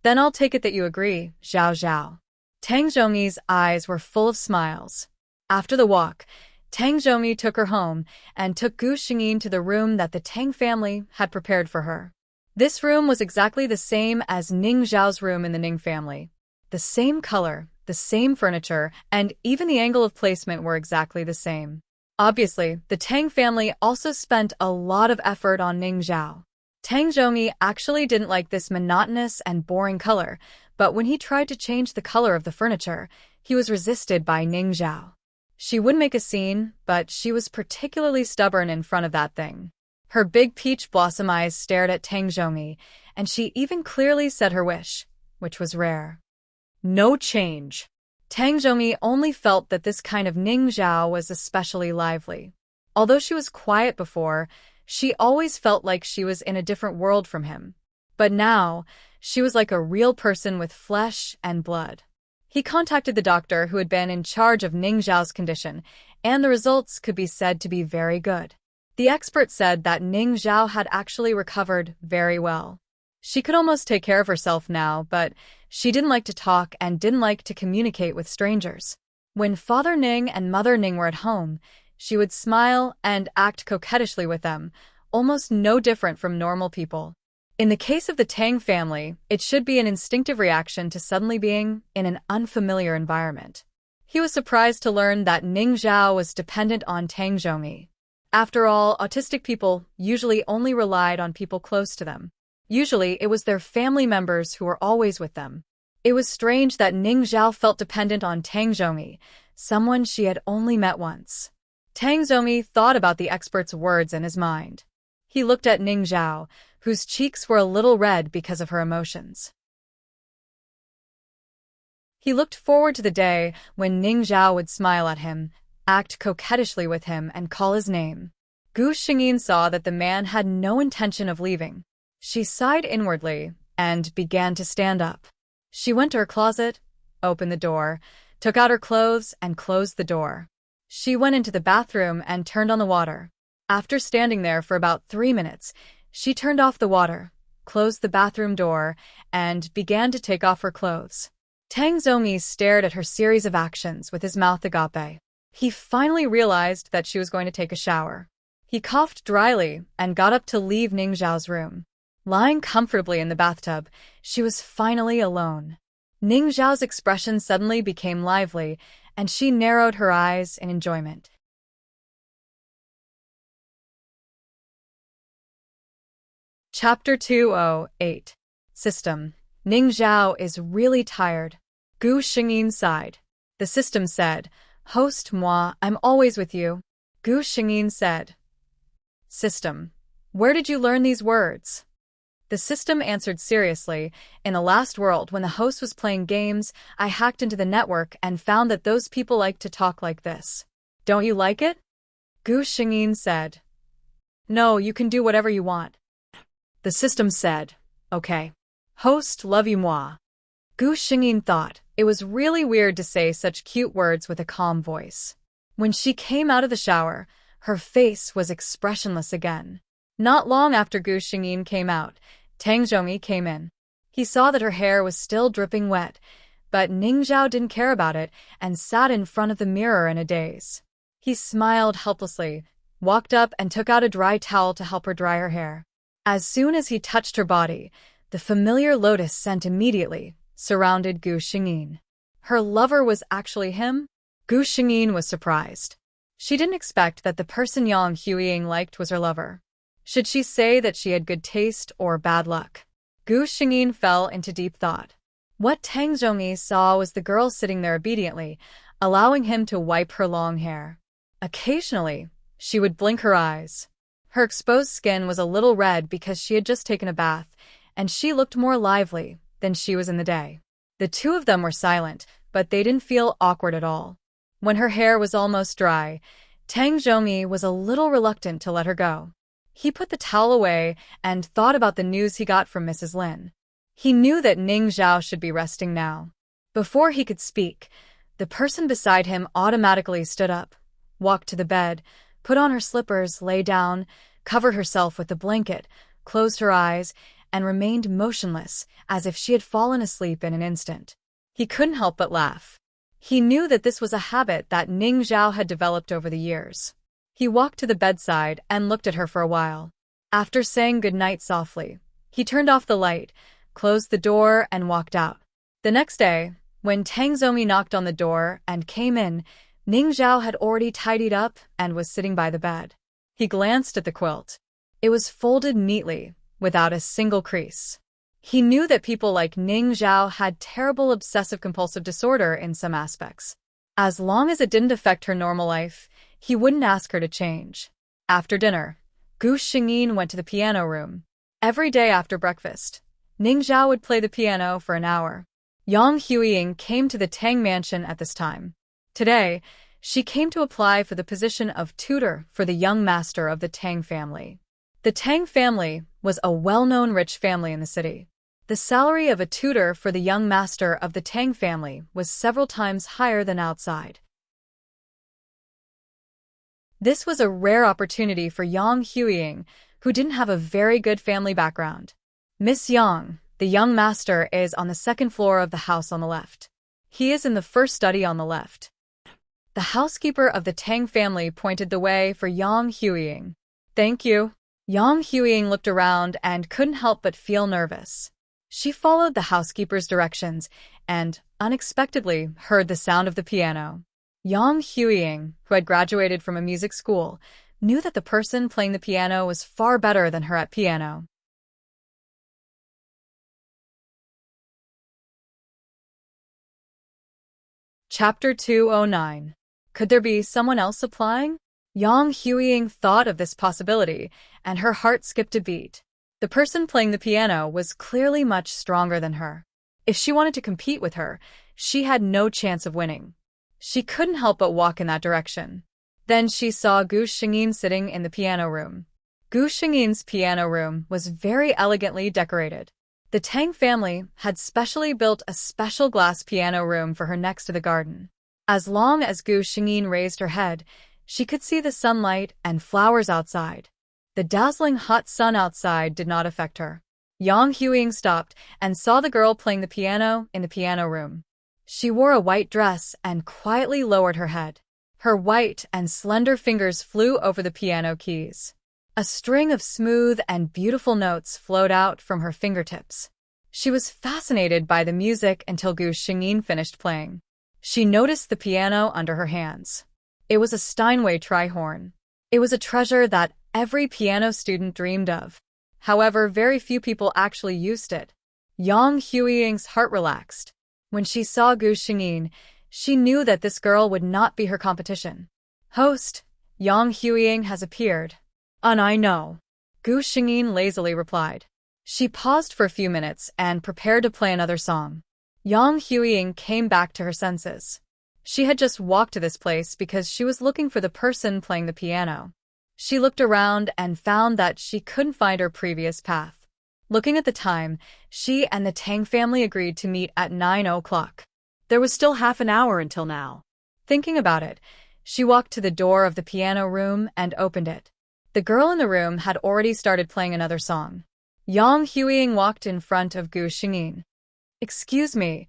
"Then I'll take it that you agree, Zhao Zhao." Tang Zhongmi's eyes were full of smiles. After the walk, Tang Zhongmi took her home and took Gu Xingyin to the room that the Tang family had prepared for her. This room was exactly the same as Ning Zhao's room in the Ning family. The same color, the same furniture, and even the angle of placement were exactly the same. Obviously, the Tang family also spent a lot of effort on Ning Zhao. Tang Zhongmi actually didn't like this monotonous and boring color, but when he tried to change the color of the furniture, he was resisted by Ning Zhao. She would make a scene, but she was particularly stubborn in front of that thing. Her big peach blossom eyes stared at Tang Zhongmi, and she even clearly said her wish, which was rare. No change. Tang Zhongmi only felt that this kind of Ning Zhao was especially lively. Although she was quiet before, she always felt like she was in a different world from him. But now, she was like a real person with flesh and blood. He contacted the doctor who had been in charge of Ning Zhao's condition, and the results could be said to be very good. The expert said that Ning Zhao had actually recovered very well. She could almost take care of herself now, but she didn't like to talk and didn't like to communicate with strangers. When Father Ning and Mother Ning were at home, she would smile and act coquettishly with them, almost no different from normal people. In the case of the Tang family, it should be an instinctive reaction to suddenly being in an unfamiliar environment. He was surprised to learn that Ning Zhao was dependent on Tang Zhongmi. After all, autistic people usually only relied on people close to them. Usually, it was their family members who were always with them. It was strange that Ning Zhao felt dependent on Tang Zhongmi, someone she had only met once. Tang Zhongmi thought about the expert's words in his mind. He looked at Ning Zhao, whose cheeks were a little red because of her emotions. He looked forward to the day when Ning Zhao would smile at him, act coquettishly with him, and call his name. Gu Xingyin saw that the man had no intention of leaving. She sighed inwardly and began to stand up. She went to her closet, opened the door, took out her clothes, and closed the door. She went into the bathroom and turned on the water. After standing there for about 3 minutes, she turned off the water, closed the bathroom door, and began to take off her clothes. Tang Zhongmi stared at her series of actions with his mouth agape. He finally realized that she was going to take a shower. He coughed dryly and got up to leave Ning Zhao's room. Lying comfortably in the bathtub, she was finally alone. Ning Zhao's expression suddenly became lively, and she narrowed her eyes in enjoyment. Chapter 208. System. Ning Zhao is really tired. Gu Xingyin sighed. The system said, "Host moi, I'm always with you." Gu Xingyin said, "System, where did you learn these words?" The system answered seriously, "In the last world, when the host was playing games, I hacked into the network and found that those people like to talk like this. Don't you like it?" Gu Xingyin said, "No, you can do whatever you want." The system said, "Okay. Host, love you moi." Gu Xingyin thought it was really weird to say such cute words with a calm voice. When she came out of the shower, her face was expressionless again. Not long after Gu Xingyin came out, Tang Zhongyi came in. He saw that her hair was still dripping wet, but Ning Zhao didn't care about it and sat in front of the mirror in a daze. He smiled helplessly, walked up and took out a dry towel to help her dry her hair. As soon as he touched her body, the familiar lotus scent immediately surrounded Gu Xingyin. Her lover was actually him? Gu Xingyin was surprised. She didn't expect that the person Yang Huiying liked was her lover. Should she say that she had good taste or bad luck? Gu Xingyin fell into deep thought. What Tang Zhongyi saw was the girl sitting there obediently, allowing him to wipe her long hair. Occasionally, she would blink her eyes. Her exposed skin was a little red because she had just taken a bath, and she looked more lively than she was in the day. The two of them were silent, but they didn't feel awkward at all. When her hair was almost dry, Tang Zhongyi was a little reluctant to let her go. He put the towel away and thought about the news he got from Mrs. Lin. He knew that Ning Zhao should be resting now. Before he could speak, the person beside him automatically stood up, walked to the bed, put on her slippers, lay down, covered herself with the blanket, closed her eyes, and remained motionless as if she had fallen asleep in an instant. He couldn't help but laugh. He knew that this was a habit that Ning Zhao had developed over the years. He walked to the bedside and looked at her for a while. After saying goodnight softly, he turned off the light, closed the door, and walked out. The next day, when Tang Zhongyi knocked on the door and came in, Ning Zhao had already tidied up and was sitting by the bed. He glanced at the quilt. It was folded neatly, without a single crease. He knew that people like Ning Zhao had terrible obsessive-compulsive disorder in some aspects. As long as it didn't affect her normal life, he wouldn't ask her to change. After dinner, Gu Xingyin went to the piano room. Every day after breakfast, Ning Zhao would play the piano for an hour. Yang Huiying came to the Tang mansion at this time. Today, she came to apply for the position of tutor for the young master of the Tang family. The Tang family was a well-known rich family in the city. The salary of a tutor for the young master of the Tang family was several times higher than outside. This was a rare opportunity for Yang Huiying, who didn't have a very good family background. Miss Yang, the young master, is on the second floor of the house on the left. He is in the first study on the left. The housekeeper of the Tang family pointed the way for Yang Huiying. Thank you. Yang Huiying looked around and couldn't help but feel nervous. She followed the housekeeper's directions and, unexpectedly, heard the sound of the piano. Yang Huiying, who had graduated from a music school, knew that the person playing the piano was far better than her at piano. Chapter 209. Could there be someone else applying? Yang Huiying thought of this possibility, and her heart skipped a beat. The person playing the piano was clearly much stronger than her. If she wanted to compete with her, she had no chance of winning. She couldn't help but walk in that direction. Then she saw Gu Xingyin sitting in the piano room. Gu Xingyin's piano room was very elegantly decorated. The Tang family had specially built a special glass piano room for her next to the garden. As long as Gu Xingyin raised her head, she could see the sunlight and flowers outside. The dazzling hot sun outside did not affect her. Yang Huiying stopped and saw the girl playing the piano in the piano room. She wore a white dress and quietly lowered her head. Her white and slender fingers flew over the piano keys. A string of smooth and beautiful notes flowed out from her fingertips. She was fascinated by the music until Gu Xingyin finished playing. She noticed the piano under her hands. It was a Steinway trihorn. It was a treasure that every piano student dreamed of. However, very few people actually used it. Yang Huiying's heart relaxed. When she saw Gu Xingyin, she knew that this girl would not be her competition. Host, Yang Huiying has appeared. I know. Gu Xingyin lazily replied. She paused for a few minutes and prepared to play another song. Yang Huiying came back to her senses. She had just walked to this place because she was looking for the person playing the piano. She looked around and found that she couldn't find her previous path. Looking at the time, she and the Tang family agreed to meet at 9 o'clock. There was still half an hour until now. Thinking about it, she walked to the door of the piano room and opened it. The girl in the room had already started playing another song. Yang Huiying walked in front of Gu Xingyin. "Excuse me,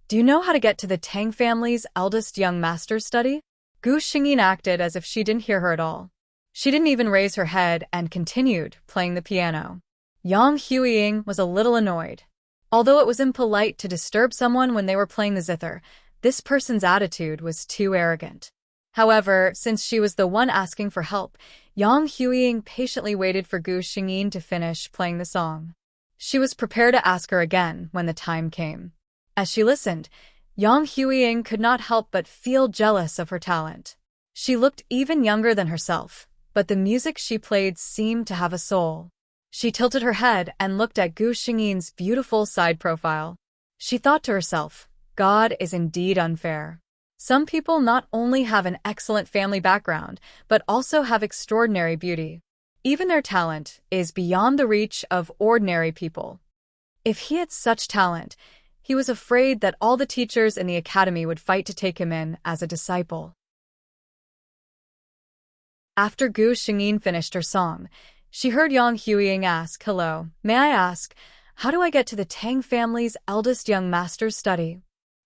do you know how to get to the Tang family's eldest young master's study?" Gu Xingyin acted as if she didn't hear her at all. She didn't even raise her head and continued playing the piano. Yang Huiying was a little annoyed. Although it was impolite to disturb someone when they were playing the zither, this person's attitude was too arrogant. However, since she was the one asking for help, Yang Huiying patiently waited for Gu Xingyin to finish playing the song. She was prepared to ask her again when the time came. As she listened, Yang Huiying could not help but feel jealous of her talent. She looked even younger than herself, but the music she played seemed to have a soul. She tilted her head and looked at Gu Xingyin's beautiful side profile. She thought to herself, God is indeed unfair. Some people not only have an excellent family background, but also have extraordinary beauty. Even their talent is beyond the reach of ordinary people. If he had such talent, he was afraid that all the teachers in the academy would fight to take him in as a disciple. After Gu Xingyin finished her song, she heard Yang Huiying ask, "Hello, may I ask, how do I get to the Tang family's eldest young master's study?"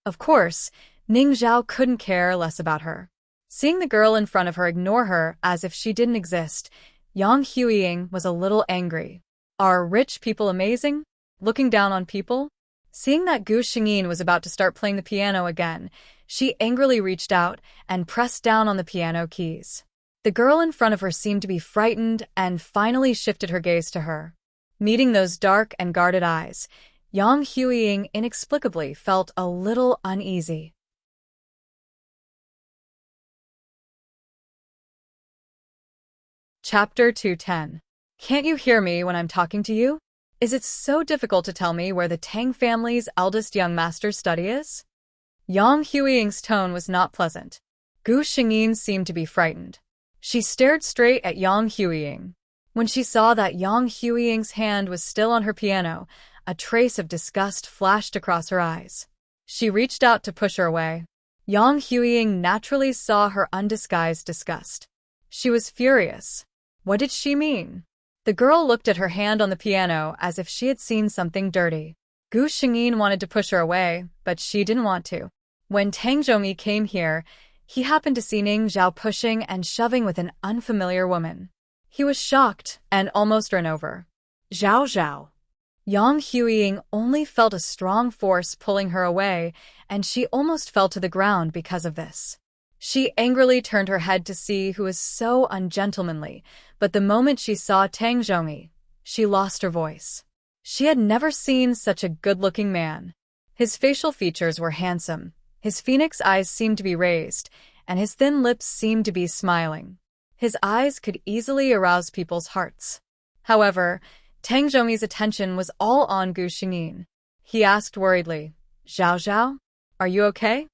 Of course, Ning Zhao couldn't care less about her. Seeing the girl in front of her ignore her as if she didn't exist, Yang Huiying was a little angry. Are rich people amazing? Looking down on people? Seeing that Gu Xingyin was about to start playing the piano again, she angrily reached out and pressed down on the piano keys. The girl in front of her seemed to be frightened and finally shifted her gaze to her. Meeting those dark and guarded eyes, Yang Huiying inexplicably felt a little uneasy. Chapter 210. Can't you hear me when I'm talking to you? Is it so difficult to tell me where the Tang family's eldest young master's study is? Yang Huiying's tone was not pleasant. Gu Xingyin seemed to be frightened. She stared straight at Yang Huiying. When she saw that Yang Huiying's hand was still on her piano, a trace of disgust flashed across her eyes. She reached out to push her away. Yang Huiying naturally saw her undisguised disgust. She was furious. What did she mean? The girl looked at her hand on the piano as if she had seen something dirty. Gu Xingyin wanted to push her away, but she didn't want to. When Tang Zhomi came here, he happened to see Ning Zhao pushing and shoving with an unfamiliar woman. He was shocked and almost ran over. Zhao Zhao. Yang Huiying only felt a strong force pulling her away, and she almost fell to the ground because of this. She angrily turned her head to see who was so ungentlemanly, but the moment she saw Tang Zhomi, she lost her voice. She had never seen such a good-looking man. His facial features were handsome, his phoenix eyes seemed to be raised, and his thin lips seemed to be smiling. His eyes could easily arouse people's hearts. However, Tang Zhomi's attention was all on Gu Xingyin. He asked worriedly, "Zhao Zhao, are you okay?"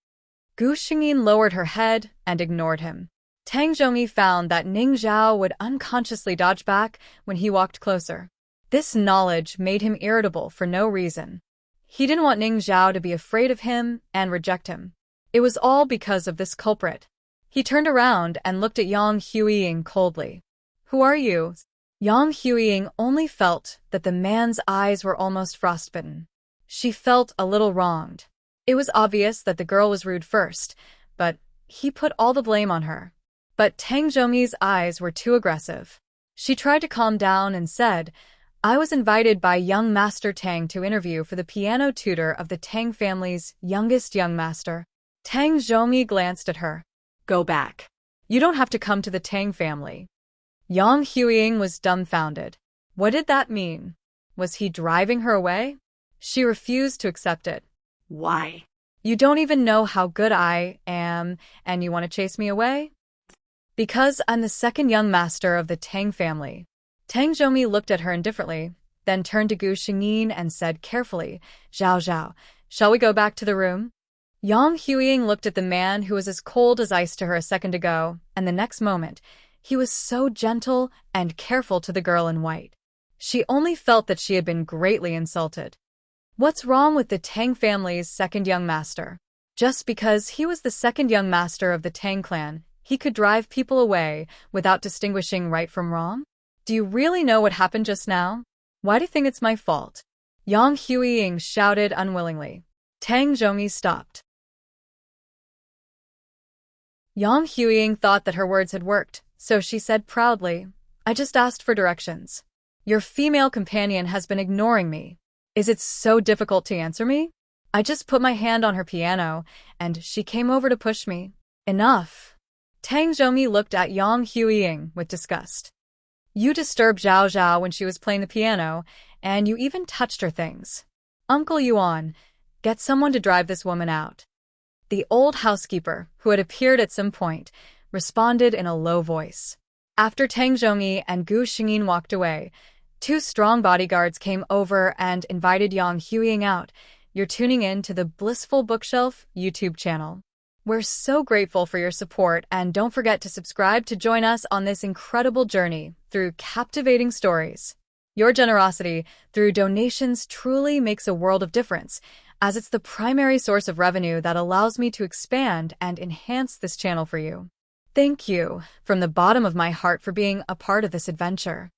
Gu Xingyin lowered her head and ignored him. Tang Zhomi found that Ning Zhao would unconsciously dodge back when he walked closer. This knowledge made him irritable for no reason. He didn't want Ning Zhao to be afraid of him and reject him. It was all because of this culprit. He turned around and looked at Yang Huiying coldly. "Who are you?" Yang Huiying only felt that the man's eyes were almost frostbitten. She felt a little wronged. It was obvious that the girl was rude first, but he put all the blame on her. But Tang Zhomi's eyes were too aggressive. She tried to calm down and said, "I was invited by young Master Tang to interview for the piano tutor of the Tang family's youngest young master." Tang Zhomi glanced at her. Go back. "You don't have to come to the Tang family." Yang Huiying was dumbfounded. What did that mean? Was he driving her away? She refused to accept it. Why? "You don't even know how good I am, and you want to chase me away?" "Because I'm the second young master of the Tang family." Tang Zhomi looked at her indifferently, then turned to Gu Xingyin and said carefully, "Zhao Zhao, shall we go back to the room?" Yang Huiying looked at the man who was as cold as ice to her a second ago, and the next moment, he was so gentle and careful to the girl in white. She only felt that she had been greatly insulted. What's wrong with the Tang family's second young master? Just because he was the second young master of the Tang clan, He could drive people away without distinguishing right from wrong? Do you really know what happened just now? Why do you think it's my fault? Yang Huiying shouted unwillingly. Tang Zhongyi stopped. Yang Huiying thought that her words had worked, so she said proudly, I just asked for directions. Your female companion has been ignoring me. Is it so difficult to answer me? I just put my hand on her piano, and she came over to push me. Enough. Tang Zhongyi looked at Yang Huiying with disgust. You disturbed Zhao Zhao when she was playing the piano, and you even touched her things. Uncle Yuan, get someone to drive this woman out. The old housekeeper, who had appeared at some point, responded in a low voice. After Tang Zhongyi and Gu Xingyin walked away, 2 strong bodyguards came over and invited Yang Huiying out. You're tuning in to the Blissful Bookshelf YouTube channel. We're so grateful for your support, and don't forget to subscribe to join us on this incredible journey through captivating stories. Your generosity through donations truly makes a world of difference, as it's the primary source of revenue that allows me to expand and enhance this channel for you. Thank you from the bottom of my heart for being a part of this adventure.